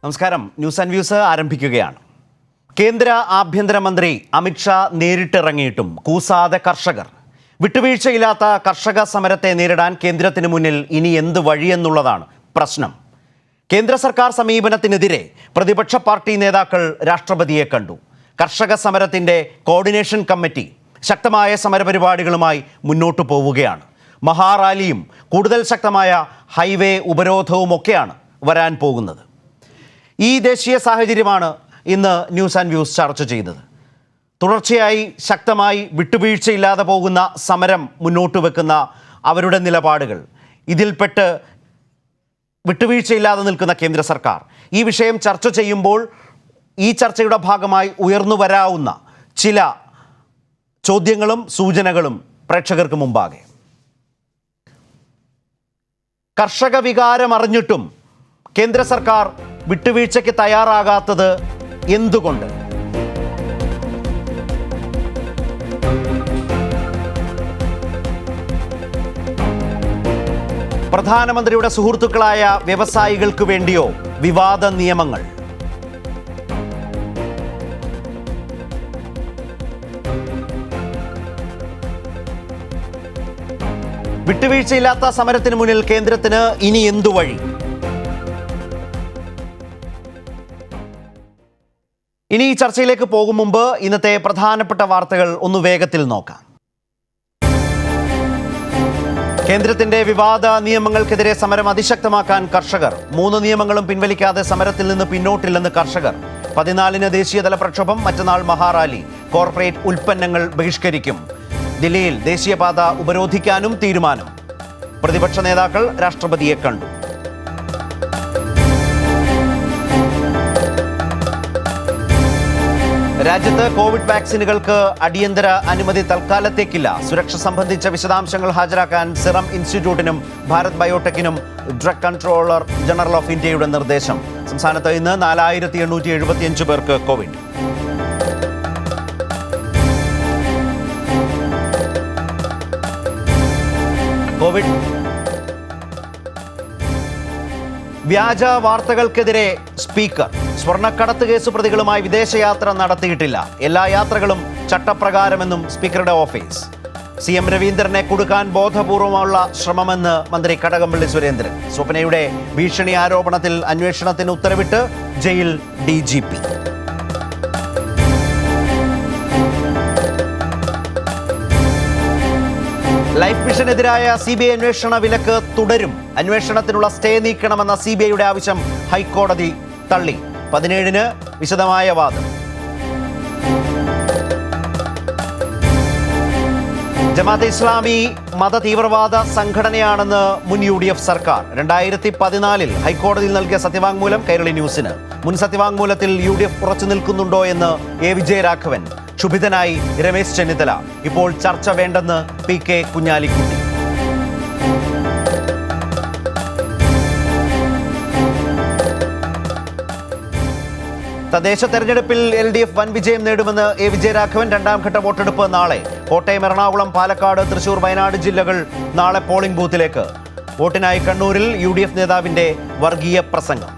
നമസ്കാരം. News and views ആരംഭിക്കുകയാണ്. കേന്ദ്ര ആഭ്യന്തരമന്ത്രി അമിത്ഷാ നേരിട്ടിറങ്ങിയിട്ടും കൂസാതെ കർഷകർ. വിട്ടുവീഴ്ചയില്ലാത്ത കർഷക സമരത്തെ നേരിടാൻ കേന്ദ്രത്തിന് മുന്നിൽ ഇനി എന്ത് വഴിയെന്നുള്ളതാണ് പ്രശ്നം. കേന്ദ്ര സർക്കാർ സമീപനത്തിനെതിരെ പ്രതിപക്ഷ പാർട്ടി നേതാക്കൾ രാഷ്ട്രപതിയെ കണ്ടു. കർഷക സമരത്തിൻ്റെ കോർഡിനേഷൻ കമ്മിറ്റി ശക്തമായ സമരപരിപാടികളുമായി മുന്നോട്ടു പോവുകയാണ്. മഹാറാലിയും കൂടുതൽ ശക്തമായ ഹൈവേ ഉപരോധവുമൊക്കെയാണ് വരാൻ പോകുന്നത്. ഈ ദേശീയ സാഹചര്യമാണ് ഇന്ന് ന്യൂസ് ആൻഡ് വ്യൂസ് ചർച്ച ചെയ്തത്. തുടർച്ചയായി ശക്തമായി വിട്ടുവീഴ്ചയില്ലാതെ പോകുന്ന സമരം മുന്നോട്ട് വെക്കുന്ന അവരുടെ നിലപാടുകൾ, ഇതിൽപ്പെട്ട് വിട്ടുവീഴ്ചയില്ലാതെ നിൽക്കുന്ന കേന്ദ്ര സർക്കാർ, ഈ വിഷയം ചർച്ച ചെയ്യുമ്പോൾ ഈ ചർച്ചയുടെ ഭാഗമായി ഉയർന്നു വരാവുന്ന ചില ചോദ്യങ്ങളും സൂചനകളും പ്രേക്ഷകർക്ക് മുമ്പാകെ. കർഷക വികാരം അറിഞ്ഞിട്ടും കേന്ദ്ര സർക്കാർ വിട്ടുവീഴ്ചയ്ക്ക് തയ്യാറാകാത്തത് എന്തുകൊണ്ട്? പ്രധാനമന്ത്രിയുടെ സുഹൃത്തുക്കളായ വ്യവസായികൾക്ക് വേണ്ടിയോ വിവാദ നിയമങ്ങൾ? വിട്ടുവീഴ്ചയില്ലാത്ത സമരത്തിന് മുന്നിൽ കേന്ദ്രത്തിന് ഇനി എന്തു വഴി? ഇനി ഈ ചർച്ചയിലേക്ക് പോകും മുമ്പ് ഇന്നത്തെ പ്രധാനപ്പെട്ട വാർത്തകൾ ഒന്ന് വേഗത്തിൽ നോക്കാം. കേന്ദ്രത്തിന്റെ വിവാദ നിയമങ്ങൾക്കെതിരെ സമരം അതിശക്തമാക്കാൻ കർഷകർ. 3 നിയമങ്ങളും പിൻവലിക്കാതെ സമരത്തിൽ നിന്ന് പിന്നോട്ടില്ലെന്ന് കർഷകർ. 14-ന് ദേശീയതല പ്രക്ഷോഭം, മറ്റന്നാൾ മഹാറാലി. കോർപ്പറേറ്റ് ഉൽപ്പന്നങ്ങൾ ബഹിഷ്കരിക്കും. ദില്ലിയിൽ ദേശീയപാത ഉപരോധിക്കാനും തീരുമാനം. പ്രതിപക്ഷ നേതാക്കൾ രാഷ്ട്രപതിയെ കണ്ടു. രാജ്യത്ത് കോവിഡ് വാക്സിനുകൾക്ക് അടിയന്തര അനുമതി തൽക്കാലത്തേക്കില്ല. സുരക്ഷ സംബന്ധിച്ച വിശദാംശങ്ങൾ ഹാജരാക്കാൻ സിറം ഇൻസ്റ്റിറ്റ്യൂട്ടിനും ഭാരത് ബയോടെക്കിനും ഡ്രഗ് കൺട്രോളർ ജനറൽ ഓഫ് ഇന്ത്യയുടെ നിർദ്ദേശം. സംസ്ഥാനത്ത് ഇന്ന് 4875 പേർക്ക് കോവിഡ്. വ്യാജ വാർത്തകൾക്കെതിരെ സ്പീക്കർ. സ്വർണ്ണക്കടത്ത് കേസ് പ്രതികളുമായി വിദേശയാത്ര നടത്തിയിട്ടില്ല. എല്ലാ യാത്രകളും ചട്ടപ്രകാരമെന്നും സ്പീക്കറുടെ ഓഫീസ്. CM രവീന്ദ്രനെ കുടുക്കാൻ ബോധപൂർവമുള്ള ശ്രമമെന്ന് മന്ത്രി കടകംപള്ളി സുരേന്ദ്രൻ. സ്വപ്നയുടെ ഭീഷണി ആരോപണത്തിൽ അന്വേഷണത്തിന് ഉത്തരവിട്ട് ജയിൽ DGP. ലൈഫ് മിഷനെതിരായ CBI അന്വേഷണ വിലക്ക് തുടരും. അന്വേഷണത്തിനുള്ള സ്റ്റേ നീക്കണമെന്ന CBIയുടെ ആവശ്യം ഹൈക്കോടതി തള്ളി. 17-ന് വിശദമായ വാദം. ജമാഅത്തെ ഇസ്ലാമി മത തീവ്രവാദ സംഘടനയാണെന്ന് മുൻ UDF സർക്കാർ. 2014-ൽ ഹൈക്കോടതിയിൽ നൽകിയ സത്യവാങ്മൂലം കൈരളി ന്യൂസിന്. മുൻ സത്യവാങ്മൂലത്തിൽ UDF ഉറച്ചു നിൽക്കുന്നുണ്ടോ എന്ന് A. വിജയരാഘവൻ. ക്ഷുഭിതനായി രമേശ് ചെന്നിത്തല. ഇപ്പോൾ ചർച്ച വേണ്ടെന്ന് PK കുഞ്ഞാലിക്കുട്ടി. തദ്ദേശ തെരഞ്ഞെടുപ്പിൽ LDF വൻ വിജയം നേടുമെന്ന് A. വിജയരാഘവൻ. 2ാം ഘട്ട വോട്ടെടുപ്പ് നാളെ. കോട്ടയം, എറണാകുളം, പാലക്കാട്, തൃശൂർ, വയനാട് ജില്ലകൾ നാളെ പോളിംഗ് ബൂത്തിലേക്ക്. വോട്ടിനായി കണ്ണൂരിൽ UDF നേതാവിന്റെ വർഗീയ പ്രസംഗം.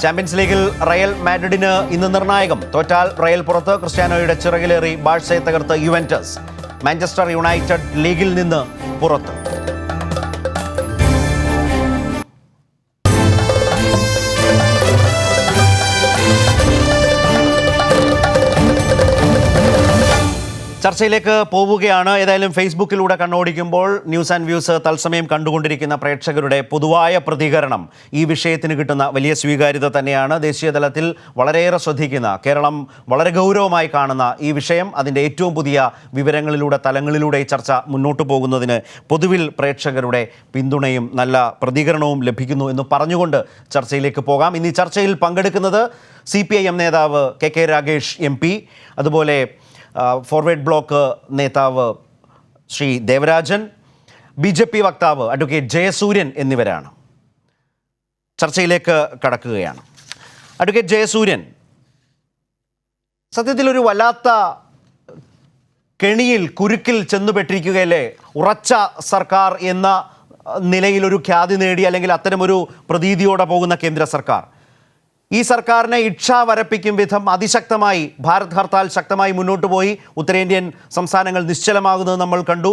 ചാമ്പ്യൻസ് ലീഗിൽ റയൽ മാഡ്രിഡിന് ഇന്ന് നിർണായകം. തോറ്റാൽ റയൽ പുറത്ത്. ക്രിസ്ത്യാനോയുടെ ചിറകിലേറി ബാഴ്സയെ തകർത്ത് യുവന്റസ്. മാഞ്ചസ്റ്റർ യുണൈറ്റഡ് ലീഗിൽ നിന്ന് പുറത്ത്. ചർച്ചയിലേക്ക് പോവുകയാണ്. ഏതായാലും ഫേസ്ബുക്കിലൂടെ കണ്ണോടിക്കുമ്പോൾ ന്യൂസ് ആൻഡ് വ്യൂസ് തത്സമയം കണ്ടുകൊണ്ടിരിക്കുന്ന പ്രേക്ഷകരുടെ പൊതുവായ പ്രതികരണം ഈ വിഷയത്തിന് കിട്ടുന്ന വലിയ സ്വീകാര്യത തന്നെയാണ്. ദേശീയതലത്തിൽ വളരെയേറെ ശ്രദ്ധിക്കുന്ന, കേരളം വളരെ ഗൗരവമായി കാണുന്ന ഈ വിഷയം, അതിൻ്റെ ഏറ്റവും പുതിയ വിവരങ്ങളിലൂടെ, തലങ്ങളിലൂടെ ഈ ചർച്ച മുന്നോട്ട് പോകുന്നതിന് പൊതുവിൽ പ്രേക്ഷകരുടെ പിന്തുണയും നല്ല പ്രതികരണവും ലഭിക്കുന്നു എന്ന് പറഞ്ഞുകൊണ്ട് ചർച്ചയിലേക്ക് പോകാം. ഇന്ന് ഈ ചർച്ചയിൽ പങ്കെടുക്കുന്നത് CPIM നേതാവ് KK രാഗേഷ് MP, അതുപോലെ ഫോർവേഡ് ബ്ലോക്ക് നേതാവ് ശ്രീ ദേവരാജൻ, BJP വക്താവ് അഡ്വക്കേറ്റ് ജയസൂര്യൻ എന്നിവരാണ്. ചർച്ചയിലേക്ക് കടക്കുകയാണ്. അഡ്വക്കേറ്റ് ജയസൂര്യൻ, സത്യത്തിൽ ഒരു വല്ലാത്ത കെണിയിൽ കുരുക്കിൽ ചെന്നുപെട്ടിരിക്കുകയല്ലേ? ഉറച്ച സർക്കാർ എന്ന നിലയിൽ ഒരു ഖ്യാതി നേടി അല്ലെങ്കിൽ അത്തരമൊരു പ്രതീതിയോടെ പോകുന്ന കേന്ദ്ര സർക്കാർ ഈ സർക്കാരിനെ ഇച്ഛ വരപ്പിക്കും വിധം അതിശക്തമായി ഭാരത് ഹർത്താൽ ശക്തമായി മുന്നോട്ട് പോയി. ഉത്തരേന്ത്യൻ സംസ്ഥാനങ്ങൾ നിശ്ചലമാകുന്നത് നമ്മൾ കണ്ടു.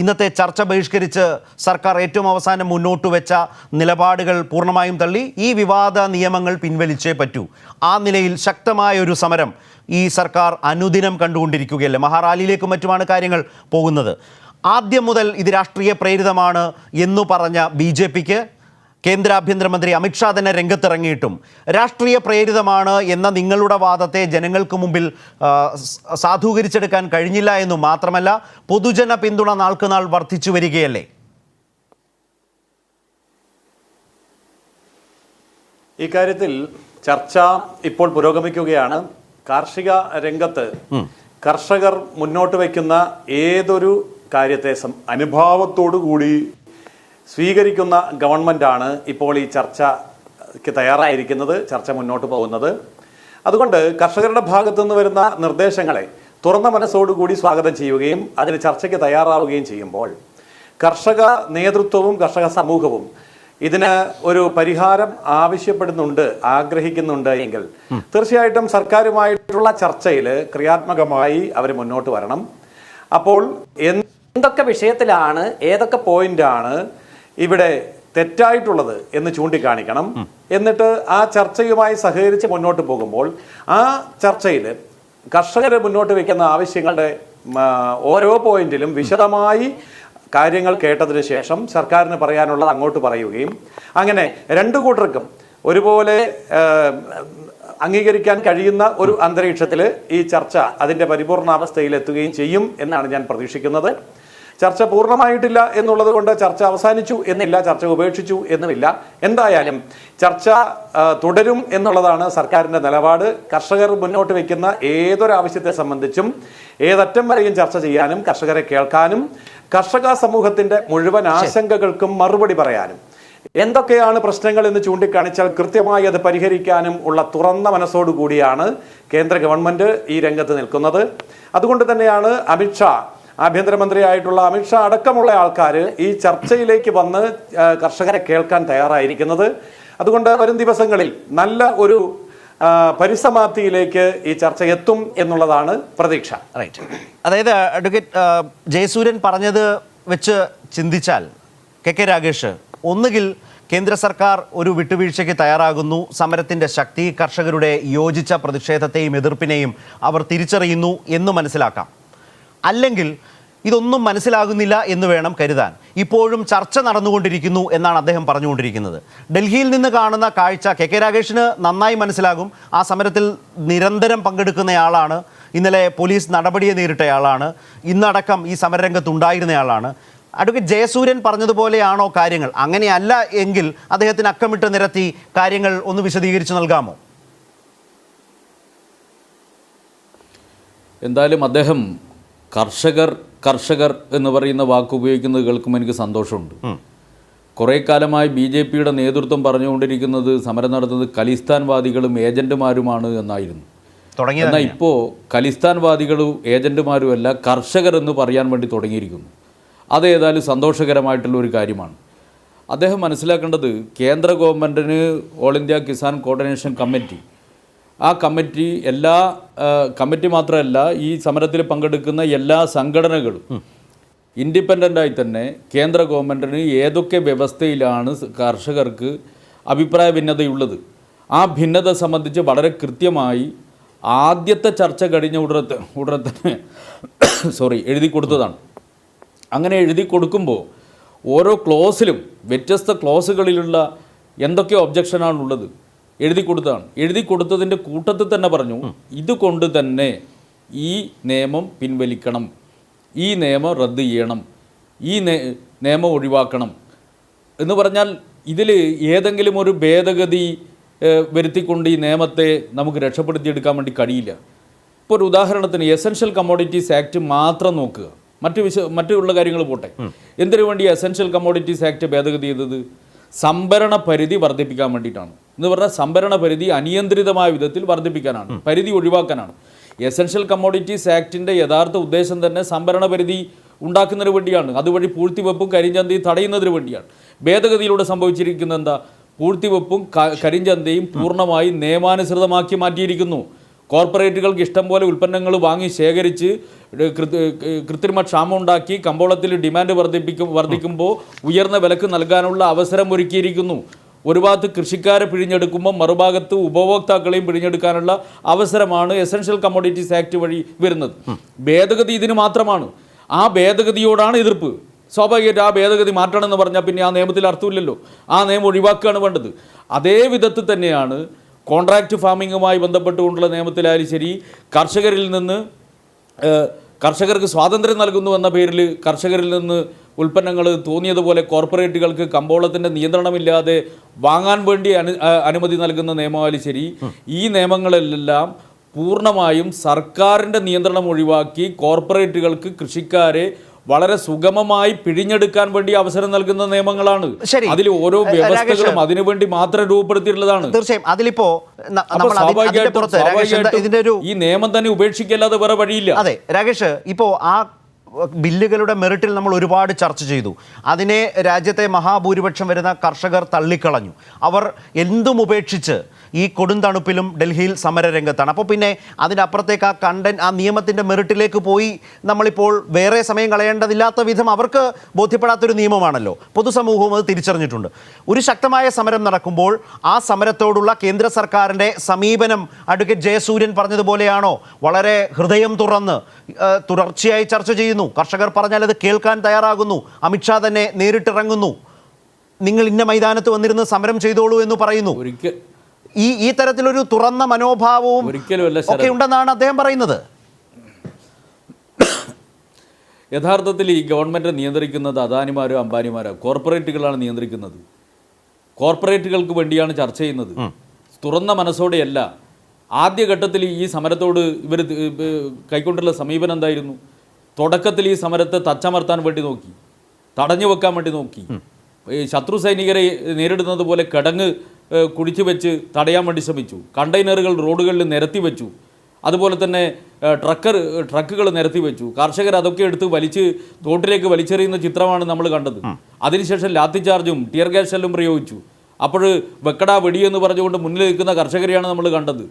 ഇന്നത്തെ ചർച്ച ബഹിഷ്കരിച്ച് സർക്കാർ ഏറ്റവും അവസാനം മുന്നോട്ട് വെച്ച നിലപാടുകൾ പൂർണ്ണമായും തള്ളി. ഈ വിവാദ നിയമങ്ങൾ പിൻവലിച്ചേ പറ്റൂ. ആ നിലയിൽ ശക്തമായൊരു സമരം ഈ സർക്കാർ അനുദിനം കണ്ടുകൊണ്ടിരിക്കുകയല്ലേ? മഹാറാലിയിലേക്കും മറ്റുമാണ് കാര്യങ്ങൾ പോകുന്നത്. ആദ്യം മുതൽ ഇത് രാഷ്ട്രീയ പ്രേരിതമാണ് എന്നു പറഞ്ഞ BJPക്ക് കേന്ദ്ര ആഭ്യന്തരമന്ത്രി അമിത്ഷാ തന്നെ രംഗത്തിറങ്ങിയിട്ടും രാഷ്ട്രീയ പ്രേരിതമാണ് എന്ന നിങ്ങളുടെ വാദത്തെ ജനങ്ങൾക്ക് മുമ്പിൽ സാധൂകരിച്ചെടുക്കാൻ കഴിഞ്ഞില്ല എന്നു മാത്രമല്ല, പൊതുജന പിന്തുണ നാൾക്കുനാൾ വർദ്ധിച്ചു വരികയല്ലേ? ഇക്കാര്യത്തിൽ ചർച്ച ഇപ്പോൾ പുരോഗമിക്കുകയാണ്. കാർഷിക രംഗത്ത് കർഷകർ മുന്നോട്ട് വയ്ക്കുന്ന ഏതൊരു കാര്യത്തെ അനുഭാവത്തോടുകൂടി സ്വീകരിക്കുന്ന ഗവൺമെൻറ്റാണ് ഇപ്പോൾ ഈ ചർച്ചയ്ക്ക് തയ്യാറായിരിക്കുന്നത്, ചർച്ച മുന്നോട്ട് പോകുന്നത്. അതുകൊണ്ട് കർഷകരുടെ ഭാഗത്തു നിന്ന് വരുന്ന നിർദ്ദേശങ്ങളെ തുറന്ന മനസ്സോടുകൂടി സ്വാഗതം ചെയ്യുകയും അതിന് ചർച്ചയ്ക്ക് തയ്യാറാവുകയും ചെയ്യുമ്പോൾ കർഷക നേതൃത്വവും കർഷക സമൂഹവും ഇതിന് ഒരു പരിഹാരം ആവശ്യപ്പെടുന്നുണ്ട്, ആഗ്രഹിക്കുന്നുണ്ട് എങ്കിൽ തീർച്ചയായിട്ടും സർക്കാരുമായിട്ടുള്ള ചർച്ചയിൽ ക്രിയാത്മകമായി അവർ മുന്നോട്ട് വരണം. അപ്പോൾ എന്തൊക്കെ വിഷയത്തിലാണ്, ഏതൊക്കെ പോയിന്റാണ് ഇവിടെ തെറ്റായിട്ടുള്ളത് എന്ന് ചൂണ്ടിക്കാണിക്കണം. എന്നിട്ട് ആ ചർച്ചയുമായി സഹകരിച്ച് മുന്നോട്ട് പോകുമ്പോൾ ആ ചർച്ചയിൽ കർഷകർ മുന്നോട്ട് വയ്ക്കുന്ന ആവശ്യങ്ങളുടെ ഓരോ പോയിന്റിലും വിശദമായി കാര്യങ്ങൾ കേട്ടതിന് ശേഷം സർക്കാരിന് പറയാനുള്ളത് അങ്ങോട്ട് പറയുകയും അങ്ങനെ രണ്ടു കൂട്ടർക്കും ഒരുപോലെ അംഗീകരിക്കാൻ കഴിയുന്ന ഒരു അന്തരീക്ഷത്തിൽ ഈ ചർച്ച അതിൻ്റെ പരിപൂർണാവസ്ഥയിൽ എത്തുകയും ചെയ്യും എന്നാണ് ഞാൻ പ്രതീക്ഷിക്കുന്നത്. ചർച്ച പൂർണ്ണമായിട്ടില്ല എന്നുള്ളത് കൊണ്ട് ചർച്ച അവസാനിച്ചു എന്നില്ല, ചർച്ച ഉപേക്ഷിച്ചു എന്നുമില്ല. എന്തായാലും ചർച്ച തുടരും എന്നുള്ളതാണ് സർക്കാരിൻ്റെ നിലപാട്. കർഷകർ മുന്നോട്ട് വയ്ക്കുന്ന ഏതൊരാവശ്യത്തെ സംബന്ധിച്ചും ഏതറ്റം വരെയും ചർച്ച ചെയ്യാനും കർഷകരെ കേൾക്കാനും കർഷക സമൂഹത്തിൻ്റെ മുഴുവൻ ആശങ്കകൾക്കും മറുപടി പറയാനും എന്തൊക്കെയാണ് പ്രശ്നങ്ങൾ എന്ന് ചൂണ്ടിക്കാണിച്ചാൽ കൃത്യമായി അത് പരിഹരിക്കാനും ഉള്ള തുറന്ന മനസ്സോടുകൂടിയാണ് കേന്ദ്ര ഗവൺമെൻറ് ഈ രംഗത്ത് നിൽക്കുന്നത്. അതുകൊണ്ട് തന്നെയാണ് ആഭ്യന്തരമന്ത്രിയായിട്ടുള്ള അമിത്ഷാ അടക്കമുള്ള ആൾക്കാർ ഈ ചർച്ചയിലേക്ക് വന്ന് കർഷകരെ കേൾക്കാൻ തയ്യാറായിരിക്കുന്നത്. അതുകൊണ്ട് വരും ദിവസങ്ങളിൽ നല്ല ഒരു പരിസമാപ്തിയിലേക്ക് ഈ ചർച്ച എത്തും എന്നുള്ളതാണ് പ്രതീക്ഷ. റൈറ്റ്. അതായത് അഡ്വക്കേറ്റ് ജയസൂര്യൻ പറഞ്ഞത് വെച്ച് ചിന്തിച്ചാൽ കെ രാഗേഷ്, ഒന്നുകിൽ കേന്ദ്ര സർക്കാർ ഒരു വിട്ടുവീഴ്ചയ്ക്ക് തയ്യാറാകുന്നു, സമരത്തിൻ്റെ ശക്തി, കർഷകരുടെ യോജിച്ച പ്രതിഷേധത്തെയും എതിർപ്പിനെയും അവർ തിരിച്ചറിയുന്നു എന്ന് മനസ്സിലാക്കാം. അല്ലെങ്കിൽ ഇതൊന്നും മനസ്സിലാകുന്നില്ല എന്ന് വേണം കരുതാൻ. ഇപ്പോഴും ചർച്ച നടന്നുകൊണ്ടിരിക്കുന്നു എന്നാണ് അദ്ദേഹം പറഞ്ഞുകൊണ്ടിരിക്കുന്നത്. ഡൽഹിയിൽ നിന്ന് കാണുന്ന കാഴ്ച കെ രാഗേഷിന് നന്നായി മനസ്സിലാകും. ആ സമരത്തിൽ നിരന്തരം പങ്കെടുക്കുന്നയാളാണ്, ഇന്നലെ പോലീസ് നടപടിയെ നേരിട്ടയാളാണ്, ഇന്നടക്കം ഈ സമരരംഗത്തുണ്ടായിരുന്നയാളാണ്. അഡ്വക്കേറ്റ് ജയസൂര്യൻ പറഞ്ഞതുപോലെയാണോ കാര്യങ്ങൾ? അങ്ങനെയല്ല എങ്കിൽ അദ്ദേഹത്തിന് അക്കമിട്ട് നിരത്തി കാര്യങ്ങൾ ഒന്ന് വിശദീകരിച്ച് നൽകാമോ? എന്തായാലും അദ്ദേഹം കർഷകർ എന്ന് പറയുന്ന വാക്ക് ഉപയോഗിക്കുന്നത് കേൾക്കുമ്പോൾ എനിക്ക് സന്തോഷമുണ്ട്. കുറേ കാലമായി BJPയുടെ നേതൃത്വം പറഞ്ഞുകൊണ്ടിരിക്കുന്നത് സമരം നടത്തുന്നത് ഖലിസ്ഥാൻവാദികളും ഏജന്റുമാരുമാണ് എന്നായിരുന്നു. എന്നാൽ ഇപ്പോൾ ഖലിസ്ഥാൻവാദികളും ഏജന്റുമാരുമല്ല, കർഷകർ എന്ന് പറയാൻ വേണ്ടി തുടങ്ങിയിരിക്കുന്നു. അതേതായാലും സന്തോഷകരമായിട്ടുള്ള ഒരു കാര്യമാണ്. അദ്ദേഹം മനസ്സിലാക്കേണ്ടത് കേന്ദ്ര ഗവൺമെൻറ്റിന് all India Kisan coordination committee, ആ കമ്മിറ്റി മാത്രമല്ല ഈ സമരത്തിൽ പങ്കെടുക്കുന്ന എല്ലാ സംഘടനകളും ഇൻഡിപെൻഡൻ്റായി തന്നെ കേന്ദ്ര ഗവൺമെൻറ്റിന് ഏതൊക്കെ വ്യവസ്ഥയിലാണ് കർഷകർക്ക് അഭിപ്രായ ഭിന്നതയുള്ളത്, ആ ഭിന്നത സംബന്ധിച്ച് വളരെ കൃത്യമായി ആദ്യത്തെ ചർച്ച കഴിഞ്ഞ ഉടനെ തന്നെ എഴുതി കൊടുത്തതാണ്. അങ്ങനെ എഴുതി കൊടുക്കുമ്പോൾ ഓരോ ക്ലോസിലും വ്യത്യസ്ത ക്ലോസുകളിലുള്ള എന്തൊക്കെ ഒബ്ജക്ഷനാണുള്ളത് എഴുതി കൊടുത്തതാണ്. എഴുതി കൊടുത്തതിൻ്റെ കൂട്ടത്തിൽ തന്നെ പറഞ്ഞു, ഇതുകൊണ്ട് തന്നെ ഈ നിയമം പിൻവലിക്കണം, ഈ നിയമം റദ്ദ് ചെയ്യണം, ഈ നിയമം ഒഴിവാക്കണം എന്ന് പറഞ്ഞാൽ ഇതിൽ ഏതെങ്കിലും ഒരു ഭേദഗതി വരുത്തിക്കൊണ്ട് ഈ നിയമത്തെ നമുക്ക് രക്ഷപ്പെടുത്തിയെടുക്കാൻ വേണ്ടി കഴിയില്ല. ഇപ്പോൾ ഒരു ഉദാഹരണത്തിന് എസൻഷ്യൽ കമ്മോഡിറ്റീസ് ആക്ട് മാത്രം നോക്കുക, മറ്റുള്ള കാര്യങ്ങൾ പോട്ടെ. എന്തിനു വേണ്ടി എസൻഷ്യൽ കമ്മോഡിറ്റീസ് ആക്ട് ഭേദഗതി ചെയ്തത്? സംഭരണ പരിധി വർദ്ധിപ്പിക്കാൻ വേണ്ടിയിട്ടാണ്. എന്ന് പറഞ്ഞാൽ സംഭരണ പരിധി അനിയന്ത്രിതമായ വിധത്തിൽ വർദ്ധിപ്പിക്കാനാണ്, പരിധി ഒഴിവാക്കാനാണ്. എസൻഷ്യൽ കമ്മോഡിറ്റീസ് ആക്ടിൻ്റെ യഥാർത്ഥ ഉദ്ദേശം തന്നെ സംഭരണ പരിധി ഉണ്ടാക്കുന്നതിന് വേണ്ടിയാണ്. അതുവഴി പൂഴ്ത്തിവെപ്പും കരിഞ്ചന്തയും തടയുന്നതിന് വേണ്ടിയാണ്. ഭേദഗതിയിലൂടെ സംഭവിച്ചിരിക്കുന്നത് എന്താ? പൂഴ്ത്തിവെപ്പും കരിഞ്ചന്തയും പൂർണ്ണമായി നിയമാനുസൃതമാക്കി മാറ്റിയിരിക്കുന്നു. കോർപ്പറേറ്റുകൾക്ക് ഇഷ്ടം പോലെ ഉൽപ്പന്നങ്ങൾ വാങ്ങി ശേഖരിച്ച് കൃത്രിമ ക്ഷാമം ഉണ്ടാക്കി കമ്പോളത്തിൽ ഡിമാൻഡ് വർദ്ധിക്കുമ്പോൾ ഉയർന്ന വിലക്ക് നൽകാനുള്ള അവസരം ഒരുക്കിയിരിക്കുന്നു. ഒരു ഭാഗത്ത് കൃഷിക്കാരെ പിഴിഞ്ഞെടുക്കുമ്പോൾ മറുഭാഗത്ത് ഉപഭോക്താക്കളെയും പിഴിഞ്ഞെടുക്കാനുള്ള അവസരമാണ് എസൻഷ്യൽ കമ്മോഡിറ്റീസ് ആക്ട് വഴി വരുന്നത്. ഭേദഗതി ഇതിന് മാത്രമാണ്. ആ ഭേദഗതിയോടാണ് എതിർപ്പ്. സ്വാഭാവികമായിട്ട് ആ ഭേദഗതി മാറ്റണമെന്ന് പറഞ്ഞാൽ പിന്നെ ആ നിയമത്തിൽ അർത്ഥമില്ലല്ലോ. ആ നിയമം ഒഴിവാക്കുകയാണ് വേണ്ടത്. അതേ വിധത്തിൽ തന്നെയാണ് കോൺട്രാക്റ്റ് ഫാമിങ്ങുമായി ബന്ധപ്പെട്ടുകൊണ്ടുള്ള നിയമത്തിലായാലും ശരി, കർഷകർക്ക് സ്വാതന്ത്ര്യം നൽകുന്നു എന്ന പേരിൽ കർഷകരിൽ നിന്ന് ഉൽപ്പന്നങ്ങൾ തോന്നിയതുപോലെ കോർപ്പറേറ്റുകൾക്ക് കമ്പോളത്തിൻ്റെ നിയന്ത്രണമില്ലാതെ വാങ്ങാൻ വേണ്ടി അനുമതി നൽകുന്ന നിയമമായാലും ശരി, ഈ നിയമങ്ങളെല്ലാം പൂർണ്ണമായും സർക്കാരിൻ്റെ നിയന്ത്രണം ഒഴിവാക്കി കോർപ്പറേറ്റുകൾക്ക് കൃഷിക്കാരെ വളരെ സുഗമമായി പിഴിഞ്ഞെടുക്കാൻ വേണ്ടി അവസരം നൽകുന്ന നിയമങ്ങളാണ്. അതിൽ ഓരോ വ്യവസ്ഥകളും അതിനുവേണ്ടി മാത്രം രൂപപ്പെടുത്തിയിട്ടുള്ളതാണ്. തീർച്ചയായും അതിലിപ്പോ ഈ നിയമം തന്നെ ഉപേക്ഷിക്കല്ലാതെ വേറെ വഴിയില്ല. അതെ രാകേഷ്, ഇപ്പോ ആ ബില്ലുകളുടെ മെറിറ്റിൽ നമ്മൾ ഒരുപാട് ചർച്ച ചെയ്തു. അതിനെ രാജ്യത്തെ മഹാഭൂരിപക്ഷം വരുന്ന കർഷകർ തള്ളിക്കളഞ്ഞു. അവർ എന്തും ഉപേക്ഷിച്ച് ഈ കൊടുന്തണുപ്പിലും ഡൽഹിയിൽ സമരരംഗത്താണ്. അപ്പോൾ പിന്നെ അതിനപ്പുറത്തേക്ക് ആ നിയമത്തിൻ്റെ മെറിറ്റിലേക്ക് പോയി നമ്മളിപ്പോൾ വേറെ സമയം കളയേണ്ടതില്ലാത്ത വിധം അവർക്ക് ബോധ്യപ്പെടാത്തൊരു നിയമമാണല്ലോ. പൊതുസമൂഹവും അത് തിരിച്ചറിഞ്ഞിട്ടുണ്ട്. ഒരു ശക്തമായ സമരം നടക്കുമ്പോൾ ആ സമരത്തോടുള്ള കേന്ദ്ര സർക്കാരിൻ്റെ സമീപനം അഡ്വക്കേറ്റ് ജയസൂര്യൻ പറഞ്ഞതുപോലെയാണോ? വളരെ ഹൃദയം തുറന്ന് തുടർച്ചയായി ചർച്ച ചെയ്യുന്നു. കർഷകർ പറഞ്ഞാൽ അത് കേൾക്കാൻ തയ്യാറാകുന്നു. അമിത്ഷാ തന്നെ നേരിട്ടിറങ്ങുന്നു. നിങ്ങൾ ഇന്ന മൈതാനത്ത് വന്നിരുന്ന് സമരം ചെയ്തോളൂ എന്ന് പറയുന്നു. ഈ തരത്തിലൊരു തുറന്ന മനോഭാവവും ഒക്കെ ഉണ്ടെന്നാണ് അദ്ദേഹം പറയുന്നത്. യഥാർത്ഥത്തിൽ ഈ ഗവൺമെൻറ് നിയന്ത്രിക്കുന്നത് അദാനിമാരോ അംബാനിമാരോ കോർപ്പറേറ്റുകളാണ് നിയന്ത്രിക്കുന്നത്. കോർപ്പറേറ്റുകൾക്ക് വേണ്ടിയാണ് ചർച്ച ചെയ്യുന്നത്. തുറന്ന മനസ്സോടെയല്ല. ആദ്യഘട്ടത്തിൽ ഈ സമരത്തോട് ഇവർ കൈക്കൊണ്ടുള്ള സമീപനം എന്തായിരുന്നു? തുടക്കത്തിൽ ഈ സമരത്തെ തച്ചമർത്താൻ വേണ്ടി നോക്കി, തടഞ്ഞു വെക്കാൻ വേണ്ടി നോക്കി. ഈ ശത്രു സൈനികരെ നേരിടുന്നത് പോലെ കിടങ്ങ് കുഴിച്ചു വെച്ച് തടയാൻ വേണ്ടി ശ്രമിച്ചു. കണ്ടെയ്നറുകൾ റോഡുകളിൽ നിരത്തി വെച്ചു. അതുപോലെ തന്നെ ട്രക്കുകൾ നിരത്തി വെച്ചു. കർഷകർ അതൊക്കെ എടുത്ത് തോട്ടിലേക്ക് വലിച്ചെറിയുന്ന ചിത്രമാണ് നമ്മൾ കണ്ടത്. അതിനുശേഷം ലാത്തി ചാർജും ടിയർ ഗ്യാസ് ഷെല്ലും പ്രയോഗിച്ചു. അപ്പോൾ വെക്കടാ വെടിയെന്ന് പറഞ്ഞുകൊണ്ട് മുന്നിൽ നിൽക്കുന്ന കർഷകരെയാണ് നമ്മൾ കണ്ടത്.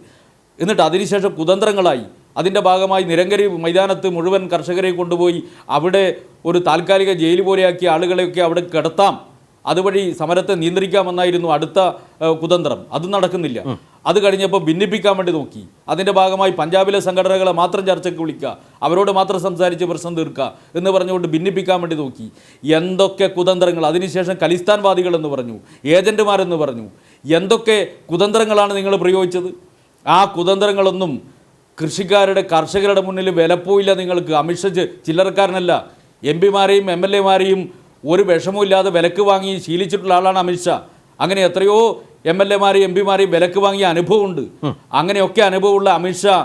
എന്നിട്ട് അതിനുശേഷം കുതന്ത്രങ്ങളായി. അതിൻ്റെ ഭാഗമായി നിരങ്കരി മൈതാനത്ത് മുഴുവൻ കർഷകരെ കൊണ്ടുപോയി അവിടെ ഒരു താൽക്കാലിക ജയിൽ പോലെയാക്കി ആളുകളെയൊക്കെ അവിടെ കിടത്താം, അതുവഴി സമരത്തെ നിയന്ത്രിക്കാമെന്നായിരുന്നു അടുത്ത കുതന്ത്രം. അത് നടക്കുന്നില്ല. അത് കഴിഞ്ഞപ്പോൾ ഭിന്നിപ്പിക്കാൻ വേണ്ടി നോക്കി. അതിൻ്റെ ഭാഗമായി പഞ്ചാബിലെ സംഘടനകളെ മാത്രം ചർച്ചയ്ക്ക് വിളിക്കുക, അവരോട് മാത്രം സംസാരിച്ച് പ്രശ്നം തീർക്കുക എന്ന് പറഞ്ഞുകൊണ്ട് ഭിന്നിപ്പിക്കാൻ വേണ്ടി നോക്കി. എന്തൊക്കെ കുതന്ത്രങ്ങൾ! അതിനുശേഷം ഖലിസ്ഥാൻവാദികൾ എന്ന് പറഞ്ഞു, ഏജന്റുമാരെന്ന് പറഞ്ഞു. എന്തൊക്കെ കുതന്ത്രങ്ങളാണ് നിങ്ങൾ പ്രയോഗിച്ചത്? ആ കുതന്ത്രങ്ങളൊന്നും കർഷകരുടെ മുന്നിൽ വിലപ്പോയില്ല നിങ്ങൾക്ക്. അമിത്ഷാ ചില്ലറക്കാരനല്ല. MP-മാരെയും MLA-മാരെയും ഒരു വിഷമമില്ലാതെ വിലക്ക് വാങ്ങി ശീലിച്ചിട്ടുള്ള ആളാണ് അമിത്ഷാ. അങ്ങനെ എത്രയോ MLA-മാരെയും MP-മാരെയും വിലക്ക് വാങ്ങിയ അനുഭവമുണ്ട്. അങ്ങനെയൊക്കെ അനുഭവമുള്ള അമിത്ഷാ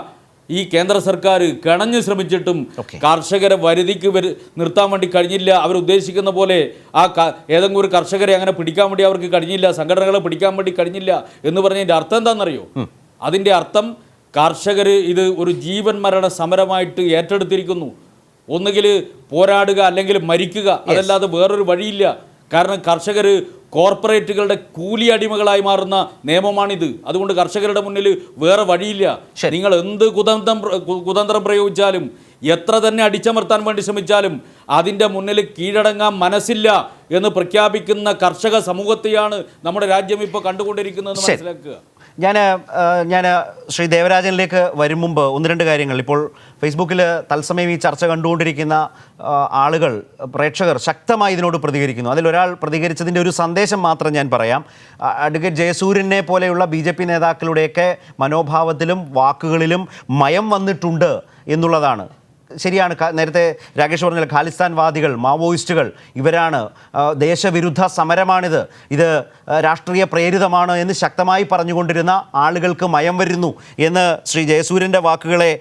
ഈ കേന്ദ്ര സർക്കാർ കിണഞ്ഞു ശ്രമിച്ചിട്ടും കർഷകരെ വരുതിക്ക് നിർത്താൻ വേണ്ടി കഴിഞ്ഞില്ല. അവരുദ്ദേശിക്കുന്ന പോലെ ഏതെങ്കിലും ഒരു കർഷകരെ അങ്ങനെ പിടിക്കാൻ വേണ്ടി അവർക്ക് കഴിഞ്ഞില്ല, സംഘടനകളെ പിടിക്കാൻ വേണ്ടി കഴിഞ്ഞില്ല എന്ന് പറഞ്ഞതിൻ്റെ അർത്ഥം എന്താണെന്നറിയോ? അതിൻ്റെ അർത്ഥം കർഷകർ ഇത് ഒരു ജീവൻ മരണ സമരമായിട്ട് ഏറ്റെടുത്തിരിക്കുന്നു. ഒന്നുകിൽ പോരാടുക അല്ലെങ്കിൽ മരിക്കുക, അതല്ലാതെ വേറൊരു വഴിയില്ല. കാരണം കർഷകർ കോർപ്പറേറ്റുകളുടെ കൂലി അടിമകളായി മാറുന്ന നിയമമാണിത്. അതുകൊണ്ട് കർഷകരുടെ മുന്നിൽ വേറെ വഴിയില്ല. നിങ്ങൾ എന്ത് കുതന്ത്രം പ്രയോഗിച്ചാലും എത്ര തന്നെ അടിച്ചമർത്താൻ വേണ്ടി ശ്രമിച്ചാലും അതിൻ്റെ മുന്നിൽ കീഴടങ്ങാൻ മനസ്സില്ല എന്ന് പ്രഖ്യാപിക്കുന്ന കർഷക സമൂഹത്തെയാണ് നമ്മുടെ രാജ്യം ഇപ്പോൾ കണ്ടുകൊണ്ടിരിക്കുന്നതെന്ന് മനസ്സിലാക്കുക. ഞാൻ ശ്രീ ദേവരാജനിലേക്ക് വരും മുമ്പ് ഒന്ന് രണ്ട് കാര്യങ്ങൾ. ഇപ്പോൾ ഫേസ്ബുക്കിൽ തത്സമയം ഈ ചർച്ച കണ്ടുകൊണ്ടിരിക്കുന്ന ആളുകൾ, പ്രേക്ഷകർ ശക്തമായി ഇതിനോട് പ്രതികരിക്കുന്നു. അതിലൊരാൾ പ്രതികരിച്ചതിൻ്റെ ഒരു സന്ദേശം മാത്രം ഞാൻ പറയാം. അഡ്വക്കേറ്റ് ജയസൂര്യനെ പോലെയുള്ള BJP നേതാക്കളുടെയൊക്കെ മനോഭാവത്തിലും വാക്കുകളിലും മയം വന്നിട്ടുണ്ട് എന്നുള്ളതാണ്. ശരിയാണ്. നേരത്തെ രാകേഷ് പറഞ്ഞ ഖാലിസ്ഥാൻവാദികൾ, മാവോയിസ്റ്റുകൾ ഇവരാണ്, ദേശവിരുദ്ധ സമരമാണിത്, ഇത് രാഷ്ട്രീയ പ്രേരിതമാണ് എന്ന് ശക്തമായി പറഞ്ഞുകൊണ്ടിരുന്ന ആളുകൾക്ക് മയം വരുന്നു എന്ന് ശ്രീ ജയസൂര്യൻ്റെ വാക്കുകളെ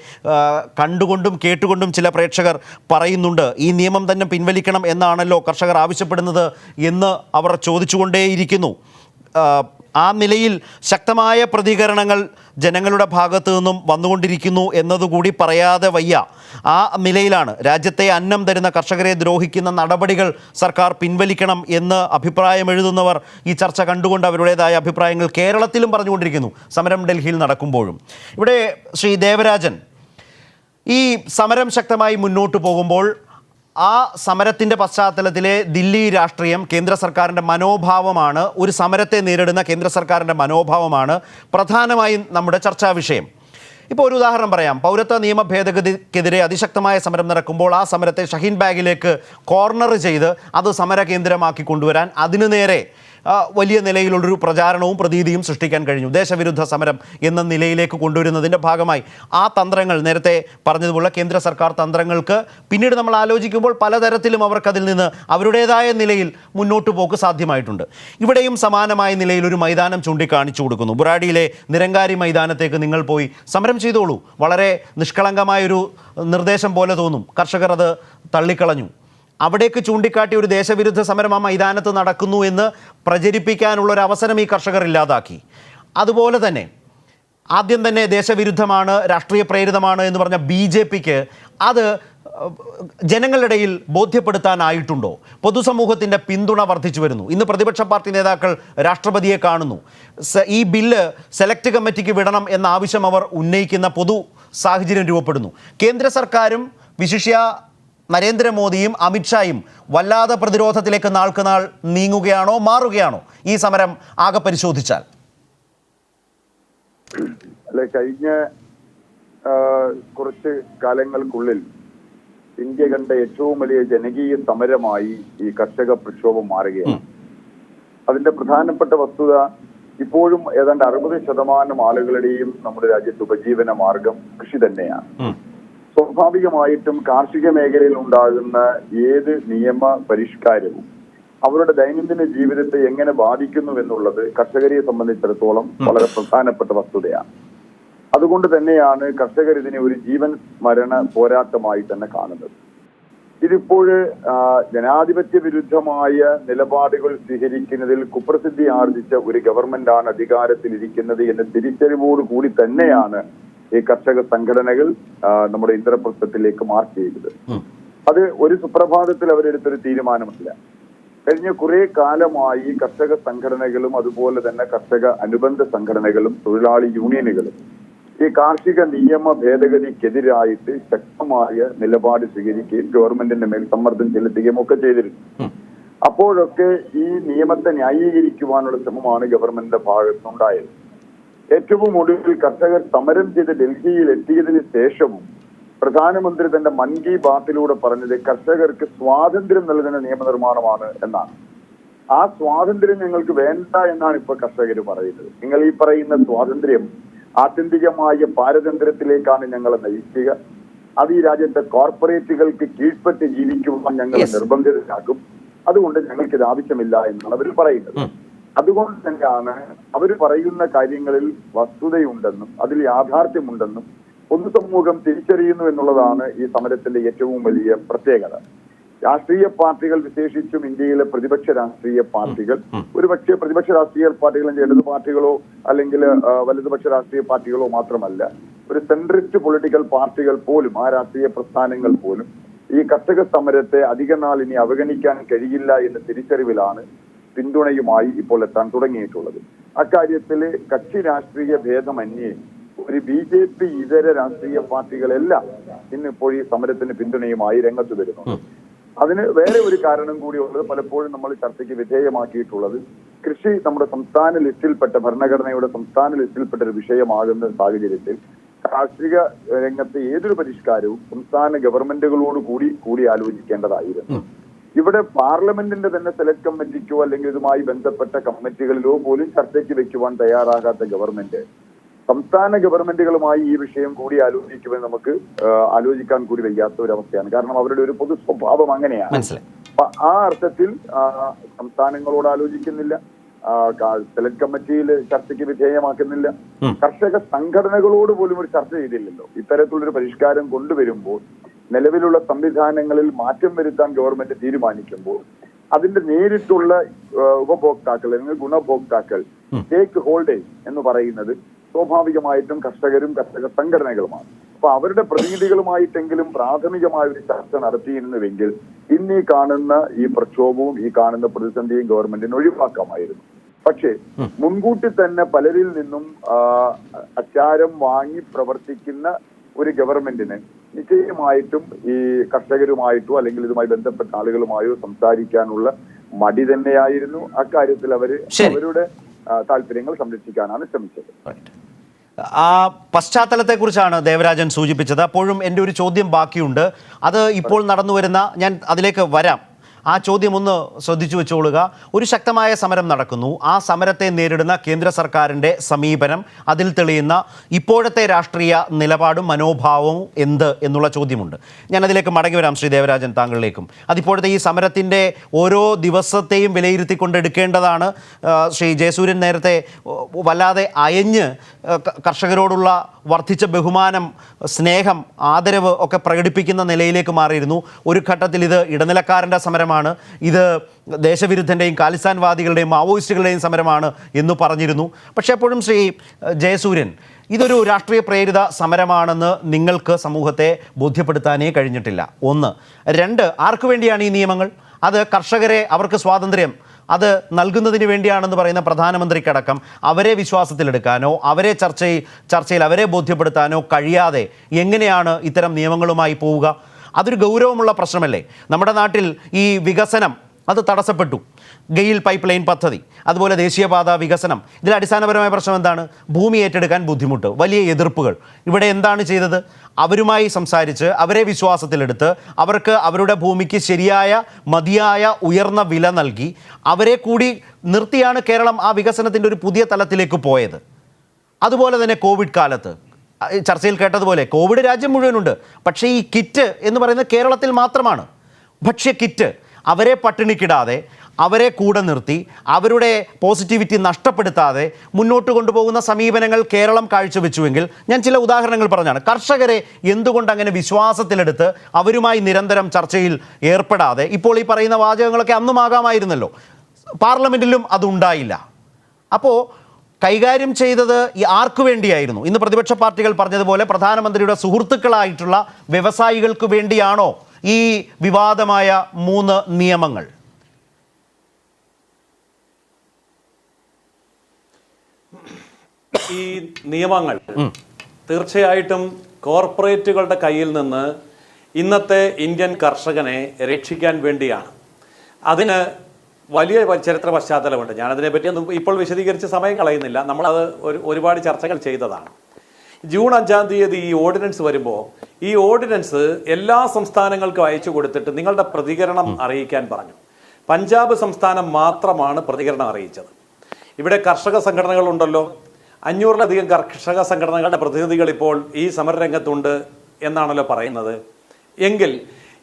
കണ്ടുകൊണ്ടും കേട്ടുകൊണ്ടും ചില പ്രേക്ഷകർ പറയുന്നുണ്ട്. ഈ നിയമം തന്നെ പിൻവലിക്കണം എന്നാണല്ലോ കർഷകർ ആവശ്യപ്പെടുന്നത് എന്ന് അവർ ചോദിച്ചുകൊണ്ടേയിരിക്കുന്നു. ആ നിലയിൽ ശക്തമായ പ്രതികരണങ്ങൾ ജനങ്ങളുടെ ഭാഗത്തു നിന്നും വന്നുകൊണ്ടിരിക്കുന്നു എന്നതുകൂടി പറയാതെ വയ്യ. ആ നിലയിലാണ് രാജ്യത്തെ അന്നം തരുന്ന കർഷകരെ ദ്രോഹിക്കുന്ന നടപടികൾ സർക്കാർ പിൻവലിക്കണം എന്ന് അഭിപ്രായം എഴുതുന്നവർ ഈ ചർച്ച കണ്ടുകൊണ്ട് അവരുടേതായ അഭിപ്രായങ്ങൾ കേരളത്തിലും പറഞ്ഞുകൊണ്ടിരിക്കുന്നു, സമരം ഡൽഹിയിൽ നടക്കുമ്പോഴും. ഇവിടെ ശ്രീ ദേവരാജൻ, ഈ സമരം ശക്തമായി മുന്നോട്ട് പോകുമ്പോൾ ആ സമരത്തിൻ്റെ പശ്ചാത്തലത്തിലെ ദില്ലി രാഷ്ട്രീയം, കേന്ദ്ര സർക്കാരിൻ്റെ മനോഭാവമാണ്, ഒരു സമരത്തെ നേരിടുന്ന കേന്ദ്ര സർക്കാരിൻ്റെ മനോഭാവമാണ് പ്രധാനമായും നമ്മുടെ ചർച്ചാ വിഷയം. ഇപ്പോൾ ഒരു ഉദാഹരണം പറയാം. പൗരത്വ നിയമ ഭേദഗതിക്കെതിരെ അതിശക്തമായ സമരം നടക്കുമ്പോൾ ആ സമരത്തെ ഷഹീൻ ബാഗിലേക്ക് കോർണർ ചെയ്ത് അത് സമര കേന്ദ്രമാക്കി കൊണ്ടുവരാൻ അതിനു നേരെ വലിയ നിലയിലുള്ളൊരു പ്രചാരണവും പ്രതീതിയും സൃഷ്ടിക്കാൻ കഴിഞ്ഞു. ദേശവിരുദ്ധ സമരം എന്ന നിലയിലേക്ക് കൊണ്ടുവരുന്നതിൻ്റെ ഭാഗമായി ആ തന്ത്രങ്ങൾ, നേരത്തെ പറഞ്ഞതുപോലെ കേന്ദ്ര സർക്കാർ തന്ത്രങ്ങൾക്ക് പിന്നീട് നമ്മൾ ആലോചിക്കുമ്പോൾ പലതരത്തിലും അവർക്കതിൽ നിന്ന് അവരുടേതായ നിലയിൽ മുന്നോട്ട് പോക്ക് സാധ്യമായിട്ടുണ്ട്. ഇവിടെയും സമാനമായ നിലയിൽ ഒരു മൈതാനം ചൂണ്ടിക്കാണിച്ചു കൊടുക്കുന്നു. ബുറാഡിയിലെ നിരങ്കാരി മൈതാനത്തേക്ക് നിങ്ങൾ പോയി സമരം ചെയ്തോളൂ, വളരെ നിഷ്കളങ്കമായൊരു നിർദ്ദേശം പോലെ തോന്നും. കർഷകർ അത് തള്ളിക്കളഞ്ഞു. അവിടേക്ക് ചൂണ്ടിക്കാട്ടി ഒരു ദേശവിരുദ്ധ സമരം ആ മൈതാനത്ത് നടക്കുന്നു എന്ന് പ്രചരിപ്പിക്കാനുള്ളൊരു അവസരം ഈ കർഷകർ ഇല്ലാതാക്കി. അതുപോലെ തന്നെ ആദ്യം തന്നെ ദേശവിരുദ്ധമാണ്, രാഷ്ട്രീയ പ്രേരിതമാണ് എന്ന് പറഞ്ഞ BJPക്ക് അത് ജനങ്ങളുടെ ഇടയിൽ ബോധ്യപ്പെടുത്താനായിട്ടുണ്ടോ? പൊതുസമൂഹത്തിൻ്റെ പിന്തുണ വർദ്ധിച്ചു വരുന്നു. ഇന്ന് പ്രതിപക്ഷ പാർട്ടി നേതാക്കൾ രാഷ്ട്രപതിയെ കാണുന്നു. ഈ ബില്ല് സെലക്ട് കമ്മിറ്റിക്ക് വിടണം എന്ന ആവശ്യം അവർ ഉന്നയിക്കുന്ന പൊതു സാഹചര്യം രൂപപ്പെടുന്നു. കേന്ദ്ര സർക്കാരും വിശിഷ്യ നരേന്ദ്രമോദിയും അമിത്ഷായും വല്ലാതെ പ്രതിരോധത്തിലേക്ക് നാൾക്ക് നാൾ നീങ്ങുകയാണോ, മാറുകയാണോ ഈ സമരം ആകെ പരിശോധിച്ചാൽ? അല്ലെ, കഴിഞ്ഞ കുറച്ച് കാലങ്ങൾക്കുള്ളിൽ ഇന്ത്യ കണ്ട ഏറ്റവും വലിയ ജനകീയ സമരമായി ഈ കർഷക പ്രക്ഷോഭം മാറുകയാണ്. അതിന്റെ പ്രധാനപ്പെട്ട വസ്തുത, ഇപ്പോഴും ഏതാണ്ട് 60% ആളുകളുടെയും നമ്മുടെ രാജ്യത്ത് ഉപജീവന മാർഗം കൃഷി തന്നെയാണ്. സ്വാഭാവികമായിട്ടും കാർഷിക മേഖലയിൽ ഉണ്ടാകുന്ന ഏത് നിയമ പരിഷ്കാരവും അവരുടെ ദൈനംദിന ജീവിതത്തെ എങ്ങനെ ബാധിക്കുന്നു എന്നുള്ളത് കർഷകരെ സംബന്ധിച്ചിടത്തോളം വളരെ പ്രധാനപ്പെട്ട വസ്തുതയാണ്. അതുകൊണ്ട് തന്നെയാണ് കർഷകർ ഇതിനെ ഒരു ജീവൻ മരണ പോരാട്ടമായി തന്നെ കാണുന്നത്. ഇതിപ്പോൾ ജനാധിപത്യ വിരുദ്ധമായ നിലപാടുകൾ സ്വീകരിക്കുന്നതിൽ കുപ്രസിദ്ധി ആർജിച്ച ഒരു ഗവൺമെന്റാണ് അധികാരത്തിലിരിക്കുന്നത് എന്ന തിരിച്ചറിവോട് കൂടി തന്നെയാണ് ഈ കർഷക സംഘടനകൾ നമ്മുടെ ഇന്ദ്രപ്രസ്ഥത്തിലേക്ക് മാർച്ച് ചെയ്തത്. അത് ഒരു സുപ്രഭാതത്തിൽ അവരെടുത്തൊരു തീരുമാനമല്ല. കഴിഞ്ഞ കുറെ കാലമായി കർഷക സംഘടനകളും അതുപോലെ തന്നെ കർഷക അനുബന്ധ സംഘടനകളും തൊഴിലാളി യൂണിയനുകളും ഈ കാർഷിക നിയമ ഭേദഗതിക്കെതിരായിട്ട് ശക്തമായ നിലപാട് സ്വീകരിക്കുകയും ഗവൺമെന്റിന്റെ മേൽ സമ്മർദ്ദം ചെലുത്തുകയും ഒക്കെ ചെയ്തിരുന്നു. അപ്പോഴൊക്കെ ഈ നിയമത്തെ ന്യായീകരിക്കുവാനുള്ള ശ്രമമാണ് ഗവൺമെന്റിന്റെ ഭാഗത്തുനിന്നുണ്ടായത്. ഏറ്റവും ഒടുവിൽ കർഷകർ സമരം ചെയ്ത് ഡൽഹിയിൽ എത്തിയതിനു ശേഷവും പ്രധാനമന്ത്രി തന്റെ മൻ കി ബാത്തിലൂടെ പറഞ്ഞത് കർഷകർക്ക് സ്വാതന്ത്ര്യം നൽകുന്ന നിയമനിർമ്മാണമാണ് എന്നാണ്. ആ സ്വാതന്ത്ര്യം ഞങ്ങൾക്ക് വേണ്ട എന്നാണ് ഇപ്പൊ കർഷകർ പറയുന്നത്. നിങ്ങൾ ഈ പറയുന്ന സ്വാതന്ത്ര്യം ആത്യന്തികമായ പാരതന്ത്ര്യത്തിലേക്കാണ് ഞങ്ങളെ നയിക്കുക. അത് ഈ രാജ്യത്തെ കോർപ്പറേറ്റുകൾക്ക് കീഴ്പ്പെട്ട് ജീവിക്കുവാൻ ഞങ്ങൾ നിർബന്ധിതരാക്കും. അതുകൊണ്ട് ഞങ്ങൾക്ക് ഇത് ആവശ്യമില്ല എന്നാണ് അവർ പറയുന്നത്. അതുകൊണ്ട് തന്നെയാണ് അവർ പറയുന്ന കാര്യങ്ങളിൽ വസ്തുതയുണ്ടെന്നും അതിൽ യാഥാർത്ഥ്യമുണ്ടെന്നും പൊതുസമൂഹം തിരിച്ചറിയുന്നു എന്നുള്ളതാണ് ഈ സമരത്തിന്റെ ഏറ്റവും വലിയ പ്രത്യേകത. രാഷ്ട്രീയ പാർട്ടികൾ, വിശേഷിച്ചും ഇന്ത്യയിലെ പ്രതിപക്ഷ രാഷ്ട്രീയ പാർട്ടികൾ, ഒരുപക്ഷെ പ്രതിപക്ഷ രാഷ്ട്രീയ പാർട്ടികൾ ഇടതു പാർട്ടികളോ അല്ലെങ്കിൽ വലതുപക്ഷ രാഷ്ട്രീയ പാർട്ടികളോ മാത്രമല്ല, ഒരു സെൻട്രിസ്റ്റ് പൊളിറ്റിക്കൽ പാർട്ടികൾ പോലും, ആ രാഷ്ട്രീയ പ്രസ്ഥാനങ്ങൾ പോലും ഈ കർഷക സമരത്തെ അധിക നാൾ ഇനി അവഗണിക്കാൻ കഴിയില്ല എന്ന തിരിച്ചറിവിലാണ് പിന്തുണയുമായി ഇപ്പോൾ എത്താൻ തുടങ്ങിയിട്ടുള്ളത്. അക്കാര്യത്തിൽ കക്ഷി രാഷ്ട്രീയ ഭേദമന്യേ ഒരു BJP ഇതര രാഷ്ട്രീയ പാർട്ടികളെല്ലാം ഇന്നിപ്പോൾ ഈ സമരത്തിന് പിന്തുണയുമായി രംഗത്ത് വരുന്നു. അതിന് വേറെ ഒരു കാരണം കൂടി ഉള്ളത്, പലപ്പോഴും നമ്മൾ ചർച്ചയ്ക്ക് വിധേയമാക്കിയിട്ടുള്ളത്, കൃഷി നമ്മുടെ സംസ്ഥാന ലിസ്റ്റിൽപ്പെട്ട, ഭരണഘടനയുടെ സംസ്ഥാന ലിസ്റ്റിൽപ്പെട്ട ഒരു വിഷയമാകുന്ന സാഹചര്യത്തിൽ കാർഷിക രംഗത്തെ ഏതൊരു പരിഷ്കാരവും സംസ്ഥാന ഗവൺമെന്റുകളോട് കൂടി ആലോചിക്കേണ്ടതായിരുന്നു. ഇവിടെ പാർലമെന്റിന്റെ തന്നെ സെലക്ട് കമ്മിറ്റിക്കോ അല്ലെങ്കിൽ ഇതുമായി ബന്ധപ്പെട്ട കമ്മിറ്റികളിലോ പോലും ചർച്ചയ്ക്ക് വെക്കുവാൻ തയ്യാറാകാത്ത ഗവൺമെന്റ് സംസ്ഥാന ഗവൺമെന്റുകളുമായി ഈ വിഷയം കൂടി ആലോചിക്കുമെന്ന് നമുക്ക് ആലോചിക്കാൻ കൂടി വയ്യാത്ത ഒരു അവസ്ഥയാണ്. കാരണം അവരുടെ ഒരു പൊതു സ്വഭാവം അങ്ങനെയാണ്. അപ്പൊ ആ അർത്ഥത്തിൽ സംസ്ഥാനങ്ങളോട് ആലോചിക്കുന്നില്ല, സെലക്ട് കമ്മിറ്റിയിൽ ചർച്ചയ്ക്ക് വിധേയമാക്കുന്നില്ല, കർഷക സംഘടനകളോട് പോലും ഒരു ചർച്ച ചെയ്തില്ലല്ലോ. ഇത്തരത്തിലുള്ളൊരു പരിഷ്കാരം കൊണ്ടുവരുമ്പോൾ നിലവിലുള്ള സംവിധാനങ്ങളിൽ മാറ്റം വരുത്താൻ ഗവൺമെന്റ് തീരുമാനിക്കുമ്പോൾ അതിന്റെ നേരിട്ടുള്ള ഉപഭോക്താക്കൾ അല്ലെങ്കിൽ ഗുണഭോക്താക്കൾ, സ്റ്റേക്ക് ഹോൾഡേഴ്സ് എന്ന് പറയുന്നത് സ്വാഭാവികമായിട്ടും കർഷകരും കർഷക സംഘടനകളുമാണ്. അപ്പൊ അവരുടെ പ്രതിനിധികളുമായിട്ടെങ്കിലും പ്രാഥമികമായ ഒരു ചർച്ച നടത്തിയിരുന്നുവെങ്കിൽ ഇന്ന് ഈ കാണുന്ന ഈ പ്രക്ഷോഭവും ഈ കാണുന്ന പ്രതിസന്ധിയും ഗവൺമെന്റിന് ഒഴിവാക്കാമായിരുന്നു. പക്ഷേ മുൻകൂട്ടി തന്നെ പലരിൽ നിന്നും അച്ചാരം വാങ്ങി പ്രവർത്തിക്കുന്ന ഒരു ഗവൺമെന്റിന് നിശ്ചയമായിട്ടും ഈ കർഷകരുമായിട്ടോ അല്ലെങ്കിൽ ഇതുമായി ബന്ധപ്പെട്ട ആളുകളുമായോ സംസാരിക്കാനുള്ള മടി തന്നെയായിരുന്നു. അക്കാര്യത്തിൽ അവരുടെ താല്പര്യങ്ങൾ സംരക്ഷിക്കാനാണ് ശ്രമിച്ചത്. ആ പശ്ചാത്തലത്തെക്കുറിച്ചാണ് ദേവരാജൻ സൂചിപ്പിച്ചത്. അപ്പോഴും എൻ്റെ ഒരു ചോദ്യം ബാക്കിയുണ്ട്. അത് ഇപ്പോൾ നടന്നു വരുന്ന, ഞാൻ അതിലേക്ക് വരാം. ആ ചോദ്യം ഒന്ന് ശ്രദ്ധിച്ചു വെച്ചോളുക. ഒരു ശക്തമായ സമരം നടക്കുന്നു. ആ സമരത്തെ നേരിടുന്ന കേന്ദ്ര സർക്കാരിൻ്റെ സമീപനം, അതിൽ തെളിയുന്ന ഇപ്പോഴത്തെ രാഷ്ട്രീയ നിലപാടും മനോഭാവവും എന്ത് എന്നുള്ള ചോദ്യമുണ്ട്. ഞാനതിലേക്ക് മടങ്ങി വരാം ശ്രീ ദേവരാജൻ, താങ്കളിലേക്കും. അതിപ്പോഴത്തെ ഈ സമരത്തിൻ്റെ ഓരോ ദിവസത്തെയും വിലയിരുത്തിക്കൊണ്ടെടുക്കേണ്ടതാണ്. ശ്രീ ജയസൂര്യൻ നേരത്തെ വല്ലാതെ അയഞ്ഞ് കർഷകരോടുള്ള വർദ്ധിച്ച ബഹുമാനം, സ്നേഹം, ആദരവ് ഒക്കെ പ്രകടിപ്പിക്കുന്ന നിലയിലേക്ക് മാറിയിരുന്നു. ഒരു ഘട്ടത്തിൽ ഇത് ഇടനിലക്കാരൻ്റെ സമരമാണ്, ഇത് ദേശവിരുദ്ധൻ്റെയും ഖാലിസ്ഥാൻവാദികളുടെയും മാവോയിസ്റ്റുകളുടെയും സമരമാണ് എന്ന് പറഞ്ഞിരുന്നു. പക്ഷേ എപ്പോഴും ശ്രീ ജയസൂര്യൻ, ഇതൊരു രാഷ്ട്രീയ പ്രേരിത സമരമാണെന്ന് നിങ്ങൾക്ക് സമൂഹത്തെ ബോധ്യപ്പെടുത്താനേ കഴിഞ്ഞിട്ടില്ല. ഒന്ന്. രണ്ട്, ആർക്കു വേണ്ടിയാണ് ഈ നിയമങ്ങൾ? അത് കർഷകരെ, അവർക്ക് സ്വാതന്ത്ര്യം അത് നൽകുന്നതിന് വേണ്ടിയാണെന്ന് പറയുന്ന പ്രധാനമന്ത്രിക്കടക്കം അവരെ വിശ്വാസത്തിലെടുക്കാനോ അവരെ ചർച്ചയിൽ അവരെ ബോധ്യപ്പെടുത്താനോ കഴിയാതെ എങ്ങനെയാണ് ഇത്തരം നിയമങ്ങളുമായി പോവുക? അതൊരു ഗൗരവമുള്ള പ്രശ്നമല്ലേ? നമ്മുടെ നാട്ടിൽ ഈ വികസനം അത് തടസ്സപ്പെട്ടു. ഗെയിൽ പൈപ്പ് ലൈൻ പദ്ധതി, അതുപോലെ ദേശീയപാത വികസനം. ഇതിൽ അടിസ്ഥാനപരമായ പ്രശ്നം എന്താണ്? ഭൂമി ഏറ്റെടുക്കാൻ ബുദ്ധിമുട്ട്, വലിയ എതിർപ്പുകൾ. ഇവിടെ എന്താണ് ചെയ്തത്? അവരുമായി സംസാരിച്ച് അവരെ വിശ്വാസത്തിലെടുത്ത് അവർക്ക് അവരുടെ ഭൂമിക്ക് ശരിയായ മതിയായ ഉയർന്ന വില നൽകി അവരെ കൂടി നിർത്തിയാണ് കേരളം ആ വികസനത്തിൻ്റെ ഒരു പുതിയ തലത്തിലേക്ക് പോയത്. അതുപോലെ തന്നെ കോവിഡ് കാലത്ത് ചർച്ചയിൽ കേട്ടതുപോലെ കോവിഡ് രാജ്യം മുഴുവനുണ്ട്. പക്ഷേ ഈ കിറ്റ് എന്ന് പറയുന്നത് കേരളത്തിൽ മാത്രമാണ്. ഭക്ഷ്യ കിറ്റ് അവരെ പട്ടിണിക്കിടാതെ, അവരെ കൂടെ നിർത്തി, അവരുടെ പോസിറ്റിവിറ്റി നഷ്ടപ്പെടുത്താതെ മുന്നോട്ട് കൊണ്ടുപോകുന്ന സമീപനങ്ങൾ കേരളം കാഴ്ചവെച്ചുവെങ്കിൽ, ഞാൻ ചില ഉദാഹരണങ്ങൾ പറഞ്ഞാണ്. കർഷകരെ എന്തുകൊണ്ട് അങ്ങനെ വിശ്വാസത്തിലെടുത്ത് അവരുമായി നിരന്തരം ചർച്ചയിൽ ഏർപ്പെടാതെ, ഇപ്പോൾ ഈ പറയുന്ന വാചകങ്ങളൊക്കെ അന്നും ആകാമായിരുന്നല്ലോ, പാർലമെൻറ്റിലും അതുണ്ടായില്ല. അപ്പോൾ കൈകാര്യം ചെയ്തത് ആർക്കു വേണ്ടിയായിരുന്നു? ഇന്ന് പ്രതിപക്ഷ പാർട്ടികൾ പറഞ്ഞതുപോലെ പ്രധാനമന്ത്രിയുടെ സുഹൃത്തുക്കളായിട്ടുള്ള വ്യവസായികൾക്ക് വേണ്ടിയാണോ ഈ വിവാദമായ 3 നിയമങ്ങൾ? ഈ നിയമങ്ങൾ തീർച്ചയായിട്ടും കോർപ്പറേറ്റുകളുടെ കയ്യിൽ നിന്ന് ഇന്നത്തെ ഇന്ത്യൻ കർഷകനെ രക്ഷിക്കാൻ വേണ്ടിയാണ്. അതിന് വലിയ ചരിത്ര പശ്ചാത്തലമുണ്ട്. ഞാനതിനെപ്പറ്റി ഒന്നും ഇപ്പോൾ വിശദീകരിച്ച് സമയം കളയുന്നില്ല. നമ്മളത് ഒരുപാട് ചർച്ചകൾ ചെയ്തതാണ്. ജൂൺ 5-ാം തീയതി ഈ ഓർഡിനൻസ് വരുമ്പോൾ ഈ ഓർഡിനൻസ് എല്ലാ സംസ്ഥാനങ്ങൾക്കും അയച്ചു കൊടുത്തിട്ട് നിങ്ങളുടെ പ്രതികരണം അറിയിക്കാൻ പറഞ്ഞു. പഞ്ചാബ് സംസ്ഥാനം മാത്രമാണ് പ്രതികരണം അറിയിച്ചത്. ഇവിടെ കർഷക സംഘടനകളുണ്ടല്ലോ, 500-ലധികം കർഷക സംഘടനകളുടെ പ്രതിനിധികൾ ഇപ്പോൾ ഈ സമരരംഗത്തുണ്ട് എന്നാണല്ലോ പറയുന്നത്. എങ്കിൽ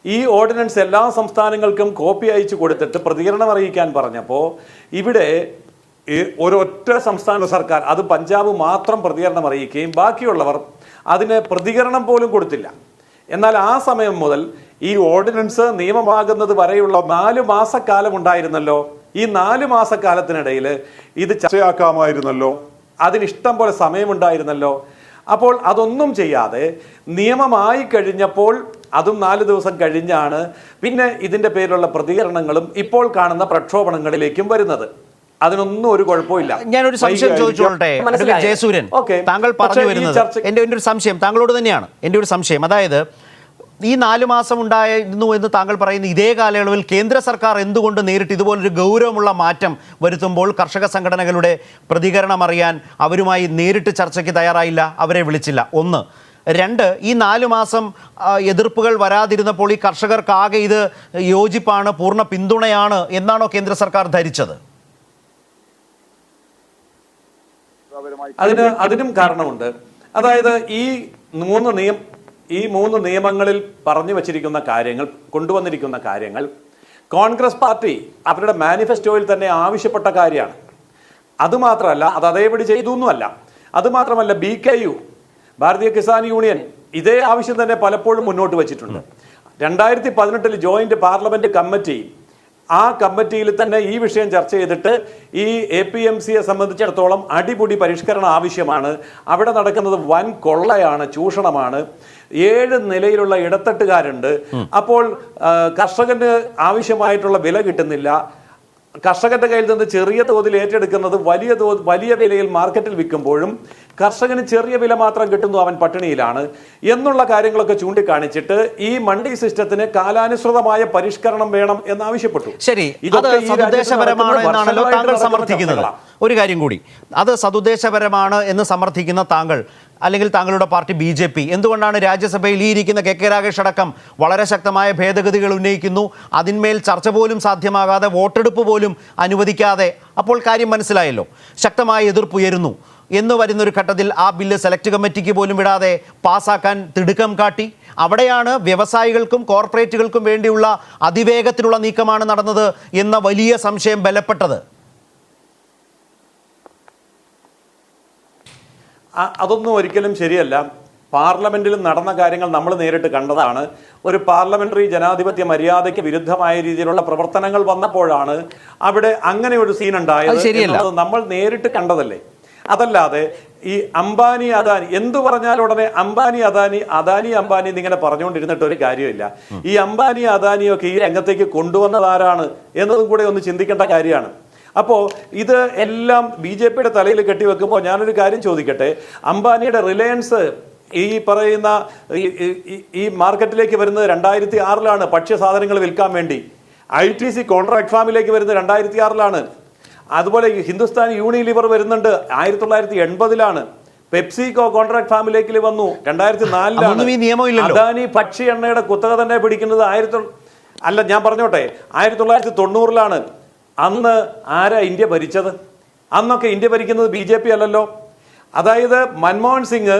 ഈ ഓർഡിനൻസ് എല്ലാ സംസ്ഥാനങ്ങൾക്കും കോപ്പി അയച്ചു കൊടുത്തിട്ട് പ്രതികരണം അറിയിക്കാൻ പറഞ്ഞപ്പോൾ ഇവിടെ ഒരൊറ്റ സംസ്ഥാന സർക്കാർ, അത് പഞ്ചാബ് മാത്രം പ്രതികരണം അറിയിക്കുകയും ബാക്കിയുള്ളവർ അതിന് പ്രതികരണം പോലും കൊടുത്തില്ല. എന്നാൽ ആ സമയം മുതൽ ഈ ഓർഡിനൻസ് നിയമമാകുന്നത് വരെയുള്ള 4 മാസക്കാലം ഉണ്ടായിരുന്നല്ലോ. ഈ 4 മാസക്കാലത്തിനിടയിൽ ഇത് ചർച്ചയാക്കാമായിരുന്നല്ലോ, അതിനിഷ്ടം പോലെ സമയമുണ്ടായിരുന്നല്ലോ. അപ്പോൾ അതൊന്നും ചെയ്യാതെ നിയമമായി കഴിഞ്ഞപ്പോൾ, അതും 4 ദിവസം കഴിഞ്ഞാണ് പിന്നെ ഇതിൻ്റെ പേരിലുള്ള പ്രതികരണങ്ങളും ഇപ്പോൾ കാണുന്ന പ്രക്ഷോഭങ്ങളിലേക്കും വരുന്നത്. അതിനൊന്നും ഒരു കുഴപ്പമില്ല. ഞാനൊരു സംശയം ചോദിച്ചോളട്ടെ ജയസൂര്യൻ, താങ്കൾ പറഞ്ഞു വരുന്നത് എൻ്റെ ഒരു സംശയം താങ്കളോട് തന്നെയാണ്. എൻ്റെ ഒരു സംശയം, അതായത് ഈ 4 മാസം ഉണ്ടായിരുന്നു എന്ന് താങ്കൾ പറയുന്ന ഇതേ കാലയളവിൽ കേന്ദ്ര സർക്കാർ എന്തുകൊണ്ട് നേരിട്ട് ഇതുപോലൊരു ഗൗരവമുള്ള മാറ്റം വരുത്തുമ്പോൾ കർഷക സംഘടനകളുടെ പ്രതികരണം അറിയാൻ അവരുമായി നേരിട്ട് ചർച്ചയ്ക്ക് തയ്യാറായില്ല, അവരെ വിളിച്ചില്ല? 1. 2, ഈ 4 മാസം എതിർപ്പുകൾ വരാതിരുന്നപ്പോൾ ഈ കർഷകർക്കാകെ ഇത് യോജിപ്പാണ്, പൂർണ്ണ പിന്തുണയാണ് എന്നാണോ കേന്ദ്ര സർക്കാർ ധരിച്ചത്? ഭരണഘടനാപരമായി അതിനും കാരണമുണ്ട്. അതായത് ഈ മൂന്ന് നിയമങ്ങളിൽ പറഞ്ഞു വച്ചിരിക്കുന്ന കാര്യങ്ങൾ, കൊണ്ടുവന്നിരിക്കുന്ന കാര്യങ്ങൾ കോൺഗ്രസ് പാർട്ടി അവരുടെ മാനിഫെസ്റ്റോയിൽ തന്നെ ആവശ്യപ്പെട്ട കാര്യമാണ്. അതുമാത്രമല്ല, അത് അതേപടി ചെയ്തൊന്നുമല്ല. അതുമാത്രമല്ല, BKU, ഭാരതീയ കിസാൻ യൂണിയൻ, ഇതേ ആവശ്യം തന്നെ പലപ്പോഴും മുന്നോട്ട് വച്ചിട്ടുണ്ട്. 2018 ജോയിന്റ് പാർലമെന്റ് കമ്മിറ്റി, ആ കമ്മിറ്റിയിൽ തന്നെ ഈ വിഷയം ചർച്ച ചെയ്തിട്ട് ഈ APMCയെ സംബന്ധിച്ചിടത്തോളം അടിപൊളി പരിഷ്കരണം ആവശ്യമാണ്. അവിടെ നടക്കുന്നത് വൻ കൊള്ളയാണ്, ചൂഷണമാണ്. 7 നിലയിലുള്ള ഇടത്തട്ടുകാരുണ്ട്. അപ്പോൾ കർഷകന് ആവശ്യമായിട്ടുള്ള വില കിട്ടുന്നില്ല. കർഷകന്റെ കയ്യിൽ നിന്ന് ചെറിയ തോതിൽ ഏറ്റെടുക്കുന്നത് വലിയ വിലയിൽ മാർക്കറ്റിൽ വിൽക്കുമ്പോഴും കർഷകന് ചെറിയ വില മാത്രം കിട്ടുന്നു, അവൻ പട്ടിണിയിലാണ് എന്നുള്ള കാര്യങ്ങളൊക്കെ ചൂണ്ടിക്കാണിച്ചിട്ട് ഈ മണ്ഡി സിസ്റ്റത്തിന് കാലാനുസൃതമായ പരിഷ്കരണം വേണം എന്നാവശ്യപ്പെട്ടു. ശരി, അത് സതുദ്ദേശപരമാണ് എന്നാണല്ലോ താങ്കൾ സമർത്ഥിക്കുന്നത്. ഒരു കാര്യം കൂടി, അത് സതുദ്ദേശപരമാണ് എന്ന് സമർത്ഥിക്കുന്ന താങ്കൾ അല്ലെങ്കിൽ താങ്കളുടെ പാർട്ടി BJP എന്തുകൊണ്ടാണ് രാജ്യസഭയിൽ ഈ ഇരിക്കുന്ന KK രാഗേഷ് അടക്കം വളരെ ശക്തമായ ഭേദഗതികൾ ഉന്നയിക്കുന്നു, അതിന്മേൽ ചർച്ച പോലും സാധ്യമാകാതെ വോട്ടെടുപ്പ് പോലും അനുവദിക്കാതെ? അപ്പോൾ കാര്യം മനസ്സിലായല്ലോ, ശക്തമായ എതിർപ്പ് ഉയരുന്നു എന്ന് വരുന്നൊരു ഘട്ടത്തിൽ ആ ബില്ല് സെലക്ട് കമ്മിറ്റിക്ക് പോലും വിടാതെ പാസ്സാക്കാൻ തിടുക്കം കാട്ടി. അവിടെയാണ് വ്യവസായികൾക്കും കോർപ്പറേറ്റുകൾക്കും വേണ്ടിയുള്ള അതിവേഗത്തിലുള്ള നീക്കമാണ് നടന്നത് എന്ന വലിയ സംശയം ബലപ്പെട്ടത്. അതൊന്നും ഒരിക്കലും ശരിയല്ല. പാർലമെന്റിൽ നടന്ന കാര്യങ്ങൾ നമ്മൾ നേരിട്ട് കണ്ടതാണ്. ഒരു പാർലമെന്ററി ജനാധിപത്യ മര്യാദയ്ക്ക് വിരുദ്ധമായ രീതിയിലുള്ള പ്രവർത്തനങ്ങൾ വന്നപ്പോഴാണ് അവിടെ അങ്ങനെ ഒരു സീൻ ഉണ്ടായത്. നമ്മൾ നേരിട്ട് കണ്ടതല്ലേ. അതല്ലാതെ ഈ അംബാനി അദാനി എന്തു പറഞ്ഞാലും ഉടനെ അംബാനി അദാനി എന്നിങ്ങനെ പറഞ്ഞുകൊണ്ടിരുന്നിട്ട് ഒരു കാര്യമില്ല. ഈ അംബാനി അദാനിയൊക്കെ ഈ രംഗത്തേക്ക് കൊണ്ടുവന്നത് ആരാണ് എന്നതും കൂടെ ഒന്ന് ചിന്തിക്കേണ്ട കാര്യമാണ്. അപ്പോൾ ഇത് എല്ലാം BJPയുടെ തലയിൽ കെട്ടിവെക്കുമ്പോൾ ഞാനൊരു കാര്യം ചോദിക്കട്ടെ. അംബാനിയുടെ റിലയൻസ് ഈ പറയുന്ന ഈ മാർക്കറ്റിലേക്ക് വരുന്നത് 2006 ഭക്ഷ്യസാധനങ്ങൾ വിൽക്കാൻ വേണ്ടി. ITC കോൺട്രാക്ട് ഫാമിലേക്ക് വരുന്നത് 2006. അതുപോലെ ഹിന്ദുസ്ഥാൻ യൂണിലിവർ വരുന്നുണ്ട് 1980. പെപ്സിക്കോ കോൺട്രാക്ട് ഫാമിലേക്ക് വന്നു 2004. അദാനി ഭക്ഷ്യ എണ്ണയുടെ കുത്തക തന്നെ പിടിക്കുന്നത് ഞാൻ പറഞ്ഞോട്ടെ 1990. അന്ന് ആരാ ഇന്ത്യ ഭരിച്ചത്? അന്നൊക്കെ ഇന്ത്യ ഭരിക്കുന്നത് BJP അല്ലല്ലോ. അതായത് മൻമോഹൻ സിംഗ്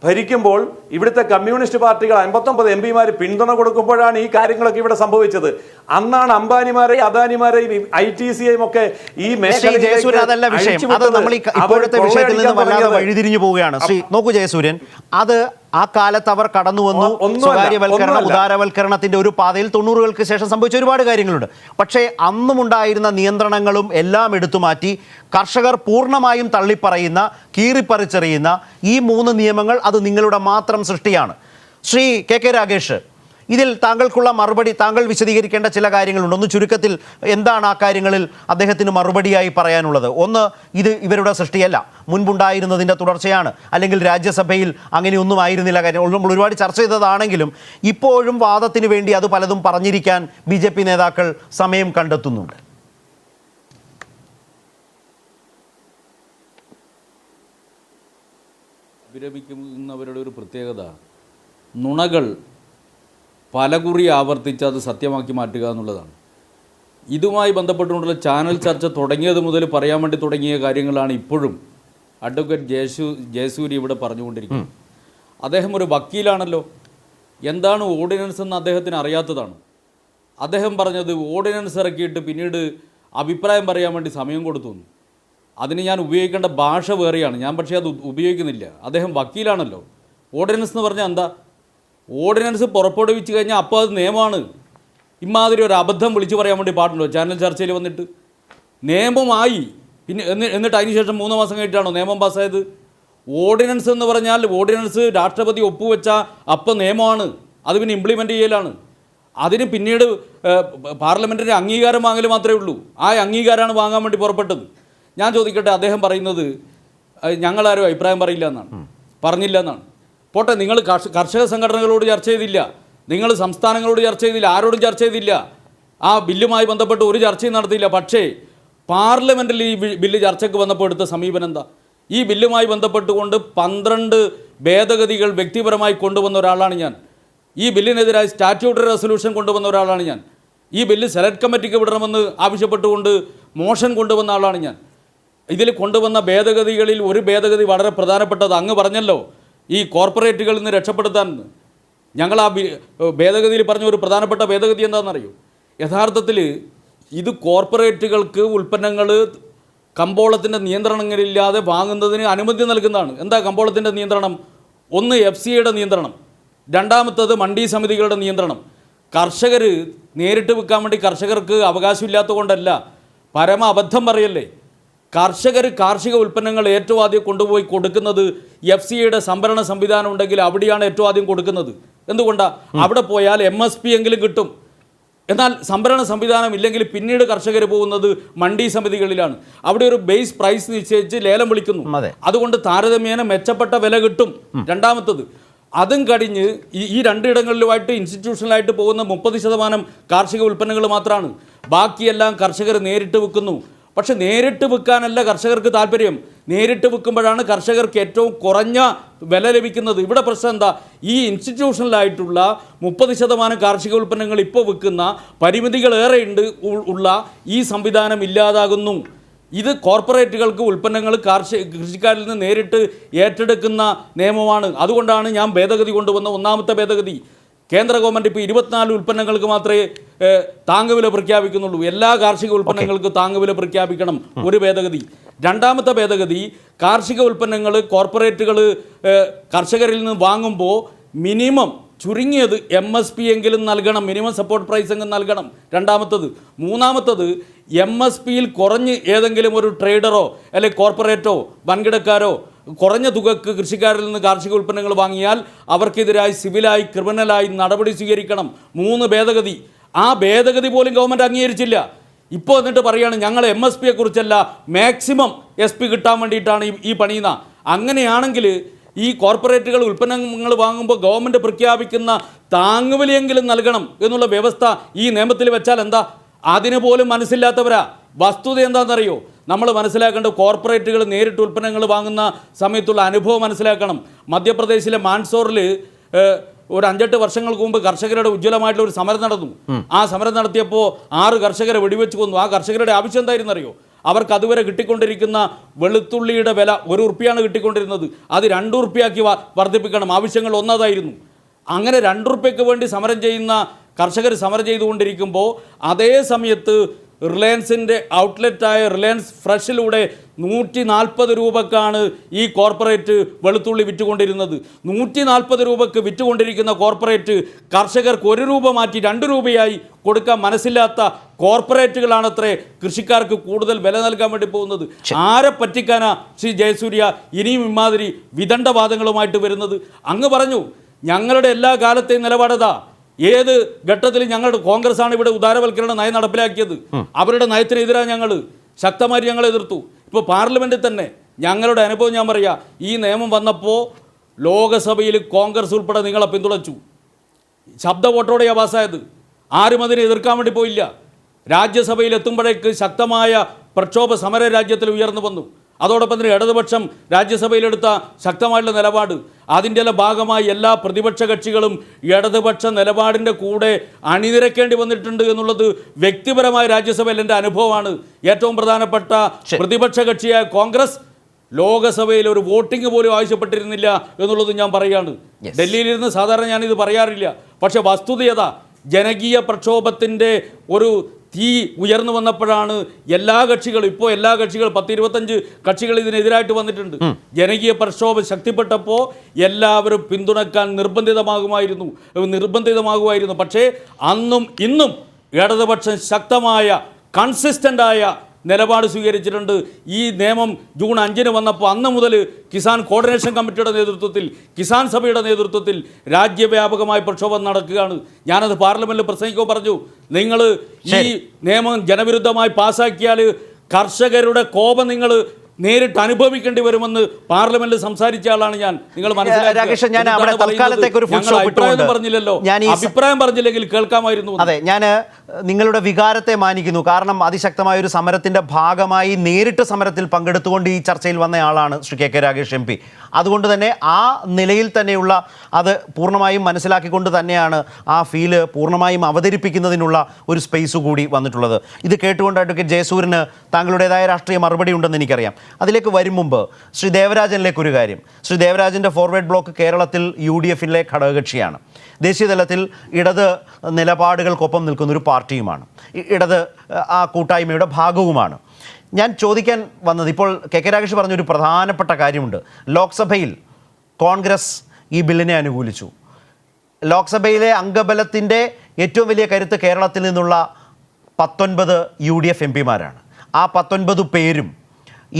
ഭരിക്കുമ്പോൾ ഇവിടുത്തെ കമ്മ്യൂണിസ്റ്റ് പാർട്ടികൾ 59 MP പിന്തുണ കൊടുക്കുമ്പോഴാണ് ഈ കാര്യങ്ങളൊക്കെ ഇവിടെ സംഭവിച്ചത്. അന്നാണ് അംബാനിമാരെയും അദാനിമാരെയും ITCയെയും ഒക്കെ ഈ വഴിതിരിഞ്ഞു പോവുകയാണ്. നോക്കൂ ജയസൂര്യൻ, അത് ആ കാലത്ത് അവർ കടന്നു വന്നു. സ്വകാര്യവൽക്കരണം, ഉദാരവൽക്കരണത്തിന്റെ ഒരു പാതയിൽ 90-കൾക്ക് ശേഷം സംഭവിച്ച ഒരുപാട് കാര്യങ്ങളുണ്ട്. പക്ഷേ അന്നുമുണ്ടായിരുന്ന നിയന്ത്രണങ്ങളും എല്ലാം എടുത്തുമാറ്റി കർഷകർ പൂർണ്ണമായും തള്ളിപ്പറയുന്ന, കീറിപ്പറിച്ചെറിയുന്ന ഈ 3 നിയമങ്ങൾ അത് നിങ്ങളുടെ മാത്രം സൃഷ്ടിയാണ്. ശ്രീ KK രാഗേഷ്, ഇതിൽ താങ്കൾക്കുള്ള മറുപടി, താങ്കൾ വിശദീകരിക്കേണ്ട ചില കാര്യങ്ങളുണ്ട്. ഒന്ന് ചുരുക്കത്തിൽ എന്താണ് ആ കാര്യങ്ങളിൽ അദ്ദേഹത്തിന് മറുപടിയായി പറയാനുള്ളത്? ഒന്ന്, ഇത് ഇവരുടെ സൃഷ്ടിയല്ല, മുൻപുണ്ടായിരുന്നതിൻ്റെ തുടർച്ചയാണ്, അല്ലെങ്കിൽ രാജ്യസഭയിൽ അങ്ങനെയൊന്നും ആയിരുന്നില്ല. കാര്യം നമ്മൾ ഒരുപാട് ചർച്ച ചെയ്തതാണെങ്കിലും ഇപ്പോഴും വാദത്തിന് വേണ്ടി അത് പലതും പറഞ്ഞിരിക്കാൻ BJP നേതാക്കൾ സമയം കണ്ടെത്തുന്നുണ്ട്. വിരമിക്കുന്നവരുടെ ഒരു പ്രത്യേകത, നുണകൾ പലകുറി ആവർത്തിച്ച് അത് സത്യമാക്കി മാറ്റുക എന്നുള്ളതാണ്. ഇതുമായി ബന്ധപ്പെട്ടുകൊണ്ടുള്ള ചാനൽ ചർച്ച തുടങ്ങിയത് മുതൽ പറയാൻ വേണ്ടി തുടങ്ങിയ കാര്യങ്ങളാണ് ഇപ്പോഴും അഡ്വക്കേറ്റ് ജയസൂരി ഇവിടെ പറഞ്ഞുകൊണ്ടിരിക്കുന്നത്. അദ്ദേഹം ഒരു വക്കീലാണല്ലോ. എന്താണ് ഓർഡിനൻസ് എന്ന് അദ്ദേഹത്തിന് അറിയാത്തതാണ്. അദ്ദേഹം പറഞ്ഞത് ഓർഡിനൻസ് ഇറക്കിയിട്ട് പിന്നീട് അഭിപ്രായം പറയാൻ വേണ്ടി സമയം കൊടുത്തു. അതിന് ഞാൻ ഉപയോഗിക്കേണ്ട ഭാഷ വേറെയാണ്. ഞാൻ പക്ഷേ അത് ഉപയോഗിക്കുന്നില്ല. അദ്ദേഹം വക്കീലാണല്ലോ. ഓർഡിനൻസ് എന്ന് പറഞ്ഞാൽ എന്താ? ഓർഡിനൻസ് പുറപ്പെടുവിച്ച് കഴിഞ്ഞാൽ അപ്പോൾ അത് നിയമമാണ്. ഇമാതിരി ഒരു അബദ്ധം വിളിച്ചു പറയാൻ വേണ്ടി പാടുണ്ടോ ചാനൽ ചർച്ചയിൽ വന്നിട്ട്? നിയമമായി പിന്നെ എന്നിട്ട് അതിന് ശേഷം 3 മാസം കഴിഞ്ഞിട്ടാണോ നിയമം പാസ്സായത്? ഓർഡിനൻസ് എന്ന് പറഞ്ഞാൽ ഓർഡിനൻസ് രാഷ്ട്രപതി ഒപ്പുവെച്ച അപ്പം നിയമമാണ്. അത് പിന്നെ ഇംപ്ലിമെൻ്റ് ചെയ്യലാണ്. അതിന് പിന്നീട് പാർലമെൻറ്റിൻ്റെ അംഗീകാരം വാങ്ങൽ മാത്രമേ ഉള്ളൂ. ആ അംഗീകാരമാണ് വാങ്ങാൻ വേണ്ടി പുറപ്പെട്ടത്. ഞാൻ ചോദിക്കട്ടെ, അദ്ദേഹം പറയുന്നത് ഞങ്ങളാരും അഭിപ്രായം പറയില്ല എന്നാണ്, പറഞ്ഞില്ല എന്നാണ്. പോട്ടെ, നിങ്ങൾ കർഷക സംഘടനകളോട് ചർച്ച ചെയ്തില്ല, നിങ്ങൾ സംസ്ഥാനങ്ങളോട് ചർച്ച ചെയ്തില്ല, ആരോടും ചർച്ച ചെയ്തില്ല, ആ ബില്ലുമായി ബന്ധപ്പെട്ട് ഒരു ചർച്ചയും നടത്തിയില്ല. പക്ഷേ പാർലമെൻറ്റിൽ ഈ ബില്ല് ചർച്ചയ്ക്ക് വന്നപ്പോൾ എടുത്ത സമീപനം എന്താ? ഈ ബില്ലുമായി ബന്ധപ്പെട്ടുകൊണ്ട് 12 ഭേദഗതികൾ വ്യക്തിപരമായി കൊണ്ടുവന്ന ഒരാളാണ് ഞാൻ. ഈ ബില്ലിനെതിരായി സ്റ്റാറ്റ്യൂട്ടറി റെസൊല്യൂഷൻ കൊണ്ടുവന്ന ഒരാളാണ് ഞാൻ. ഈ ബില്ല് സെലക്ട് കമ്മിറ്റിക്ക് വിടണമെന്ന് ആവശ്യപ്പെട്ടുകൊണ്ട് മോഷൻ കൊണ്ടുവന്ന ആളാണ് ഞാൻ. ഇതിൽ കൊണ്ടുവന്ന ഭേദഗതികളിൽ ഒരു ഭേദഗതി വളരെ പ്രധാനപ്പെട്ടത് അങ്ങ് പറഞ്ഞല്ലോ, ഈ കോർപ്പറേറ്റുകളിൽ നിന്ന് രക്ഷപ്പെടുത്താൻ. ഞങ്ങൾ ആ ഭേദഗതിയിൽ പറഞ്ഞ ഒരു പ്രധാനപ്പെട്ട ഭേദഗതി എന്താണെന്നറിയോ? യഥാർത്ഥത്തിൽ ഇത് കോർപ്പറേറ്റുകൾക്ക് ഉൽപ്പന്നങ്ങൾ കമ്പോളത്തിൻ്റെ നിയന്ത്രണങ്ങളില്ലാതെ വാങ്ങുന്നതിന് അനുമതി നൽകുന്നതാണ്. എന്താ കമ്പോളത്തിൻ്റെ നിയന്ത്രണം? ഒന്ന് FCIയുടെ നിയന്ത്രണം, രണ്ടാമത്തത് മണ്ഡി സമിതികളുടെ നിയന്ത്രണം. കർഷകർ നേരിട്ട് വിൽക്കാൻ വേണ്ടി കർഷകർക്ക് അവകാശമില്ലാത്തത് കൊണ്ടല്ല, പരമ അബദ്ധം പറയല്ലേ. കർഷകർ കാർഷിക ഉൽപ്പന്നങ്ങൾ ഏറ്റവും ആദ്യം കൊണ്ടുപോയി കൊടുക്കുന്നത് FCIയുടെ സംഭരണ സംവിധാനം ഉണ്ടെങ്കിൽ അവിടെയാണ് ഏറ്റവും ആദ്യം കൊടുക്കുന്നത്. എന്തുകൊണ്ടാണ്? അവിടെ പോയാൽ MSP എങ്കിലും കിട്ടും. എന്നാൽ സംഭരണ സംവിധാനം ഇല്ലെങ്കിൽ പിന്നീട് കർഷകർ പോകുന്നത് മണ്ഡി സമിതികളിലാണ്. അവിടെ ഒരു ബേസ് പ്രൈസ് നിശ്ചയിച്ച് ലേലം വിളിക്കുന്നു. അതുകൊണ്ട് താരതമ്യേന മെച്ചപ്പെട്ട വില കിട്ടും. രണ്ടാമത്തത്, അതും കഴിഞ്ഞ് ഈ രണ്ടിടങ്ങളിലുമായിട്ട് ഇൻസ്റ്റിറ്റ്യൂഷണലായിട്ട് പോകുന്ന 30% കാർഷിക ഉൽപ്പന്നങ്ങൾ മാത്രമാണ്. ബാക്കിയെല്ലാം കർഷകർ നേരിട്ട് വിൽക്കുന്നു. പക്ഷെ നേരിട്ട് വിൽക്കാനല്ല കർഷകർക്ക് താല്പര്യം. നേരിട്ട് വിൽക്കുമ്പോഴാണ് കർഷകർക്ക് ഏറ്റവും കുറഞ്ഞ വില ലഭിക്കുന്നത്. ഇവിടെ പ്രശ്നം എന്താ? ഈ ഇൻസ്റ്റിറ്റ്യൂഷണലായിട്ടുള്ള 30% കാർഷിക ഉൽപ്പന്നങ്ങൾ ഇപ്പോൾ വിൽക്കുന്ന പരിമിതികളേറെ ഉള്ള ഈ സംവിധാനം ഇല്ലാതാകുന്നു. ഇത് കോർപ്പറേറ്റുകൾക്ക് ഉൽപ്പന്നങ്ങൾ കൃഷിക്കാരിൽ നിന്ന് നേരിട്ട് ഏറ്റെടുക്കുന്ന നിയമമാണ്. അതുകൊണ്ടാണ് ഞാൻ ഭേദഗതി കൊണ്ടുവന്ന ഒന്നാമത്തെ ഭേദഗതി. കേന്ദ്ര ഗവൺമെൻറ് ഇപ്പോൾ 24 ഉൽപ്പന്നങ്ങൾക്ക് മാത്രമേ താങ്ങുവില പ്രഖ്യാപിക്കുന്നുള്ളൂ. എല്ലാ കാർഷിക ഉൽപ്പന്നങ്ങൾക്ക് താങ്ങുവില പ്രഖ്യാപിക്കണം, ഒരു ഭേദഗതി. രണ്ടാമത്തെ ഭേദഗതി, കാർഷിക ഉൽപ്പന്നങ്ങൾ കോർപ്പറേറ്റുകൾ കർഷകരിൽ നിന്ന് വാങ്ങുമ്പോൾ മിനിമം ചുരുങ്ങിയത് MSP എങ്കിലും നൽകണം, മിനിമം സപ്പോർട്ട് പ്രൈസ് എങ്കിലും നൽകണം. രണ്ടാമത്തത്. മൂന്നാമത്തത്, MSPയിൽ കുറഞ്ഞ് ഏതെങ്കിലും ഒരു ട്രേഡറോ അല്ലെങ്കിൽ കോർപ്പറേറ്റോ വൻകിടക്കാരോ കുറഞ്ഞ തുകക്ക് കൃഷിക്കാരിൽ നിന്ന് കാർഷിക ഉൽപ്പന്നങ്ങൾ വാങ്ങിയാൽ അവർക്കെതിരായി സിവിലായി ക്രിമിനലായി നടപടി സ്വീകരിക്കണം. 3 ഭേദഗതി. ആ ഭേദഗതി പോലും ഗവൺമെൻറ് അംഗീകരിച്ചില്ല. ഇപ്പോൾ എന്നിട്ട് പറയുകയാണ് ഞങ്ങൾ MSPയെ കുറിച്ചല്ല, മാക്സിമം SP കിട്ടാൻ വേണ്ടിയിട്ടാണ് ഈ പണിയുന്ന. അങ്ങനെയാണെങ്കിൽ ഈ കോർപ്പറേറ്റുകൾ ഉൽപ്പന്നങ്ങൾ വാങ്ങുമ്പോൾ ഗവൺമെൻറ് പ്രഖ്യാപിക്കുന്ന താങ്ങുവിലയെങ്കിലും നൽകണം എന്നുള്ള വ്യവസ്ഥ ഈ നിയമത്തിൽ വെച്ചാൽ എന്താ? അതിന് പോലും മനസ്സില്ലാത്തവരാ. വസ്തുത എന്താണെന്നറിയോ? നമ്മൾ മനസ്സിലാക്കേണ്ട, കോർപ്പറേറ്റുകൾ നേരിട്ട് ഉൽപ്പന്നങ്ങൾ വാങ്ങുന്ന സമയത്തുള്ള അനുഭവം മനസ്സിലാക്കണം. മധ്യപ്രദേശിലെ മാൻസോറിൽ ഒരു 5-8 വർഷങ്ങൾക്ക് മുമ്പ് കർഷകരുടെ ഉജ്ജ്വലമായിട്ടുള്ള ഒരു സമരം നടന്നു. ആ സമരം നടത്തിയപ്പോൾ 6 കർഷകരെ വെടിവെച്ച് കൊന്നു. ആ കർഷകരുടെ ആവശ്യം എന്തായിരുന്നു അറിയോ? അവർക്ക് അതുവരെ കിട്ടിക്കൊണ്ടിരിക്കുന്ന വെളുത്തുള്ളിയുടെ വില 1 ഉറുപ്പിയാണ് കിട്ടിക്കൊണ്ടിരുന്നത്. അത് 2 ഉറുപ്പിയാക്കി വർദ്ധിപ്പിക്കണം. ആവശ്യങ്ങൾ ഒന്നതായിരുന്നു. അങ്ങനെ 2 ഉറുപ്പിക്ക് വേണ്ടി സമരം ചെയ്യുന്ന കർഷകർ സമരം ചെയ്തുകൊണ്ടിരിക്കുമ്പോൾ അതേ സമയത്ത് റിലയൻസിൻ്റെ ഔട്ട്ലെറ്റായ റിലയൻസ് ഫ്രഷിലൂടെ 140 രൂപക്കാണ് ഈ കോർപ്പറേറ്റ് വെളുത്തുള്ളി വിറ്റുകൊണ്ടിരുന്നത്. 140 രൂപക്ക് വിറ്റുകൊണ്ടിരിക്കുന്ന കോർപ്പറേറ്റ് കർഷകർക്ക് 1 രൂപ മാറ്റി 2 രൂപയായി കൊടുക്കാൻ മനസ്സില്ലാത്ത കോർപ്പറേറ്റുകളാണത്രേ കൃഷിക്കാർക്ക് കൂടുതൽ വില നൽകാൻ വേണ്ടി പോകുന്നത്. ആരെ പറ്റിക്കാനാ ശ്രീ ജയസൂര്യ ഇനിയും ഇമാതിരി വിദണ്ഡവാദങ്ങളുമായിട്ട് വരുന്നത്? അങ്ങ് പറഞ്ഞു ഞങ്ങളുടെ എല്ലാ കാലത്തെയും നിലപാടതാ. ഏത് ഘട്ടത്തിൽ ഞങ്ങളുടെ കോൺഗ്രസ്സാണ് ഇവിടെ ഉദാരവൽക്കരണ നയം നടപ്പിലാക്കിയത്. അവരുടെ നയത്തിനെതിരാണ് ഞങ്ങൾ ശക്തമായി ഞങ്ങൾ എതിർത്തു. ഇപ്പോൾ പാർലമെൻറ്റിൽ തന്നെ ഞങ്ങളുടെ അനുഭവം ഞാൻ പറയാം. ഈ നിയമം വന്നപ്പോൾ ലോകസഭയിൽ കോൺഗ്രസ് ഉൾപ്പെടെ നിങ്ങളെ പിന്തുണച്ചു. ശബ്ദ വോട്ടോടെയാണ് പാസ്സായത്. ആരും അതിനെ എതിർക്കാൻ വേണ്ടി പോയില്ല. രാജ്യസഭയിൽ എത്തുമ്പോഴേക്ക് ശക്തമായ പ്രക്ഷോഭ സമര രാജ്യത്തിൽ ഉയർന്നു വന്നു. അതോടൊപ്പം തന്നെ ഇടതുപക്ഷം രാജ്യസഭയിലെടുത്ത ശക്തമായിട്ടുള്ള നിലപാട്, അതിൻ്റെ ഭാഗമായി എല്ലാ പ്രതിപക്ഷ കക്ഷികളും ഇടതുപക്ഷ നിലപാടിൻ്റെ കൂടെ അണിനിരക്കേണ്ടി വന്നിട്ടുണ്ട് എന്നുള്ളത് വ്യക്തിപരമായ രാജ്യസഭയിൽ എൻ്റെ അനുഭവമാണ്. ഏറ്റവും പ്രധാനപ്പെട്ട പ്രതിപക്ഷ കക്ഷിയായ കോൺഗ്രസ് ലോകസഭയിൽ ഒരു വോട്ടിംഗ് പോലും ആവശ്യപ്പെട്ടിരുന്നില്ല എന്നുള്ളത് ഞാൻ പറയുകയാണ്. ഡൽഹിയിലിരുന്ന് സാധാരണ ഞാനിത് പറയാറില്ല. പക്ഷേ വസ്തുതയതാ, ജനകീയ പ്രക്ഷോഭത്തിൻ്റെ ഒരു തീ ഉയർന്നു വന്നപ്പോഴാണ് എല്ലാ കക്ഷികളും, ഇപ്പോൾ എല്ലാ കക്ഷികളും 10-25 കക്ഷികൾ ഇതിനെതിരായിട്ട് വന്നിട്ടുണ്ട്. ജനകീയ പ്രക്ഷോഭം ശക്തിപ്പെട്ടപ്പോൾ എല്ലാവരും പിന്തുണക്കാൻ നിർബന്ധിതമാകുമായിരുന്നു. പക്ഷേ അന്നും ഇന്നും ഇടതുപക്ഷം ശക്തമായ കൺസിസ്റ്റൻ്റായ നിലപാട് സ്വീകരിച്ചിട്ടുണ്ട്. ഈ നിയമം ജൂൺ 5-ന് വന്നപ്പോൾ അന്ന് മുതൽ കിസാൻ കോർഡിനേഷൻ കമ്മിറ്റിയുടെ നേതൃത്വത്തിൽ, കിസാൻ സഭയുടെ നേതൃത്വത്തിൽ രാജ്യവ്യാപകമായ പ്രക്ഷോഭം നടക്കുകയാണ്. ഞാനത് പാർലമെൻറ്റിൽ പ്രസംഗിക്കുമ്പോൾ പറഞ്ഞു, നിങ്ങൾ ഈ നിയമം ജനവിരുദ്ധമായി പാസ്സാക്കിയാൽ കർഷകരുടെ കോപം നിങ്ങൾ നേരിട്ട് അനുഭവിക്കേണ്ടി വരുമെന്ന് പാർലമെന്റിൽ സംസാരിച്ച ആളാണ് ഞാൻ. നിങ്ങൾ പറഞ്ഞില്ലല്ലോ, അഭിപ്രായം പറഞ്ഞില്ലെങ്കിൽ കേൾക്കാമായിരുന്നു. അതെ, ഞാൻ നിങ്ങളുടെ വികാരത്തെ മാനിക്കുന്നു. കാരണം അതിശക്തമായ ഒരു സമരത്തിന്റെ ഭാഗമായി നേരിട്ട് സമരത്തിൽ പങ്കെടുത്തുകൊണ്ട് ഈ ചർച്ചയിൽ വന്നയാളാണ് ശ്രീ KK രാഗേഷ് MP. അതുകൊണ്ട് തന്നെ ആ നിലയിൽ തന്നെയുള്ള അത് പൂർണ്ണമായും മനസ്സിലാക്കിക്കൊണ്ട് തന്നെയാണ് ആ ഫീല് പൂർണ്ണമായും അവതരിപ്പിക്കുന്നതിനുള്ള ഒരു സ്പേസ് കൂടി വന്നിട്ടുള്ളത്. ഇത് കേട്ടുകൊണ്ട് അഡ്വക്കേറ്റ് ജയസൂര്യന് താങ്കളുടേതായ രാഷ്ട്രീയ മറുപടി ഉണ്ടെന്ന് എനിക്കറിയാം. അതിലേക്ക് വരും മുമ്പ് ശ്രീ ദേവരാജനിലേക്ക് ഒരു കാര്യം. ശ്രീ ദേവരാജൻ്റെ ഫോർവേഡ് ബ്ലോക്ക് കേരളത്തിൽ UDF-ലെ ഘടകകക്ഷിയാണ്. ദേശീയതലത്തിൽ ഇടത് നിലപാടുകൾക്കൊപ്പം നിൽക്കുന്ന ഒരു പാർട്ടിയുമാണ്. ഇടത് ആ കൂട്ടായ്മയുടെ ഭാഗവുമാണ്. ഞാൻ ചോദിക്കാൻ വന്നത്, ഇപ്പോൾ കെ രാഗേഷ് പറഞ്ഞൊരു പ്രധാനപ്പെട്ട കാര്യമുണ്ട്. ലോക്സഭയിൽ കോൺഗ്രസ് ഈ ബില്ലിനെ അനുകൂലിച്ചു. ലോക്സഭയിലെ അംഗബലത്തിൻ്റെ ഏറ്റവും വലിയ കരുത്ത് കേരളത്തിൽ നിന്നുള്ള 19 UDF MP-മാരാണ്. ആ 19 പേരും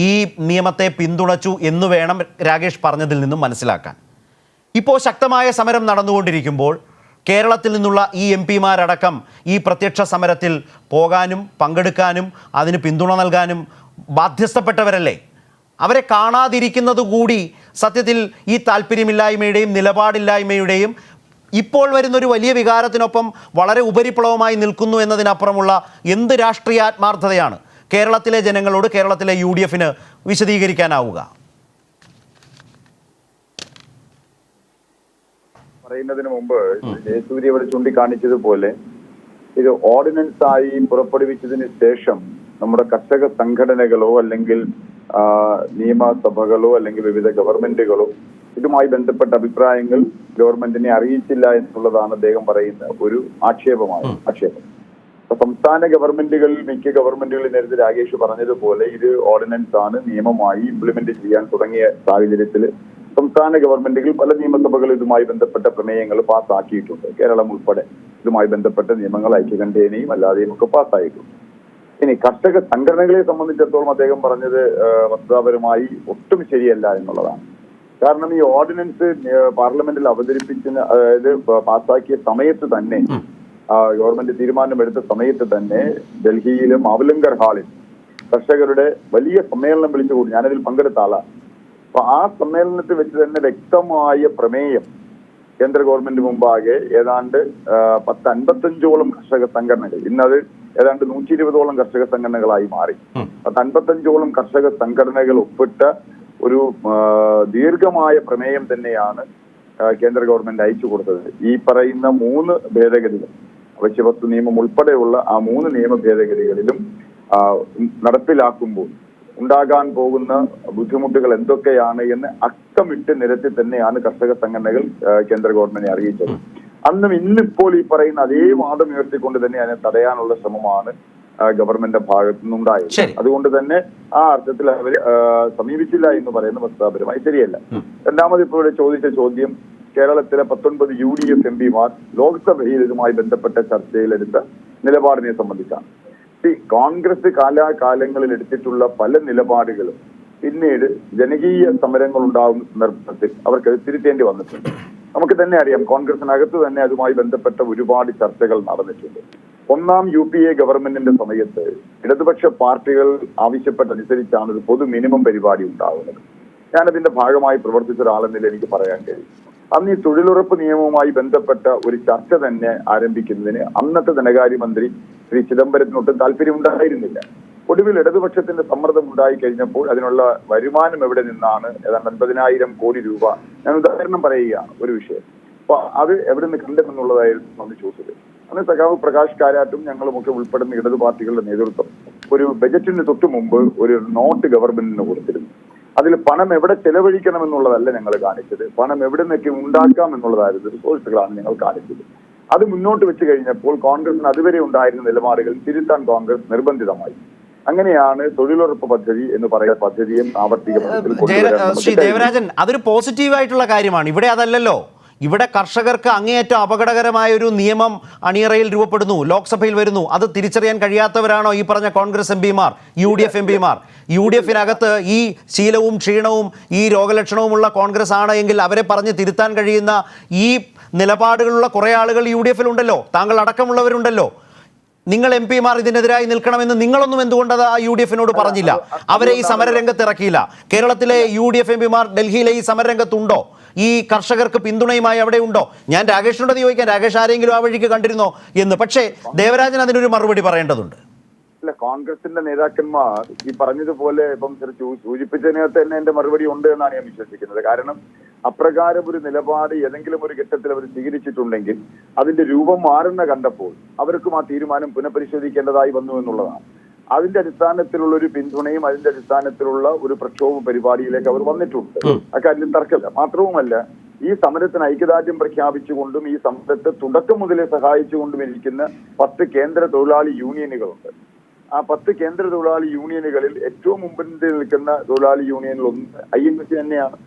ഈ നിയമത്തെ പിന്തുണച്ചു എന്ന് വേണം രാഗേഷ് പറഞ്ഞതിൽ നിന്നും മനസ്സിലാക്കാൻ. ഇപ്പോൾ ശക്തമായ സമരം നടന്നുകൊണ്ടിരിക്കുമ്പോൾ കേരളത്തിൽ നിന്നുള്ള ഈ MP-മാരടക്കം ഈ പ്രത്യക്ഷ സമരത്തിൽ പോകാനും പങ്കെടുക്കാനും അതിന് പിന്തുണ നൽകാനും ബാധ്യസ്ഥപ്പെട്ടവരല്ലേ? അവരെ കാണാതിരിക്കുന്നത് കൂടി സത്യത്തിൽ ഈ താല്പര്യമില്ലായ്മയുടെയും നിലപാടില്ലായ്മയുടെയും ഇപ്പോൾ വരുന്നൊരു വലിയ വികാരത്തിനൊപ്പം വളരെ ഉപരിപ്ലവമായി നിൽക്കുന്നു എന്നതിനപ്പുറമുള്ള എന്ത് രാഷ്ട്രീയ ആത്മാർത്ഥതയാണ് കേരളത്തിലെ ജനങ്ങളോട് കേരളത്തിലെ UDF-ന് വിശദീകരിക്കാനാവുക? പറയുന്നതിന് മുമ്പ് ജയസൂര്യ ഇവിടെ ചൂണ്ടിക്കാണിച്ചതുപോലെ ഇത് ഓർഡിനൻസ് ആയി പുറപ്പെടുവിച്ചതിന് ശേഷം നമ്മുടെ കർഷക സംഘടനകളോ അല്ലെങ്കിൽ നിയമസഭകളോ അല്ലെങ്കിൽ വിവിധ ഗവൺമെന്റുകളോ ഇതുമായി ബന്ധപ്പെട്ട അഭിപ്രായങ്ങൾ ഗവൺമെന്റിനെ അറിയിച്ചില്ല എന്നുള്ളതാണ് അദ്ദേഹം പറയുന്ന ഒരു ആക്ഷേപം. സംസ്ഥാന ഗവൺമെന്റുകളിൽ മിക്ക ഗവൺമെന്റുകളിൽ നേരത്തെ രാഗേഷ് പറഞ്ഞതുപോലെ ഇത് ഓർഡിനൻസ് ആണ്, നിയമമായി ഇംപ്ലിമെന്റ് ചെയ്യാൻ തുടങ്ങിയ സാഹചര്യത്തിൽ സംസ്ഥാന ഗവൺമെന്റുകൾ പല നിയമസഭകൾ ഇതുമായി ബന്ധപ്പെട്ട പ്രമേയങ്ങൾ പാസ്സാക്കിയിട്ടുണ്ട്. കേരളം ഉൾപ്പെടെ ഇതുമായി ബന്ധപ്പെട്ട നിയമങ്ങൾ ഐക്യകണ്ഠേനയും അല്ലാതെയും ഒക്കെ പാസ്സായിട്ടുണ്ട്. ഇനി കർഷക സംഘടനകളെ സംബന്ധിച്ചിടത്തോളം അദ്ദേഹം പറഞ്ഞത് വസ്തുതാപരമായി ഒട്ടും ശരിയല്ല എന്നുള്ളതാണ്. കാരണം ഈ ഓർഡിനൻസ് പാർലമെന്റിൽ അവതരിപ്പിക്കുന്ന, അതായത് പാസ്സാക്കിയ സമയത്ത് തന്നെ, ഗവൺമെന്റ് തീരുമാനമെടുത്ത സമയത്ത് തന്നെ ഡൽഹിയിലും അവലങ്കർ ഹാളിൽ കർഷകരുടെ വലിയ സമ്മേളനം വിളിച്ചുകൂടി. ഞാനതിൽ പങ്കെടുത്ത ആളാണ്. അപ്പൊ ആ സമ്മേളനത്തിൽ വെച്ച് തന്നെ വ്യക്തമായ പ്രമേയം കേന്ദ്ര ഗവൺമെന്റ് മുമ്പാകെ ഏതാണ്ട് 10-55ഓളം കർഷക സംഘടനകൾ, ഇന്നത് ഏതാണ്ട് 120ഓളം കർഷക സംഘടനകളായി മാറി. 10-55ഓളം കർഷക സംഘടനകൾ ഒപ്പിട്ട ഒരു ദീർഘമായ പ്രമേയം തന്നെയാണ് കേന്ദ്ര ഗവൺമെന്റ് അയച്ചു കൊടുത്തത്. ഈ പറയുന്ന 3 ഭേദഗതികൾ, അവശ്യവസ്തു നിയമം ഉൾപ്പെടെയുള്ള ആ 3 നിയമ ഭേദഗതികളിലും നടപ്പിലാക്കുമ്പോൾ ഉണ്ടാകാൻ പോകുന്ന ബുദ്ധിമുട്ടുകൾ എന്തൊക്കെയാണ് എന്ന് അക്കമിട്ട് നിരത്തി തന്നെയാണ് കർഷക സംഘടനകൾ കേന്ദ്ര ഗവൺമെന്റിനെ അറിയിച്ചത്. അന്നും ഇന്നിപ്പോൾ ഈ പറയുന്ന അതേ വാദം ഉയർത്തിക്കൊണ്ട് തന്നെ അതിനെ തടയാനുള്ള ശ്രമമാണ് ഗവൺമെന്റിന്റെ ഭാഗത്തു നിന്നുണ്ടായത്. അതുകൊണ്ട് തന്നെ ആ അർത്ഥത്തിൽ അവർ സമീപിച്ചില്ല എന്ന് പറയുന്ന വസ്തുതാപരമായി ശരിയല്ല. രണ്ടാമത് ഇപ്പോൾ ഇവിടെ ചോദിച്ച ചോദ്യം, കേരളത്തിലെ 19 UDF MP-മാർ ലോക്സഭയിൽ ഇതുമായി ബന്ധപ്പെട്ട ചർച്ചയിലെടുത്ത നിലപാടിനെ സംബന്ധിച്ചാണ്. കോൺഗ്രസ് കാലാകാലങ്ങളിൽ എടുത്തിട്ടുള്ള പല നിലപാടുകളും പിന്നീട് ജനകീയ സമരങ്ങൾ ഉണ്ടാകുന്ന സന്ദർഭത്തിൽ അവർക്ക് തിരുത്തേണ്ടി വന്നിട്ടുണ്ട്. നമുക്ക് തന്നെ അറിയാം, കോൺഗ്രസിനകത്ത് തന്നെ അതുമായി ബന്ധപ്പെട്ട ഒരുപാട് ചർച്ചകൾ നടന്നിട്ടുണ്ട്. ഒന്നാം UPA ഗവൺമെന്റിന്റെ സമയത്ത് ഇടതുപക്ഷ പാർട്ടികൾ ആവശ്യപ്പെട്ടനുസരിച്ചാണ് ഒരു പൊതു മിനിമം പരിപാടി ഉണ്ടാകുന്നത്. ഞാനതിന്റെ ഭാഗമായി പ്രവർത്തിച്ച ഒരാളെന്നില്ല എനിക്ക് പറയാൻ കഴിയും. അന്ന് ഈ തൊഴിലുറപ്പ് നിയമവുമായി ബന്ധപ്പെട്ട ഒരു ചർച്ച തന്നെ ആരംഭിക്കുന്നതിന് അന്നത്തെ ധനകാര്യമന്ത്രി ശ്രീ ചിദംബരത്തിനൊട്ടും താല്പര്യമുണ്ടായിരുന്നില്ല. ഒടുവിൽ ഇടതുപക്ഷത്തിന്റെ സമ്മർദ്ദം ഉണ്ടായി കഴിഞ്ഞപ്പോൾ അതിനുള്ള വരുമാനം എവിടെ നിന്നാണ്, ഏതാണ്ട് 50,000 കോടി രൂപ, ഞാൻ ഉദാഹരണം പറയുകയാണ് ഒരു വിഷയം, അപ്പൊ അത് എവിടെ നിന്ന് കണ്ടെന്നുള്ളതായിരുന്നു അന്ന് ചോദിച്ചത്. അന്ന് സഖാവ് പ്രകാശ് കാരാട്ടും ഞങ്ങളുമൊക്കെ ഉൾപ്പെടുന്ന ഇടതു പാർട്ടികളുടെ നേതൃത്വം ഒരു ബജറ്റിന് തൊട്ടു മുമ്പ് ഒരു നോട്ട് ഗവൺമെന്റിന് കൊടുത്തിരുന്നു. അതിൽ പണം എവിടെ ചെലവഴിക്കണം എന്നുള്ളതല്ല ഞങ്ങൾ കാണിച്ചത്, പണം എവിടെ നിന്നൊക്കെ ഉണ്ടാക്കാം എന്നുള്ളതായിരുന്നു റിസോഴ്സുകളാണ് ഞങ്ങൾ കാണിച്ചത്. അത് മുന്നോട്ട് വെച്ച് കഴിഞ്ഞപ്പോൾ കോൺഗ്രസിന് അതുവരെ ഉണ്ടായിരുന്ന നിലപാടുകൾ തിരുത്താൻ കോൺഗ്രസ് നിർബന്ധിതമായി. അങ്ങനെയാണ് തൊഴിലുറപ്പ് പദ്ധതി എന്ന് പറയുന്ന പദ്ധതിയും സാമ്പത്തിക ശ്രീ ദേവരാജൻ, അതൊരു പോസിറ്റീവായിട്ടുള്ള കാര്യമാണ്. ഇവിടെ അതല്ലല്ലോ. ഇവിടെ കർഷകർക്ക് അങ്ങേയറ്റം അപകടകരമായ ഒരു നിയമം അണിയറയിൽ രൂപപ്പെടുന്നു, ലോക്സഭയിൽ വരുന്നു. അത് തിരിച്ചറിയാൻ കഴിയാത്തവരാണോ ഈ പറഞ്ഞ കോൺഗ്രസ് MP-മാർ, UDF MP-മാർ? UDF-നകത്ത് ഈ ശീലവും ക്ഷീണവും ഈ രോഗലക്ഷണവുമുള്ള കോൺഗ്രസ് ആണ് എങ്കിൽ അവരെ പറഞ്ഞ് തിരുത്താൻ കഴിയുന്ന ഈ നിലപാടുകളുള്ള കുറേ ആളുകൾ UDF-ലുണ്ടല്ലോ, താങ്കൾ അടക്കമുള്ളവരുണ്ടല്ലോ. നിങ്ങൾ MP-മാർ ഇതിനെതിരായി നിൽക്കണമെന്ന് നിങ്ങളൊന്നും എന്തുകൊണ്ട് അത് UDF-നോട് പറഞ്ഞില്ല? അവരെ ഈ സമരരംഗത്ത് ഇറക്കിയില്ല. കേരളത്തിലെ UDF MP-മാർ ഡൽഹിയിലെ ഈ സമരരംഗത്തുണ്ടോ? ഈ കർഷകർക്ക് പിന്തുണയുമായി അവിടെ ഉണ്ടോ? ഞാൻ രാകേഷിനോട് ചോദിക്കാൻ, രാകേഷ് ആരെങ്കിലും ആ വഴിക്ക് കണ്ടിരുന്നോ എന്ന്. പക്ഷേ ദേവരാജൻ അതിനൊരു മറുപടി പറയേണ്ടതുണ്ട്. അല്ല, കോൺഗ്രസിന്റെ നേതാക്കന്മാർ ഈ പറഞ്ഞതുപോലെ ഇപ്പം സൂചിപ്പിച്ചതിനകത്ത് തന്നെ എന്റെ മറുപടി ഉണ്ട് എന്നാണ് ഞാൻ വിശ്വസിക്കുന്നത്. കാരണം അപ്രകാരം ഒരു നിലപാട് ഏതെങ്കിലും ഒരു ഘട്ടത്തിൽ അവർ സ്വീകരിച്ചിട്ടുണ്ടെങ്കിൽ അതിന്റെ രൂപം മാറുന്ന കണ്ടപ്പോൾ അവർക്കും ആ തീരുമാനം പുനഃപരിശോധിക്കേണ്ടതായി വന്നു എന്നുള്ളതാണ്. അതിന്റെ അടിസ്ഥാനത്തിലുള്ള ഒരു പിന്തുണയും അതിന്റെ അടിസ്ഥാനത്തിലുള്ള ഒരു പ്രക്ഷോഭ പരിപാടിയിലേക്ക് അവർ വന്നിട്ടുണ്ട്. അക്കാര്യത്തിൽ തർക്കമില്ല. മാത്രവുമല്ല, ഈ സമരത്തിന് ഐക്യദാർഢ്യം പ്രഖ്യാപിച്ചുകൊണ്ടും ഈ സമരത്തെ തുടക്കം മുതലേ സഹായിച്ചുകൊണ്ടും ഇരിക്കുന്ന 10 കേന്ദ്ര തൊഴിലാളി യൂണിയനുകളുണ്ട്. ആ 10 കേന്ദ്ര തൊഴിലാളി യൂണിയനുകളിൽ ഏറ്റവും മുമ്പിൽ നിൽക്കുന്ന തൊഴിലാളി യൂണിയനിൽ ഒന്ന് INTUC തന്നെയാണ്.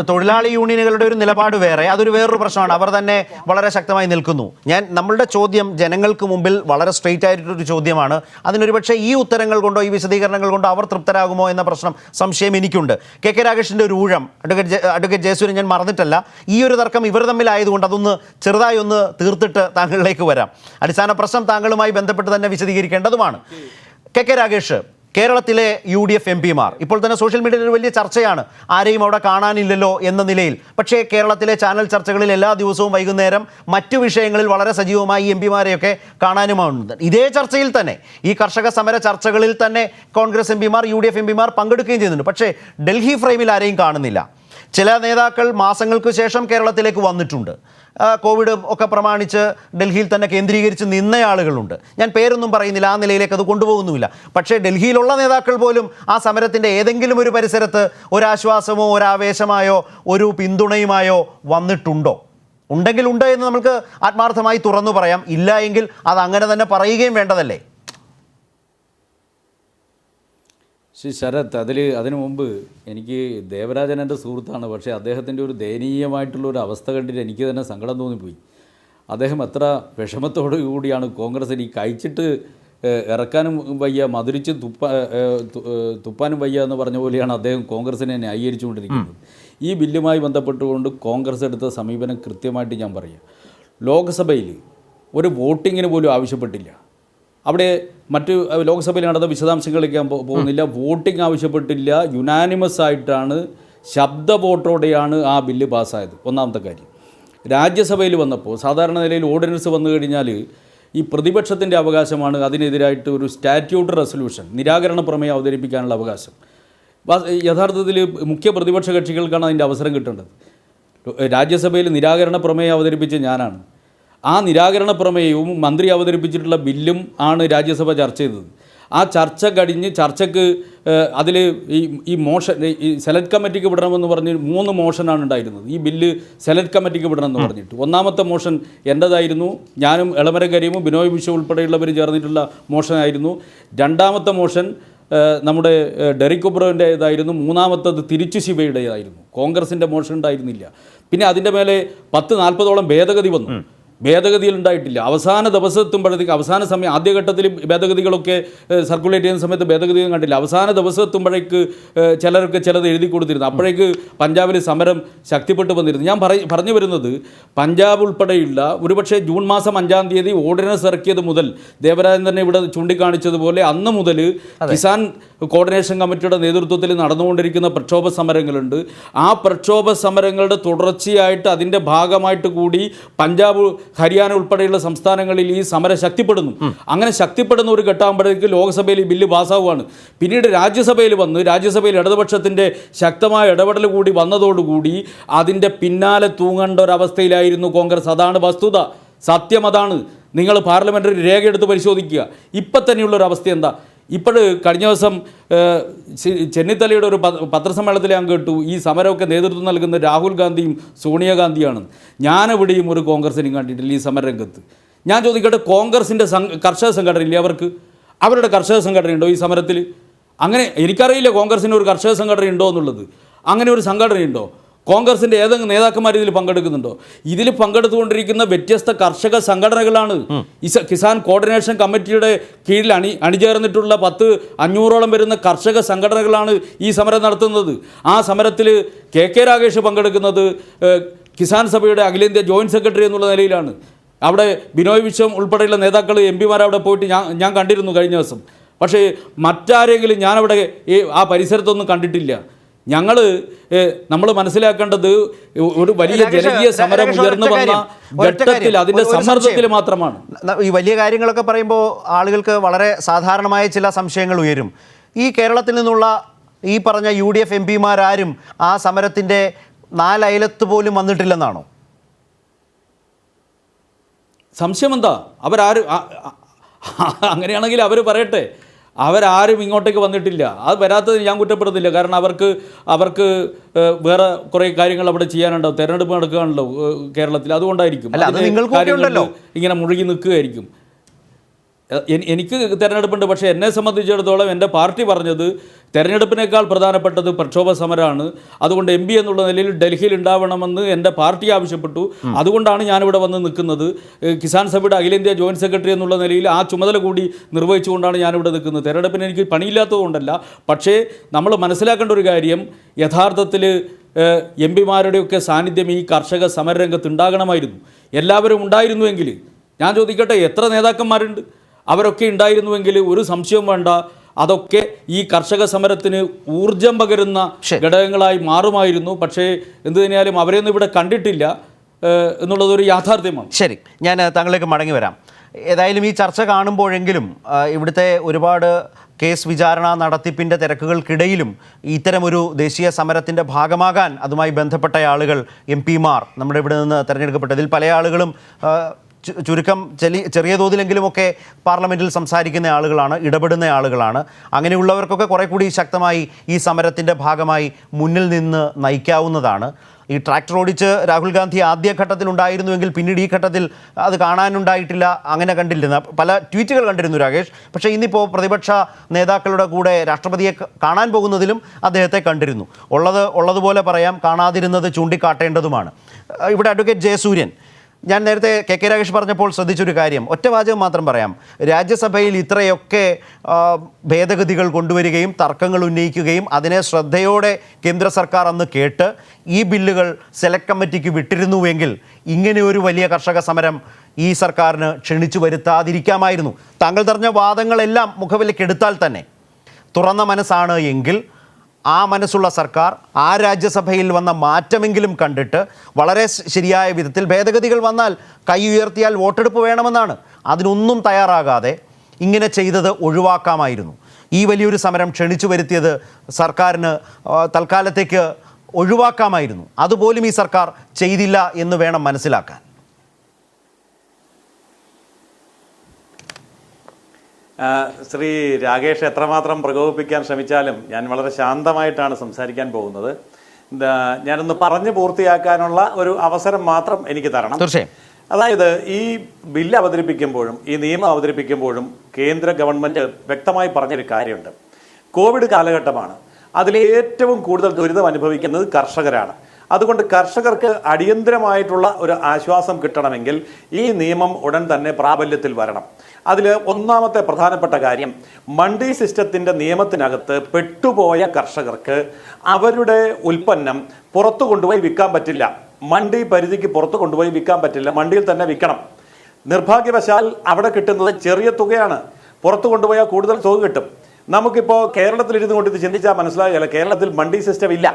തൊഴിലാളി യൂണിയനുകളുടെ ഒരു നിലപാട് വേറെ, അതൊരു വേറൊരു പ്രശ്നമാണ്. അവർ തന്നെ വളരെ ശക്തമായി നിൽക്കുന്നു. നമ്മളുടെ ചോദ്യം ജനങ്ങൾക്ക് മുമ്പിൽ വളരെ സ്ട്രെയിറ്റ് ആയിട്ടൊരു ചോദ്യമാണ്. അതിനൊരു പക്ഷേ ഈ ഉത്തരങ്ങൾ കൊണ്ടോ ഈ വിശദീകരണങ്ങൾ കൊണ്ടോ അവർ തൃപ്തരാകുമോ എന്ന സംശയം എനിക്കുണ്ട്. കെ രാഗേഷിൻ്റെ ഒരു ഊഴം അഡ്വക്കേറ്റ് ജയസൂര്യൻ ഞാൻ മറന്നിട്ടല്ല. ഈ ഒരു തർക്കം ഇവർ തമ്മിലായതുകൊണ്ട് അതൊന്ന് ചെറുതായി ഒന്ന് തീർത്തിട്ട് താങ്കളിലേക്ക് വരാം. അടിസ്ഥാന പ്രശ്നം താങ്കളുമായി ബന്ധപ്പെട്ട് തന്നെ വിശദീകരിക്കേണ്ടതുമാണ്. കെ രാഗേഷ്, കേരളത്തിലെ UDF MP മാർ ഇപ്പോൾ തന്നെ സോഷ്യൽ മീഡിയയിൽ ഒരു വലിയ ചർച്ചയാണ്, ആരെയും അവിടെ കാണാനില്ലല്ലോ എന്ന നിലയിൽ. പക്ഷേ കേരളത്തിലെ ചാനൽ ചർച്ചകളിൽ എല്ലാ ദിവസവും വൈകുന്നേരം മറ്റു വിഷയങ്ങളിൽ വളരെ സജീവമായി MP മാരെയൊക്കെ കാണാനുമുണ്ട്. ഇതേ ചർച്ചയിൽ തന്നെ, ഈ കർഷക സമര ചർച്ചകളിൽ തന്നെ Congress MP Mar UDF MP Mar പങ്കെടുക്കുകയും ചെയ്യുന്നുണ്ട്. പക്ഷേ ഡൽഹി ഫ്രെയിമിൽ ആരെയും കാണുന്നില്ല. ചില നേതാക്കൾ മാസങ്ങൾക്ക് ശേഷം കേരളത്തിലേക്ക് വന്നിട്ടുണ്ട്. കോവിഡ് ഒക്കെ പ്രമാണിച്ച് ഡൽഹിയിൽ തന്നെ കേന്ദ്രീകരിച്ച് നിന്നയാളുകളുണ്ട്. ഞാൻ പേരൊന്നും പറയുന്നില്ല, ആ നിലയിലേക്ക് അത് കൊണ്ടുപോകുന്നുമില്ല. പക്ഷേ ഡൽഹിയിലുള്ള നേതാക്കൾ പോലും ആ സമരത്തിൻ്റെ ഏതെങ്കിലും ഒരു പരിസരത്ത് ഒരാശ്വാസമോ ഒരാവേശമായോ ഒരു പിന്തുണയുമായോ വന്നിട്ടുണ്ടോ? ഉണ്ടെങ്കിൽ ഉണ്ട് എന്ന് നമുക്ക് ആത്മാർത്ഥമായി തുറന്നു പറയാം. ഇല്ല എങ്കിൽ അത് അങ്ങനെ തന്നെ പറയുകയും വേണ്ടതല്ലേ? ശരത്, അതിനു മുമ്പ് എനിക്ക് ദേവരാജൻ എൻ്റെ സുഹൃത്താണ്. പക്ഷേ അദ്ദേഹത്തിൻ്റെ ഒരു ദയനീയമായിട്ടുള്ളൊരു അവസ്ഥ കണ്ടിട്ട് എനിക്ക് തന്നെ സങ്കടം തോന്നിപ്പോയി. അദ്ദേഹം എത്ര വിഷമത്തോടു കൂടിയാണ് കോൺഗ്രസിന് ഈ കഴിച്ചിട്ട് ഇറക്കാനും വയ്യ, മധുരിച്ച് തുപ്പാനും വയ്യ എന്ന് പറഞ്ഞ പോലെയാണ് അദ്ദേഹം കോൺഗ്രസിനെ ന്യായീകരിച്ചുകൊണ്ടിരിക്കുന്നത്. ഈ ബില്ലുമായി ബന്ധപ്പെട്ടുകൊണ്ട് കോൺഗ്രസ് എടുത്ത സമീപനം കൃത്യമായിട്ട് ഞാൻ പറയാം. ലോക്സഭയിൽ ഒരു വോട്ടിങ്ങിന് പോലും ആവശ്യപ്പെട്ടില്ല. അവിടെ മറ്റ് ലോക്സഭയിൽ നടന്ന വിശദാംശങ്ങളിലേക്ക് ഞാൻ പോകുന്നില്ല. വോട്ടിംഗ് ആവശ്യപ്പെട്ടില്ല, യുനാനിമസ് ആയിട്ടാണ്, ശബ്ദ വോട്ടോടെയാണ് ആ ബില്ല് പാസ്സായത്. ഒന്നാമത്തെ കാര്യം. രാജ്യസഭയിൽ വന്നപ്പോൾ സാധാരണ നിലയിൽ ഓർഡിനൻസ് വന്നു കഴിഞ്ഞാൽ ഈ പ്രതിപക്ഷത്തിൻ്റെ അവകാശമാണ് അതിനെതിരായിട്ട് ഒരു സ്റ്റാറ്റ്യൂട്ട് റെസൊല്യൂഷൻ, നിരാകരണ പ്രമേയം അവതരിപ്പിക്കാനുള്ള അവകാശം. യഥാർത്ഥത്തിൽ മുഖ്യ പ്രതിപക്ഷ കക്ഷികൾക്കാണ് അതിൻ്റെ അവസരം കിട്ടേണ്ടത്. രാജ്യസഭയിൽ നിരാകരണ പ്രമേയം അവതരിപ്പിച്ച ഞാനാണ്. ആ നിരാകരണ പ്രമേയവും മന്ത്രി അവതരിപ്പിച്ചിട്ടുള്ള ബില്ലും ആണ് രാജ്യസഭ ചർച്ച ചെയ്തത്. ആ ചർച്ച കഴിഞ്ഞ് ചർച്ചയ്ക്ക് അതിൽ ഈ മോഷൻ ഈ സെലക്ട് കമ്മിറ്റിക്ക് വിടണമെന്ന് പറഞ്ഞ് 3 മോഷനാണ് ഉണ്ടായിരുന്നത്. ഈ ബില്ല് സെലക്ട് കമ്മിറ്റിക്ക് വിടണമെന്ന് പറഞ്ഞിട്ട് ഒന്നാമത്തെ മോഷൻ എൻ്റേതായിരുന്നു. ഞാനും എളമരം കരീമും ബിനോയ് വിശ്വ ഉൾപ്പെടെയുള്ളവർ ചേർന്നിട്ടുള്ള മോഷനായിരുന്നു. രണ്ടാമത്തെ മോഷൻ നമ്മുടെ ഡെറിക് ഒബ്രോൻ്റേതായിരുന്നു. മൂന്നാമത്തത് തിരിച്ചു ശിവയുടേതായിരുന്നു. കോൺഗ്രസിൻ്റെ മോഷൻ ഉണ്ടായിരുന്നില്ല. പിന്നെ അതിൻ്റെ മേലെ 10-40ഓളം ഭേദഗതി വന്നു. ഭേദഗതിയിൽ ഉണ്ടായിട്ടില്ല. അവസാന ദിവസം എത്തുമ്പോഴത്തേക്ക്, അവസാന സമയം, ആദ്യഘട്ടത്തിൽ ഭേദഗതികളൊക്കെ സർക്കുലേറ്റ് ചെയ്യുന്ന സമയത്ത് ഭേദഗതിയും കണ്ടില്ല. അവസാന ദിവസം എത്തുമ്പോഴേക്ക് ചിലർക്ക് ചിലത് എഴുതി കൊടുത്തിരുന്നു. അപ്പോഴേക്ക് പഞ്ചാബിൽ സമരം ശക്തിപ്പെട്ടു വന്നിരുന്നു. ഞാൻ പറഞ്ഞു വരുന്നത്, പഞ്ചാബ് ഉൾപ്പെടെയുള്ള ഒരുപക്ഷെ ജൂൺ മാസം 5-ാം തീയതി ഓർഡിനൻസ് ഇറക്കിയത് മുതൽ, ദേവരാജൻ തന്നെ ഇവിടെ ചൂണ്ടിക്കാണിച്ചതുപോലെ അന്ന് മുതൽ കിസാൻ കോർഡിനേഷൻ കമ്മിറ്റിയുടെ നേതൃത്വത്തിൽ നടന്നുകൊണ്ടിരിക്കുന്ന പ്രക്ഷോഭ സമരങ്ങളുണ്ട്. ആ പ്രക്ഷോഭ സമരങ്ങളുടെ തുടർച്ചയായിട്ട് അതിൻ്റെ ഭാഗമായിട്ട് കൂടി പഞ്ചാബ്, ഹരിയാന ഉൾപ്പെടെയുള്ള സംസ്ഥാനങ്ങളിൽ ഈ സമരം ശക്തിപ്പെടുന്നു. അങ്ങനെ ശക്തിപ്പെടുന്ന ഒരു ഘട്ടമാകുമ്പോഴേക്ക് ലോക്സഭയിൽ ഈ ബില്ല് പാസ്സാവുകയാണ്. പിന്നീട് രാജ്യസഭയിൽ വന്ന്, രാജ്യസഭയിൽ ഇടതുപക്ഷത്തിൻ്റെ ശക്തമായ ഇടപെടൽ കൂടി വന്നതോടുകൂടി അതിൻ്റെ പിന്നാലെ തൂങ്ങേണ്ട ഒരവസ്ഥയിലായിരുന്നു കോൺഗ്രസ്. അതാണ് വസ്തുത, സത്യം അതാണ്. നിങ്ങൾ പാർലമെൻ്ററി രേഖ എടുത്ത് പരിശോധിക്കുക. ഇപ്പം തന്നെയുള്ളൊരവസ്ഥ എന്താ? ഇപ്പോൾ കഴിഞ്ഞ ദിവസം ചെന്നിത്തലയുടെ ഒരു പത്രസമ്മേളനത്തിൽ ഞാൻ കേട്ടു, ഈ സമരമൊക്കെ നേതൃത്വം നൽകുന്ന രാഹുൽ ഗാന്ധിയും സോണിയാഗാന്ധിയാണ്. ഞാനെവിടെയും ഒരു കോൺഗ്രസിനും കണ്ടിട്ടില്ല ഈ സമരരംഗത്ത്. ഞാൻ ചോദിക്കട്ടെ, കോൺഗ്രസിൻ്റെ കർഷക സംഘടനയില്ലേ അവർക്ക്? അവരുടെ കർഷക സംഘടനയുണ്ടോ ഈ സമരത്തിൽ? അങ്ങനെ എനിക്കറിയില്ല കോൺഗ്രസിന് ഒരു കർഷക സംഘടന ഉണ്ടോ എന്നുള്ളത്. അങ്ങനെ ഒരു സംഘടനയുണ്ടോ? കോൺഗ്രസിൻ്റെ ഏതെങ്കിലും നേതാക്കന്മാർ ഇതിൽ പങ്കെടുക്കുന്നുണ്ടോ? ഇതിൽ പങ്കെടുത്തുകൊണ്ടിരിക്കുന്ന വ്യത്യസ്ത കർഷക സംഘടനകളാണ്. കിസാൻ കോർഡിനേഷൻ കമ്മിറ്റിയുടെ കീഴിൽ അണിചേർന്നിട്ടുള്ള 500ഓളം വരുന്ന കർഷക സംഘടനകളാണ് ഈ സമരം നടത്തുന്നത്. ആ സമരത്തിൽ കെ രാഗേഷ് പങ്കെടുക്കുന്നത് കിസാൻ സഭയുടെ അഖിലേന്ത്യാ ജോയിൻറ്റ് സെക്രട്ടറി എന്നുള്ള നിലയിലാണ്. അവിടെ ബിനോയ് വിശ്വം ഉൾപ്പെടെയുള്ള നേതാക്കൾ MP മാർ അവിടെ പോയിട്ട് ഞാൻ കണ്ടിരുന്നു കഴിഞ്ഞ ദിവസം. പക്ഷേ മറ്റാരെങ്കിലും ഞാനവിടെ ആ പരിസരത്തൊന്നും കണ്ടിട്ടില്ല. നമ്മൾ മനസ്സിലാക്കേണ്ടത് ഒരു വലിയ ജനകീയ സമരം ഉയർന്നു വന്ന ഘട്ടത്തിൽ അതിൻ്റെ സമ്മർദ്ദത്തിൽ മാത്രമാണ്. ഈ വലിയ കാര്യങ്ങളൊക്കെ പറയുമ്പോൾ ആളുകൾക്ക് വളരെ സാധാരണമായ ചില സംശയങ്ങൾ ഉയരും. ഈ കേരളത്തിൽ നിന്നുള്ള ഈ പറഞ്ഞ UDF MP-മാരാരും ആ സമരത്തിൻ്റെ 4 അയലത്ത് പോലും വന്നിട്ടില്ലെന്നാണോ? സംശയം എന്താ? അവരാരും അങ്ങനെയാണെങ്കിൽ അവർ പറയട്ടെ. അവരാരും ഇങ്ങോട്ടേക്ക് വന്നിട്ടില്ല. അത് വരാത്തത് ഞാൻ കുറ്റപ്പെടുന്നില്ല. കാരണം അവർക്ക് വേറെ കുറേ കാര്യങ്ങൾ അവിടെ ചെയ്യാനുണ്ടാവും. തെരഞ്ഞെടുപ്പ് നടക്കുകയാണല്ലോ കേരളത്തിൽ. അതുകൊണ്ടായിരിക്കും കാര്യങ്ങൾ ഇങ്ങനെ മുഴുകി നിൽക്കുകയായിരിക്കും. എനിക്ക് തെരഞ്ഞെടുപ്പുണ്ട്. പക്ഷേ എന്നെ സംബന്ധിച്ചിടത്തോളം എൻ്റെ പാർട്ടി പറഞ്ഞത് തെരഞ്ഞെടുപ്പിനേക്കാൾ പ്രധാനപ്പെട്ടത് പ്രക്ഷോഭ സമരമാണ്. അതുകൊണ്ട് MP എന്നുള്ള നിലയിൽ ഡൽഹിയിൽ ഉണ്ടാവണമെന്ന് എൻ്റെ പാർട്ടി ആവശ്യപ്പെട്ടു. അതുകൊണ്ടാണ് ഞാനിവിടെ വന്ന് നിൽക്കുന്നത്. കിസാൻ സഭയുടെ അഖിലേന്ത്യാ ജോയിൻറ്റ് സെക്രട്ടറി എന്നുള്ള നിലയിൽ ആ ചുമതല കൂടി നിർവഹിച്ചുകൊണ്ടാണ് ഞാനിവിടെ നിൽക്കുന്നത്. തെരഞ്ഞെടുപ്പിന് എനിക്ക് പണിയില്ലാത്തതുകൊണ്ടല്ല. പക്ഷേ നമ്മൾ മനസ്സിലാക്കേണ്ട ഒരു കാര്യം, യഥാർത്ഥത്തിൽ MP-മാരുടെയൊക്കെ സാന്നിധ്യം ഈ കർഷക സമരരംഗത്ത് ഉണ്ടാകണമായിരുന്നു. എല്ലാവരും ഉണ്ടായിരുന്നുവെങ്കിൽ, ഞാൻ ചോദിക്കട്ടെ, എത്ര നേതാക്കന്മാരുണ്ട്? അവരൊക്കെ ഉണ്ടായിരുന്നുവെങ്കിൽ ഒരു സംശയവും വേണ്ട, അതൊക്കെ ഈ കർഷക സമരത്തിന് ഊർജം പകരുന്ന ഘടകങ്ങളായി മാറുമായിരുന്നു. പക്ഷേ എന്ത് തന്നെയാലും അവരെയൊന്നും ഇവിടെ കണ്ടിട്ടില്ല എന്നുള്ളതൊരു യാഥാർത്ഥ്യമാണ്. ശരി, ഞാൻ താങ്കളിലേക്ക് മടങ്ങി വരാം. ഏതായാലും ഈ ചർച്ച കാണുമ്പോഴെങ്കിലും ഇവിടുത്തെ ഒരുപാട് കേസ് വിചാരണ നടത്തിപ്പിൻ്റെ തിരക്കുകൾക്കിടയിലും ഇത്തരമൊരു ദേശീയ സമരത്തിൻ്റെ ഭാഗമാകാൻ അതുമായി ബന്ധപ്പെട്ട ആളുകൾ MP-മാർ നമ്മുടെ ഇവിടെ നിന്ന് തിരഞ്ഞെടുക്കപ്പെട്ടതിൽ പല ആളുകളും ചുരുക്കം ചെറിയ തോതിലെങ്കിലുമൊക്കെ പാർലമെൻറ്റിൽ സംസാരിക്കുന്ന ആളുകളാണ്, ഇടപെടുന്ന ആളുകളാണ്. അങ്ങനെയുള്ളവർക്കൊക്കെ കുറേ കൂടി ശക്തമായി ഈ സമരത്തിൻ്റെ ഭാഗമായി മുന്നിൽ നിന്ന് നയിക്കാവുന്നതാണ്. ഈ ട്രാക്ടർ ഓടിച്ച് രാഹുൽ ഗാന്ധി ആദ്യഘട്ടത്തിൽ ഉണ്ടായിരുന്നുവെങ്കിൽ പിന്നീട് ഈ ഘട്ടത്തിൽ അത് കാണാനുണ്ടായിട്ടില്ല, അങ്ങനെ കണ്ടിരുന്ന പല ട്വീറ്റുകൾ കണ്ടിരുന്നു രാകേഷ്. പക്ഷേ ഇന്നിപ്പോൾ പ്രതിപക്ഷ നേതാക്കളുടെ കൂടെ രാഷ്ട്രപതിയെ കാണാൻ പോകുന്നതിലും അദ്ദേഹത്തെ കണ്ടിരുന്നു. ഉള്ളതുപോലെ പറയാം, കാണാതിരുന്നത് ചൂണ്ടിക്കാട്ടേണ്ടതുമാണ്. ഇവിടെ അഡ്വക്കേറ്റ് ജയസൂര്യൻ, ഞാൻ നേരത്തെ KK രാഗേഷ് പറഞ്ഞപ്പോൾ ശ്രദ്ധിച്ചൊരു കാര്യം, ഒറ്റ വാചകം മാത്രം പറയാം. രാജ്യസഭയിൽ ഇത്രയൊക്കെ ഭേദഗതികൾ കൊണ്ടുവരികയും തർക്കങ്ങൾ ഉന്നയിക്കുകയും അതിനെ ശ്രദ്ധയോടെ കേന്ദ്ര സർക്കാർ അന്ന് കേട്ട് ഈ ബില്ലുകൾ സെലക്ട് കമ്മിറ്റിക്ക് വിട്ടിരുന്നുവെങ്കിൽ ഇങ്ങനെ ഒരു വലിയ കർഷക സമരം ഈ സർക്കാരിന് ക്ഷണിച്ചു വരുത്താതിരിക്കാമായിരുന്നു. താങ്കൾ പറഞ്ഞ വാദങ്ങളെല്ലാം മുഖവിലക്കെടുത്താൽ തന്നെ തുറന്ന മനസ്സാണ് എങ്കിൽ ആ മനസ്സുള്ള സർക്കാർ ആ രാജ്യസഭയിൽ വന്ന മാറ്റമെങ്കിലും കണ്ടിട്ട് വളരെ ശരിയായ വിധത്തിൽ ഭേദഗതികൾ വന്നാൽ കൈ ഉയർത്തിയാൽ വോട്ടെടുപ്പ് വേണമെന്നാണ്. അതിനൊന്നും തയ്യാറാകാതെ ഇങ്ങനെ ചെയ്തത് ഒഴിവാക്കാമായിരുന്നു. ഈ വലിയൊരു സമരം ക്ഷണിച്ചു വരുത്തിയത് സർക്കാരിന് തൽക്കാലത്തേക്ക് ഒഴിവാക്കാമായിരുന്നു. അതുപോലും ഈ സർക്കാർ ചെയ്തില്ല എന്ന് വേണം മനസ്സിലാക്കാൻ. ശ്രീ രാകേഷ് എത്രമാത്രം പ്രകോപിപ്പിക്കാൻ ശ്രമിച്ചാലും ഞാൻ വളരെ ശാന്തമായിട്ടാണ് സംസാരിക്കാൻ പോകുന്നത്. ഞാനൊന്ന് പറഞ്ഞു പൂർത്തിയാക്കാനുള്ള ഒരു അവസരം മാത്രം എനിക്ക് തരണം. തീർച്ചയായും. അതായത് ഈ ബില്ല് അവതരിപ്പിക്കുമ്പോഴും ഈ നിയമം അവതരിപ്പിക്കുമ്പോഴും കേന്ദ്ര ഗവൺമെൻറ് വ്യക്തമായി പറഞ്ഞൊരു കാര്യമുണ്ട്. കോവിഡ് കാലഘട്ടമാണ്, അതിലേറ്റവും കൂടുതൽ ദുരിതം അനുഭവിക്കുന്നത് കർഷകരാണ്. അതുകൊണ്ട് കർഷകർക്ക് അടിയന്തരമായിട്ടുള്ള ഒരു ആശ്വാസം കിട്ടണമെങ്കിൽ ഈ നിയമം ഉടൻ തന്നെ പ്രാബല്യത്തിൽ വരണം. അതിൽ ഒന്നാമത്തെ പ്രധാനപ്പെട്ട കാര്യം, മണ്ഡി സിസ്റ്റത്തിൻ്റെ നിയമത്തിനകത്ത് പെട്ടുപോയ കർഷകർക്ക് അവരുടെ ഉൽപ്പന്നം പുറത്തു കൊണ്ടുപോയി വിൽക്കാൻ പറ്റില്ല. മണ്ഡി പരിധിക്ക് പുറത്ത് കൊണ്ടുപോയി വിൽക്കാൻ പറ്റില്ല, മണ്ഡിയിൽ തന്നെ വിൽക്കണം. നിർഭാഗ്യവശാൽ അവിടെ കിട്ടുന്നത് ചെറിയ തുകയാണ്, പുറത്തു കൊണ്ടുപോയാൽ കൂടുതൽ തുക കിട്ടും. നമുക്കിപ്പോൾ കേരളത്തിലിരുന്ന് കൊണ്ട് ഇത് ചിന്തിച്ചാൽ മനസ്സിലാകില്ല, കേരളത്തിൽ മണ്ഡി സിസ്റ്റം ഇല്ല.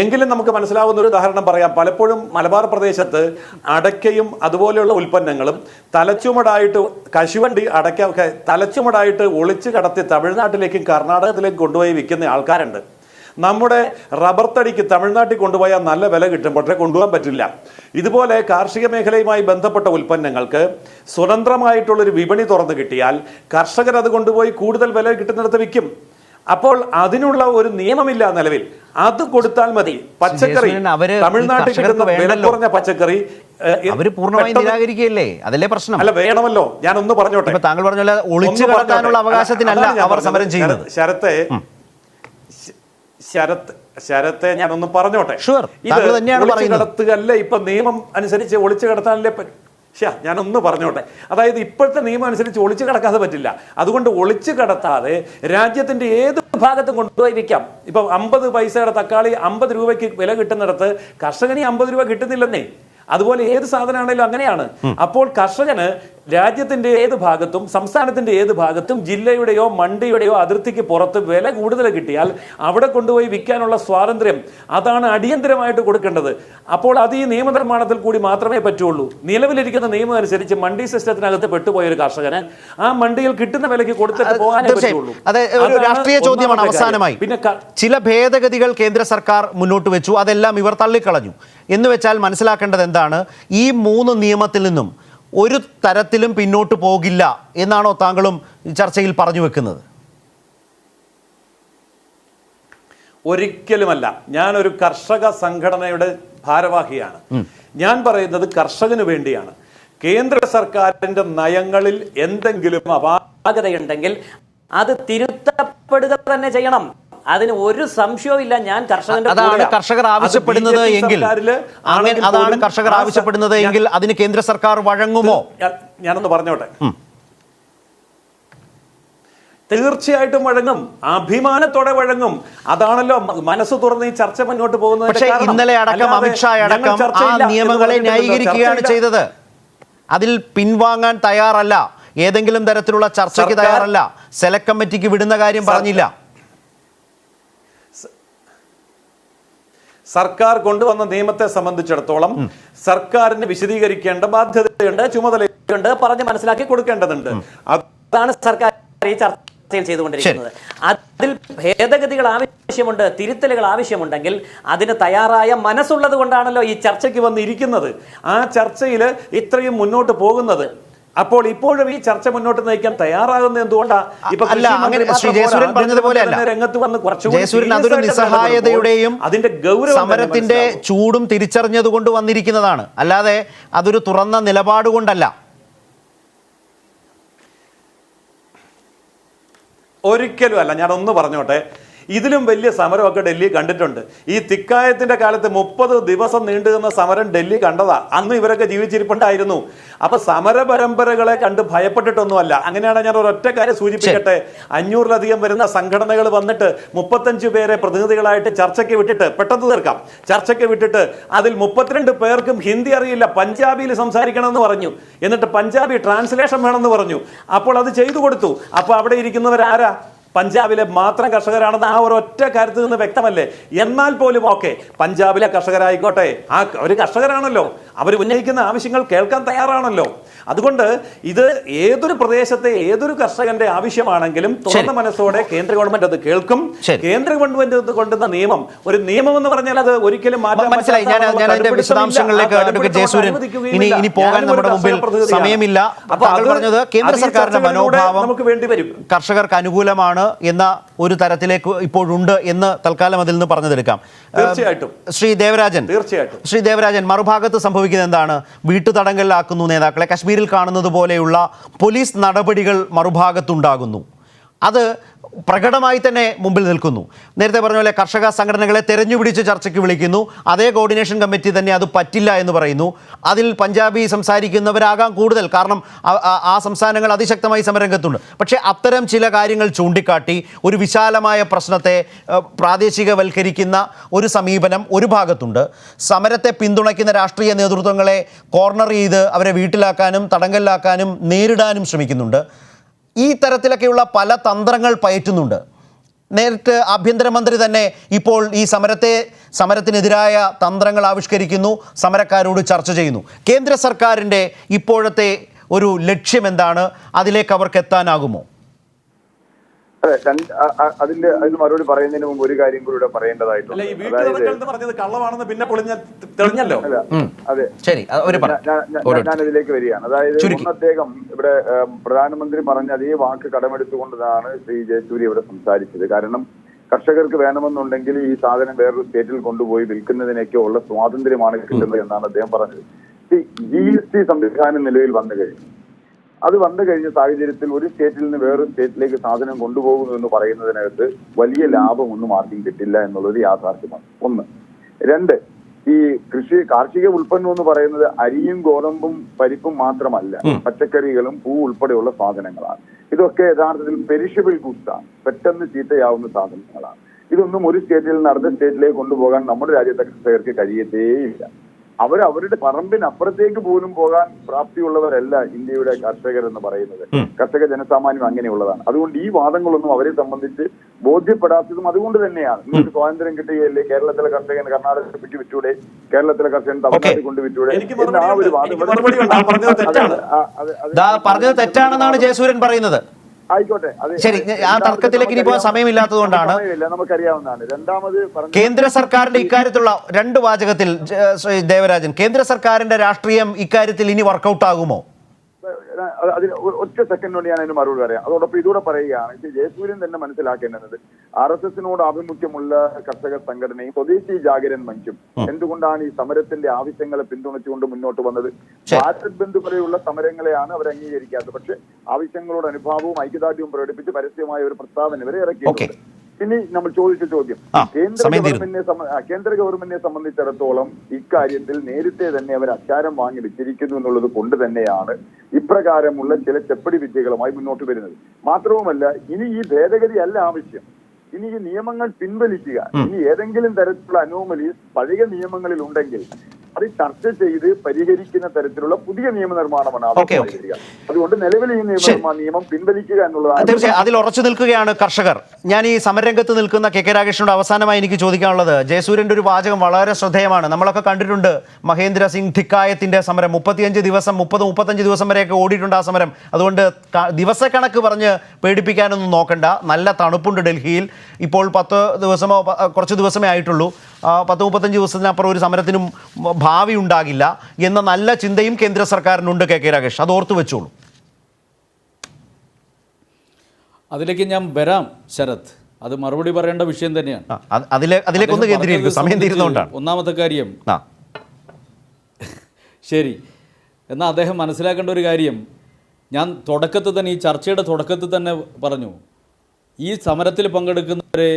എങ്കിലും നമുക്ക് മനസ്സിലാവുന്ന ഒരു ഉദാഹരണം പറയാം. പലപ്പോഴും മലബാർ പ്രദേശത്ത് അടയ്ക്കയും അതുപോലെയുള്ള ഉൽപ്പന്നങ്ങളും തലച്ചുമടായിട്ട്, കശുവണ്ടി അടയ്ക്ക തലച്ചുമടായിട്ട് ഒളിച്ചു കടത്തി തമിഴ്നാട്ടിലേക്കും കർണാടകത്തിലേക്കും കൊണ്ടുപോയി വിൽക്കുന്ന ആൾക്കാരുണ്ട്. നമ്മുടെ റബ്ബർ തടിക്ക് തമിഴ്നാട്ടിൽ കൊണ്ടുപോയാൽ നല്ല വില കിട്ടും, പക്ഷേ കൊണ്ടുപോകാൻ പറ്റില്ല. ഇതുപോലെ കാർഷിക മേഖലയുമായി ബന്ധപ്പെട്ട ഉൽപ്പന്നങ്ങൾക്ക് സ്വതന്ത്രമായിട്ടുള്ളൊരു വിപണി തുറന്നു കിട്ടിയാൽ കർഷകർ അത് കൊണ്ടുപോയി കൂടുതൽ വില കിട്ടുന്നിടത്ത് വിൽക്കും. അപ്പോൾ അതിനുള്ള ഒരു നിയമമില്ല നിലവിൽ. അത് കൊടുത്താൽ മതി. പച്ചക്കറി തമിഴ്നാട്ടിൽ കിട്ടുന്ന വില കുറഞ്ഞ പച്ചക്കറി അവര് പൂർണ്ണമായി നിരാകരിക്കുകയല്ലേ, അതല്ലേ പ്രശ്നം? അല്ല, വേണമല്ലോ. ഞാൻ ഒന്ന് പറഞ്ഞോട്ടെ. താങ്കൾ പറഞ്ഞ ഒളിച്ചു കടക്കാനുള്ള അവകാശത്തിനല്ല അവർ സമരം ചെയ്യുന്നത്. ശരത്തെ ഞാനൊന്ന് പറഞ്ഞോട്ടെ. ഇത് കടത്തുകല്ല ഇപ്പൊ നിയമം അനുസരിച്ച് ഒളിച്ചു കടത്താനല്ലേ ഞാനൊന്ന് പറഞ്ഞോട്ടെ. അതായത് ഇപ്പോഴത്തെ നിയമം അനുസരിച്ച് ഒളിച്ചു കടക്കാതെ പറ്റില്ല. അതുകൊണ്ട് ഒളിച്ചു കടത്താതെ രാജ്യത്തിന്റെ ഏത് ഭാഗത്തും കൊണ്ടുപോയി വിൽക്കാം. ഇപ്പൊ 50 പൈസയുടെ തക്കാളി 50 രൂപയ്ക്ക് വില കിട്ടുന്നിടത്ത് കർഷകന് 50 രൂപ കിട്ടുന്നില്ലെന്നേ. അതുപോലെ ഏത് സാധനമാണെങ്കിലും അങ്ങനെയാണ്. അപ്പോൾ കർഷകന് രാജ്യത്തിന്റെ ഏത് ഭാഗത്തും സംസ്ഥാനത്തിന്റെ ഏത് ഭാഗത്തും ജില്ലയുടെയോ മണ്ടിയുടെയോ അതിർത്തിക്ക് പുറത്ത് വില കൂടുതൽ കിട്ടിയാൽ അവിടെ കൊണ്ടുപോയി വിൽക്കാനുള്ള സ്വാതന്ത്ര്യം അതാണ് അടിയന്തരമായിട്ട് കൊടുക്കേണ്ടത്. അപ്പോൾ അത് ഈ നിയമനിർമ്മാണത്തിൽ കൂടി മാത്രമേ പറ്റുള്ളൂ. നിലവിലിരിക്കുന്ന നിയമം അനുസരിച്ച് മണ്ഡി സിസ്റ്റത്തിനകത്ത് പെട്ടുപോയ ഒരു കർഷകന് ആ മണ്ടിയിൽ കിട്ടുന്ന വിലയ്ക്ക് കൊടുത്തിട്ട് പോകാനേ പറ്റുള്ളൂ. ഒരു രാഷ്ട്രീയ ചോദ്യമാണ് അവസാനമായി. പിന്നെ ചില ഭേദഗതികൾ കേന്ദ്ര സർക്കാർ മുന്നോട്ട് വെച്ചു, അതെല്ലാം ഇവർ തള്ളിക്കളഞ്ഞു എന്ന് വെച്ചാൽ മനസ്സിലാക്കേണ്ടത് എന്താണ്? ഈ 3 നിയമത്തിൽ നിന്നും ഒരു തരത്തിലും പിന്നോട്ട് പോകില്ല എന്നാണോ താങ്കളും ചർച്ചയിൽ പറഞ്ഞു വെക്കുന്നത്? ഒരിക്കലുമല്ല. ഞാനൊരു കർഷക സംഘടനയുടെ ഭാരവാഹിയാണ്. ഞാൻ പറയുന്നത് കർഷകന് വേണ്ടിയാണ്. കേന്ദ്ര സർക്കാരിന്റെ നയങ്ങളിൽ എന്തെങ്കിലും അപാകതയുണ്ടെങ്കിൽ അത് തിരുത്തപ്പെടുക തന്നെ ചെയ്യണം. അതിന് ഒരു സംശയവും ഇല്ല. ഞാൻ അതാണ് കർഷകർ ആവശ്യപ്പെടുന്നത് എങ്കിൽ അതാണ് കർഷകർ ആവശ്യപ്പെടുന്നത് എങ്കിൽ അതിന് കേന്ദ്ര സർക്കാർ വഴങ്ങുമോ? ഞാനൊന്ന് പറഞ്ഞോട്ടെ. തീർച്ചയായിട്ടും വഴങ്ങും, അഭിമാനത്തോടെ വഴങ്ങും. അതാണല്ലോ മനസ്സ് തുറന്ന് ഈ ചർച്ച മുന്നോട്ട് പോകുന്നത്. പക്ഷേ ഇന്നലെ അടക്കം അമിത്ഷാ അടക്കം ആ നിയമങ്ങളെ ന്യായീകരിക്കുകയാണ് ചെയ്തത്. അതിൽ പിൻവാങ്ങാൻ തയ്യാറല്ല, ഏതെങ്കിലും തരത്തിലുള്ള ചർച്ചയ്ക്ക് തയ്യാറല്ല, സെലക്ട് കമ്മിറ്റിക്ക് വിടുന്ന കാര്യം പറഞ്ഞില്ല. സർക്കാർ കൊണ്ടുവന്ന നിയമത്തെ സംബന്ധിച്ചിടത്തോളം സർക്കാരിന് വിശദീകരിക്കേണ്ട ബാധ്യതയുണ്ട്, ചുമതലയുണ്ട്, പറഞ്ഞ് മനസ്സിലാക്കി കൊടുക്കേണ്ടതുണ്ട്. അതാണ് സർക്കാർ ഈ ചർച്ചയിൽ ചെയ്തുകൊണ്ടിരിക്കുന്നത്. അതിൽ ഭേദഗതികൾ ആവശ്യമുണ്ട്, തിരുത്തലുകൾ ആവശ്യമുണ്ടെങ്കിൽ അതിന് തയ്യാറായ മനസ്സുള്ളത് കൊണ്ടാണല്ലോ ഈ ചർച്ചയ്ക്ക് വന്നിരിക്കുന്നത്. ആ ചർച്ചയിൽ ഇത്രയും മുന്നോട്ട് പോകുന്നത്. അപ്പോൾ ഇപ്പോഴും ഈ ചർച്ച മുന്നോട്ട് നയിക്കാൻ തയ്യാറാകുന്നത് എന്തുകൊണ്ടാണ്? രംഗത്ത് വന്ന് അതൊരു നിസ്സഹായതയുടെയും അതിന്റെ ഗൗരവം സമരത്തിന്റെ ചൂടും തിരിച്ചറിഞ്ഞതുകൊണ്ട് വന്നിരിക്കുന്നതാണ്, അല്ലാതെ അതൊരു തുറന്ന നിലപാട് കൊണ്ടല്ല. ഒരിക്കലും അല്ല. ഞാനൊന്ന് പറഞ്ഞോട്ടെ, ഇതിലും വലിയ സമരമൊക്കെ ഡൽഹി കണ്ടിട്ടുണ്ട്. ഈ തിക്കായത്തിന്റെ കാലത്ത് 30 ദിവസം നീണ്ടുനിന്ന സമരം ഡൽഹി കണ്ടതാ. അന്ന് ഇവരൊക്കെ ജീവിച്ചിരിപ്പുണ്ടായിരുന്നു. അപ്പൊ സമര പരമ്പരകളെ കണ്ട് ഭയപ്പെട്ടിട്ടൊന്നുമല്ല. അങ്ങനെയാണ് ഞാൻ ഒരൊറ്റ കാര്യം സൂചിപ്പിക്കട്ടെ. 500-ലധികം വരുന്ന സംഘടനകൾ വന്നിട്ട് 35 പേരെ പ്രതിനിധികളായിട്ട് ചർച്ചയ്ക്ക് വിട്ടിട്ട്, പെട്ടെന്ന് തീർക്കാം, ചർച്ചയ്ക്ക് വിട്ടിട്ട് അതിൽ 32 പേർക്കും ഹിന്ദി അറിയില്ല, പഞ്ചാബിയിൽ സംസാരിക്കണമെന്ന് പറഞ്ഞു. എന്നിട്ട് പഞ്ചാബി ട്രാൻസ്ലേഷൻ വേണമെന്ന് പറഞ്ഞു. അപ്പോൾ അത് ചെയ്തു കൊടുത്തു. അപ്പൊ അവിടെ ഇരിക്കുന്നവരാരാ? പഞ്ചാബിലെ മാത്രം കർഷകരാണെന്ന് ആ ഒരൊറ്റ കാര്യത്തിൽ നിന്ന് വ്യക്തമല്ലേ? എന്നാൽ പോലും ഓക്കെ, പഞ്ചാബിലെ കർഷകരായിക്കോട്ടെ, ആ ഒരു കർഷകരാണല്ലോ, അവർ ഉന്നയിക്കുന്ന ആവശ്യങ്ങൾ കേൾക്കാൻ തയ്യാറാണല്ലോ. അതുകൊണ്ട് ഇത് ഏതൊരു പ്രദേശത്തെ ഏതൊരു കർഷകന്റെ ആവശ്യമാണെങ്കിലും തുറന്ന മനസ്സോടെ കേന്ദ്ര ഗവൺമെന്റ് അത് കേൾക്കും. കേന്ദ്ര ഗവൺമെന്റ് കൊണ്ടുവന്ന നിയമം ഒരു നിയമം എന്ന് പറഞ്ഞാൽ അത് ഒരിക്കലും മാറ്റാൻ മനസ്സിലായി. വിശദാംശങ്ങളിലേക്ക് ഇനി പോകാൻ നമ്മുടെ മുമ്പിൽ സമയമില്ല. പറഞ്ഞത് കേന്ദ്ര സർക്കാരിന്റെ മനോഭാവം നമുക്ക് വേണ്ടി വരും, കർഷകർക്ക് അനുകൂലമാണ് എന്ന ഒരു തരത്തിലേക്ക് ഇപ്പോഴുണ്ട് എന്ന് തൽക്കാലം അതിൽ നിന്ന് പറഞ്ഞതെടുക്കാം. തീർച്ചയായിട്ടും ശ്രീ ദേവരാജൻ, മറുഭാഗത്ത് സംഭവിക്കുന്നത് എന്താണ്? വീട്ടുതടങ്കലിലാക്കുന്നു നേതാക്കളെ. കശ്മീരിൽ കാണുന്നത് പോലെയുള്ള പോലീസ് നടപടികൾ മറുഭാഗത്തുണ്ടാകുന്നു. അത് പ്രകടമായി തന്നെ മുമ്പിൽ നിൽക്കുന്നു. നേരത്തെ പറഞ്ഞ പോലെ കർഷക സംഘടനകളെ തെരഞ്ഞുപിടിച്ച് ചർച്ചയ്ക്ക് വിളിക്കുന്നു. അതേ കോർഡിനേഷൻ കമ്മിറ്റി തന്നെ അത് പറ്റില്ല എന്ന് പറയുന്നു. അതിൽ പഞ്ചാബി സംസാരിക്കുന്നവരാകാം കൂടുതൽ, കാരണം ആ സംസ്ഥാനങ്ങൾ അതിശക്തമായി സമരരംഗത്തുണ്ട്. പക്ഷേ അത്തരം ചില കാര്യങ്ങൾ ചൂണ്ടിക്കാട്ടി ഒരു വിശാലമായ പ്രശ്നത്തെ പ്രാദേശികവൽക്കരിക്കുന്ന ഒരു സമീപനം ഒരു ഭാഗത്തുണ്ട്. സമരത്തെ പിന്തുണയ്ക്കുന്ന രാഷ്ട്രീയ നേതൃത്വങ്ങളെ കോർണർ ചെയ്ത് അവരെ വീട്ടിലാക്കാനും തടങ്കലിലാക്കാനും നേരിടാനും ശ്രമിക്കുന്നുണ്ട്. ഈ തരത്തിലൊക്കെയുള്ള പല തന്ത്രങ്ങൾ പയറ്റുന്നുണ്ട്. നേരിട്ട് ആഭ്യന്തരമന്ത്രി തന്നെ ഇപ്പോൾ ഈ സമരത്തിനെതിരായ തന്ത്രങ്ങൾ ആവിഷ്കരിക്കുന്നു, സമരക്കാരോട് ചർച്ച ചെയ്യുന്നു. കേന്ദ്ര സർക്കാരിൻ്റെ ഇപ്പോഴത്തെ ഒരു ലക്ഷ്യം എന്താണ്? അതിലേക്ക് അവർക്ക് എത്താനാകുമോ? അതെ, അതിന് മറുപടി പറയുന്നതിന് മുമ്പ് ഒരു കാര്യം കൂടി പറയേണ്ടതായിട്ടുണ്ട്. അതെ, ഞാൻ ഇതിലേക്ക് വരികയാണ്. അതായത് അദ്ദേഹം ഇവിടെ പ്രധാനമന്ത്രി പറഞ്ഞ അതേ വാക്ക് കടമെടുത്തുകൊണ്ടതാണ് ശ്രീ ജയസൂര്യ ഇവിടെ സംസാരിച്ചത്. കാരണം കർഷകർക്ക് വേണമെന്നുണ്ടെങ്കിൽ ഈ സാധനം വേറൊരു സ്റ്റേറ്റിൽ കൊണ്ടുപോയി വിൽക്കുന്നതിനൊക്കെ ഉള്ള സ്വാതന്ത്ര്യമാണ് കിട്ടുന്നത് എന്നാണ് അദ്ദേഹം പറഞ്ഞത്. GST സംവിധാനം നിലവിൽ വന്നു കഴിഞ്ഞു. അത് വന്നു കഴിഞ്ഞ സാഹചര്യത്തിൽ ഒരു സ്റ്റേറ്റിൽ നിന്ന് വേറൊരു സ്റ്റേറ്റിലേക്ക് സാധനം കൊണ്ടുപോകുന്നു എന്ന് പറയുന്നതിനകത്ത് വലിയ ലാഭമൊന്നും ആർക്കും കിട്ടില്ല എന്നുള്ളത് യാഥാർത്ഥ്യമാണ്. 1. 2, ഈ കാർഷിക ഉൽപ്പന്നം എന്ന് പറയുന്നത് അരിയും ഗോതമ്പും പരിപ്പും മാത്രമല്ല, പച്ചക്കറികളും പൂ ഉൾപ്പെടെയുള്ള സാധനങ്ങളാണ്. ഇതൊക്കെ യഥാർത്ഥത്തിൽ പെരിഷബിൾ ഗുഡ്സ് ആണ്, പെട്ടെന്ന് ചീത്തയാവുന്ന സാധനങ്ങളാണ്. ഇതൊന്നും ഒരു സ്റ്റേറ്റിൽ നിന്ന് അടുത്ത സ്റ്റേറ്റിലേക്ക് കൊണ്ടുപോകാൻ നമ്മുടെ രാജ്യത്തെ കർഷകർക്ക് കഴിയത്തേയില്ല. അവരുടെ പറമ്പിനപ്പുറത്തേക്ക് പോലും പോകാൻ പ്രാപ്തിയുള്ളവരല്ല ഇന്ത്യയുടെ കർഷകർ എന്ന് പറയുന്നത്. കർഷക ജനസാമാന്യം അങ്ങനെയുള്ളതാണ്. അതുകൊണ്ട് ഈ വാദങ്ങളൊന്നും അവരെ സംബന്ധിച്ച് ബോധ്യപ്പെടാത്തതും അതുകൊണ്ട് തന്നെയാണ്. നിങ്ങൾക്ക് സ്വാതന്ത്ര്യം കിട്ടുകയല്ലേ, കേരളത്തിലെ കർഷകൻ കർണാടകത്തിൽ വിറ്റൂടെ, കേരളത്തിലെ കർഷകൻ തമിഴ്നാട്ടിൽ കൊണ്ട് വിറ്റൂടെ എന്ന ആ ഒരു വാദം പറഞ്ഞത് തെറ്റാണെന്നാണ് ജയസൂര്യൻ പറയുന്നത്. ആയിക്കോട്ടെ, ശരി, ആ തർക്കത്തിലേക്ക് ഇനി പോകാൻ സമയമില്ലാത്തതുകൊണ്ടാണ്. നമുക്കറിയാവുന്നതാണ്. രണ്ടാമത് കേന്ദ്ര സർക്കാരിന്റെ ഇക്കാര്യത്തിലുള്ള 2 വാചകത്തിൽ ദേവരാജൻ, കേന്ദ്ര സർക്കാരിന്റെ രാഷ്ട്രീയം ഇക്കാര്യത്തിൽ ഇനി വർക്കൗട്ട് ആകുമോ? അതിന് ഒറ്റ സെക്കൻഡ് കൊണ്ട് ഞാൻ അതിന് മറുപടി പറയാം. അതോടൊപ്പം ഇതൂടെ പറയുകയാണ്, ജയസൂര്യൻ തന്നെ മനസ്സിലാക്കേണ്ടത് RSSനോട് ആഭിമുഖ്യമുള്ള കർഷക സംഘടനയും സ്വദേശി ജാഗരൻ മഞ്ചും എന്തുകൊണ്ടാണ് ഈ സമരത്തിന്റെ ആവശ്യങ്ങളെ പിന്തുണച്ചുകൊണ്ട് മുന്നോട്ട് വന്നത്? ഭാരത് ബന്ദ് പോലെയുള്ള സമരങ്ങളെയാണ് അവർ അംഗീകരിക്കാത്തത്. പക്ഷെ ആവശ്യങ്ങളോട് അനുഭാവവും ഐക്യദാർഢ്യവും പ്രകടിപ്പിച്ച് പരസ്യമായ ഒരു പ്രസ്താവന വരെ ഇറക്കിയിട്ടുണ്ട്. ഇനി നമ്മൾ ചോദിച്ച ചോദ്യം, കേന്ദ്ര ഗവൺമെന്റിനെ സംബന്ധിച്ചിടത്തോളം ഇക്കാര്യത്തിൽ നേരത്തെ തന്നെ അവർ അച്ചാരം വാങ്ങി വെച്ചിരിക്കുന്നു എന്നുള്ളത് കൊണ്ട് തന്നെയാണ് ഇപ്രകാരമുള്ള ചില ചെപ്പടി വിദ്യകളുമായി മുന്നോട്ട് വരുന്നത്. മാത്രവുമല്ല, ഇനി ഈ ഭേദഗതി അല്ല ആവശ്യം, ഇനി ഈ നിയമങ്ങൾ പിൻവലിക്കുക. ഇനി ഏതെങ്കിലും തരത്തിലുള്ള അനോമലീസ് പഴയ നിയമങ്ങളിൽ ഉണ്ടെങ്കിൽ അത് ചർച്ച ചെയ്ത് പരിഹരിക്കുന്ന തരത്തിലുള്ള പുതിയ നിയമനിർമ്മാണമാണ് ആവശ്യമായിരിക്കുക. അതുകൊണ്ട് നിലവിലെ ഈ നിയമം പിൻവലിക്കുക എന്നുള്ളതാണ്. തീർച്ചയായും അതിൽ ഉറച്ചു നിൽക്കുകയാണ് കർഷകർ. ഞാൻ ഈ സമരരംഗത്ത് നിൽക്കുന്ന കെ രാഗേഷിനോട് അവസാനമായി എനിക്ക് ചോദിക്കാനുള്ളത്, ജയസൂര്യന്റെ ഒരു വാചകം വളരെ ശ്രദ്ധേയമാണ്. നമ്മളൊക്കെ കണ്ടിട്ടുണ്ട് മഹേന്ദ്ര സിംഗ് ധിക്കായത്തിന്റെ സമരം, 35 ദിവസം 30-35 ദിവസം വരെയൊക്കെ ഓടിയിട്ടുണ്ട് ആ സമരം. അതുകൊണ്ട് ദിവസക്കണക്ക് പറഞ്ഞ് പേടിപ്പിക്കാനൊന്നും നോക്കണ്ട. നല്ല തണുപ്പുണ്ട് ഡൽഹിയിൽ. ഇപ്പോൾ 10 ദിവസമോ കുറച്ച് ദിവസമേ ആയിട്ടുള്ളൂ. 10-35 ദിവസത്തിനപ്പുറം ഒരു സമരത്തിനും ഭാവി ഉണ്ടാകില്ല എന്ന നല്ല ചിന്തയും കേന്ദ്ര സർക്കാരിനുണ്ട്. കെ രാഗേഷ്, അത് ഓർത്തു വെച്ചോളൂ. അതിലേക്ക് ഞാൻ വരാം ശരത്, അത് മറുപടി പറയേണ്ട വിഷയം തന്നെയാണ്. അതിലേക്കൊന്ന് കേന്ദ്രീകരിക്കും, സമയം തീരുന്നതുകൊണ്ടാണ്. ഒന്നാമത്തെ കാര്യം ശരി, എന്നാൽ അദ്ദേഹം മനസ്സിലാക്കേണ്ട ഒരു കാര്യം, ഞാൻ തുടക്കത്തിൽ തന്നെ ഈ ചർച്ചയുടെ തുടക്കത്തിൽ തന്നെ പറഞ്ഞു, ഈ സമരത്തിൽ പങ്കെടുക്കുന്നവരെ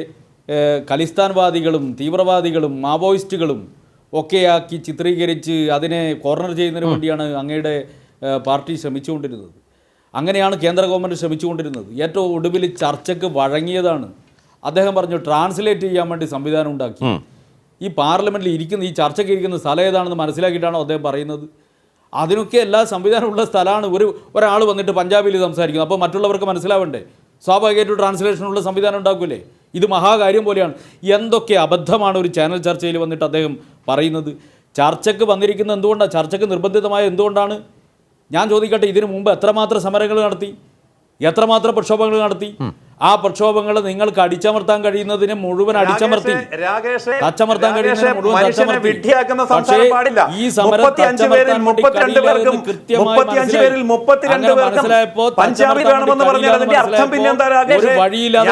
ഖലിസ്ഥാൻവാദികളും തീവ്രവാദികളും മാവോയിസ്റ്റുകളും ഒക്കെയാക്കി ചിത്രീകരിച്ച് അതിനെ കോർണർ ചെയ്യുന്നതിന് വേണ്ടിയാണ് അങ്ങയുടെ പാർട്ടി ശ്രമിച്ചുകൊണ്ടിരുന്നത്. അങ്ങനെയാണ് കേന്ദ്ര ഗവൺമെൻറ് ശ്രമിച്ചുകൊണ്ടിരുന്നത്. ഏറ്റവും ഒടുവിൽ ചർച്ചയ്ക്ക് വഴങ്ങിയതാണ്. അദ്ദേഹം പറഞ്ഞു ട്രാൻസ്ലേറ്റ് ചെയ്യാൻ വേണ്ടി സംവിധാനം ഉണ്ടാക്കി. ഈ പാർലമെൻറ്റിൽ ഇരിക്കുന്ന, ഈ ചർച്ചയ്ക്ക് ഇരിക്കുന്ന സ്ഥലം ഏതാണെന്ന് മനസ്സിലാക്കിയിട്ടാണോ അദ്ദേഹം പറയുന്നത്? അതിനൊക്കെ എല്ലാ സംവിധാനമുള്ള സ്ഥലമാണ്. ഒരാൾ വന്നിട്ട് പഞ്ചാബിൽ സംസാരിക്കുന്നു, അപ്പോൾ മറ്റുള്ളവർക്ക് മനസ്സിലാവണ്ടേ? സ്വാഭാവികമായിട്ടും ട്രാൻസ്ലേഷനുള്ള സംവിധാനം ഉണ്ടാക്കില്ലേ? ഇത് മഹാകാര്യം പോലെയാണ്. എന്തൊക്കെ അബദ്ധമാണ് ഒരു ചാനൽ ചർച്ചയിൽ വന്നിട്ട് അദ്ദേഹം പറയുന്നത്. ചർച്ചയ്ക്ക് വന്നിരിക്കുന്നത് എന്തുകൊണ്ടാണ്? ചർച്ചയ്ക്ക് നിർബന്ധിതമായ എന്തുകൊണ്ടാണ്? ഞാൻ ചോദിക്കട്ടെ, ഇതിനു മുമ്പ് എത്രമാത്രം സമരങ്ങൾ നടത്തി, എത്രമാത്രം പ്രക്ഷോഭങ്ങൾ നടത്തി? ആ പ്രക്ഷോഭങ്ങൾ നിങ്ങൾക്ക് അടിച്ചമർത്താൻ കഴിയുന്നതിനെ മുഴുവൻ അടിച്ചമർത്തി, തച്ചമർത്താൻ കഴിയുന്നതിനെ മുഴുവൻ തച്ചമർത്തി. പക്ഷേ ഈ സമരം മനസ്സിലായപ്പോൾ ഒരു വഴിയില്ലാതെ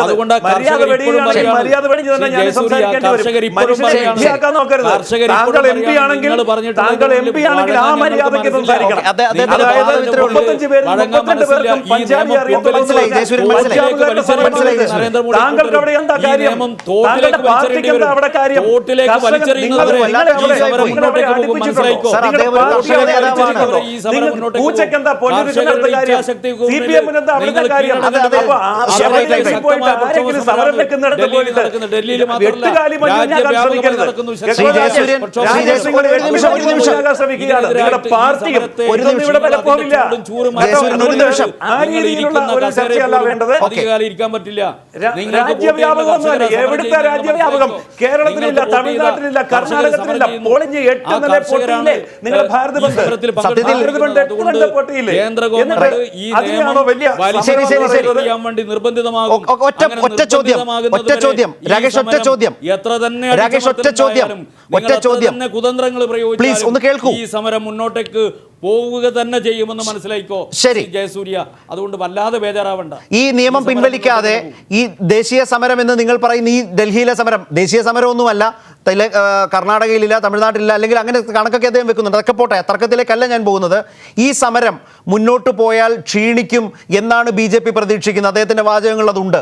അതുകൊണ്ട് കർഷകർ ഇപ്പോഴും ഇരിക്കാൻ പറ്റില്ല. എവിടുത്തെ രാജ്യവ്യാപകം? കേരളത്തിലില്ല, തമിഴ്നാട്ടിലില്ല, കർണാടകത്തിലില്ല. പൊളിഞ്ഞ് 8 നില പൊട്ടിയില്ലേ നിങ്ങളുടെ ഭാരത് ബന്ദ്? കേന്ദ്ര ഗവൺമെന്റ് ഈ നിയമം ചെയ്യാൻ വേണ്ടി നിർബന്ധിതമാകും. എത്ര തന്നെ കുതന്ത്രങ്ങൾ പ്രയോഗിച്ചാലും ഈ സമരം മുന്നോട്ടേക്ക് പോവുക തന്നെ ചെയ്യുമെന്ന് മനസ്സിലായിക്കോ ജയസൂര്യ. അതുകൊണ്ട് വല്ലാതെ ബേജാറാവണ്ട. ഈ നിയമം പിൻവലിക്കാതെ ഈ ദേശീയ സമരം എന്ന് നിങ്ങൾ പറയുന്ന ഈ ഡൽഹിയിലെ സമരം ദേശീയ സമരമൊന്നുമല്ല, കർണാടകയിലില്ല, തമിഴ്നാട്ടിലില്ല, അല്ലെങ്കിൽ അങ്ങനെ കണക്കൊക്കെ അദ്ദേഹം വെക്കുന്നുണ്ട്. അതൊക്കെ പോട്ടെ, തർക്കത്തിലേക്കല്ല ഞാൻ പോകുന്നത്. ഈ സമരം മുന്നോട്ട് പോയാൽ ക്ഷീണിക്കും എന്നാണ് BJP പ്രതീക്ഷിക്കുന്നത്. അദ്ദേഹത്തിൻ്റെ വാചകങ്ങൾ അതുണ്ട്.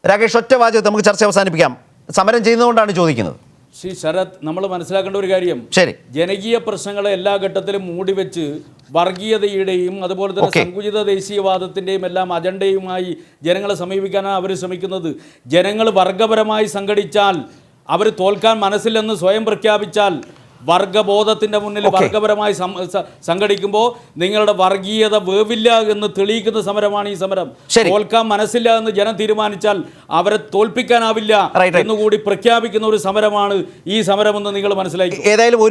രാകേഷ്, ഒറ്റ വാചകത്തിൽ നമുക്ക് ചർച്ച അവസാനിപ്പിക്കാം. സമരം ചെയ്യുന്നതുകൊണ്ടാണ് ചോദിക്കുന്നത്. ശ്രീ ശരത്, നമ്മൾ മനസ്സിലാക്കേണ്ട ഒരു കാര്യം, ശരി, ജനകീയ പ്രശ്നങ്ങളെ എല്ലാ ഘട്ടത്തിലും മൂടിവെച്ച് വർഗീയതയുടെയും അതുപോലെ തന്നെ സങ്കുചിത ദേശീയവാദത്തിൻ്റെയും എല്ലാം അജണ്ടയുമായി ജനങ്ങളെ സമീപിക്കാനാണ് അവർ ശ്രമിക്കുന്നത്. ജനങ്ങൾ വർഗപരമായി സംഘടിച്ചാൽ അവർ തോൽക്കാൻ മനസ്സില്ലെന്ന് സ്വയം പ്രഖ്യാപിച്ചാൽ വർഗബോധത്തിൻ്റെ മുന്നിൽ വർഗപരമായി സംഘടിക്കുമ്പോൾ നിങ്ങളുടെ വർഗീയത വേവില്ല എന്ന് തെളിയിക്കുന്ന സമരമാണ് ഈ സമരം. തോൽക്കാൻ മനസ്സില്ല എന്ന് ജനം തീരുമാനിച്ചാൽ അവരെ തോൽപ്പിക്കാനാവില്ല എന്നുകൂടി പ്രഖ്യാപിക്കുന്ന ഒരു സമരമാണ് ഈ സമരമെന്ന് നിങ്ങൾ മനസ്സിലാക്കി. ഏതായാലും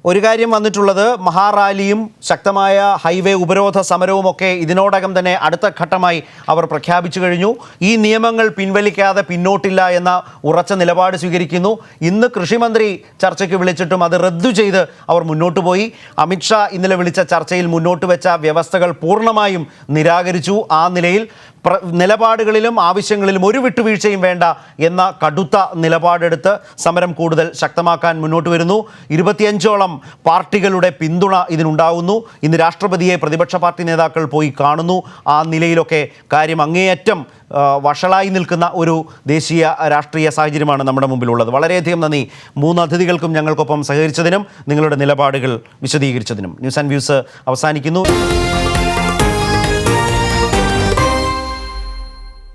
ഒരു കാര്യം വന്നിട്ടുള്ളത്, മഹാറാലിയും ശക്തമായ ഹൈവേ ഉപരോധ സമരവും ഒക്കെ ഇതിനോടകം തന്നെ അടുത്ത ഘട്ടമായി അവർ പ്രഖ്യാപിച്ചു കഴിഞ്ഞു. ഈ നിയമങ്ങൾ പിൻവലിക്കാതെ പിന്നോട്ടില്ല എന്ന ഉറച്ച നിലപാട് സ്വീകരിക്കുന്നു. ഇന്ന് കൃഷിമന്ത്രി ചർച്ചയ്ക്ക് വിളിച്ചിട്ടും അത് റദ്ദു ചെയ്ത് അവർ മുന്നോട്ട് പോയി. അമിത്ഷാ ഇന്നലെ വിളിച്ച ചർച്ചയിൽ മുന്നോട്ട് വെച്ച വ്യവസ്ഥകൾ പൂർണ്ണമായും നിരാകരിച്ചു. ആ നിലയിൽ നിലപാടുകളിലും ആവശ്യങ്ങളിലും ഒരു വിട്ടുവീഴ്ചയും വേണ്ട എന്ന കടുത്ത നിലപാടെടുത്ത് സമരം കൂടുതൽ ശക്തമാക്കാൻ മുന്നോട്ട് വരുന്നു. 25ഓളം പാർട്ടികളുടെ പിന്തുണ ഇതിനുണ്ടാവുന്നു. ഇന്ന് രാഷ്ട്രപതിയെ പ്രതിപക്ഷ പാർട്ടി നേതാക്കൾ പോയി കാണുന്നു. ആ നിലയിലൊക്കെ കാര്യം അങ്ങേയറ്റം വഷളായി നിൽക്കുന്ന ഒരു ദേശീയ രാഷ്ട്രീയ സാഹചര്യമാണ് നമ്മുടെ മുമ്പിലുള്ളത്. വളരെയധികം നന്ദി 3 അതിഥികൾക്കും ഞങ്ങൾക്കൊപ്പം സഹകരിച്ചതിനും നിങ്ങളുടെ നിലപാടുകൾ വിശദീകരിച്ചതിനും. ന്യൂസ് ആൻഡ് വ്യൂസ് അവസാനിക്കുന്നു.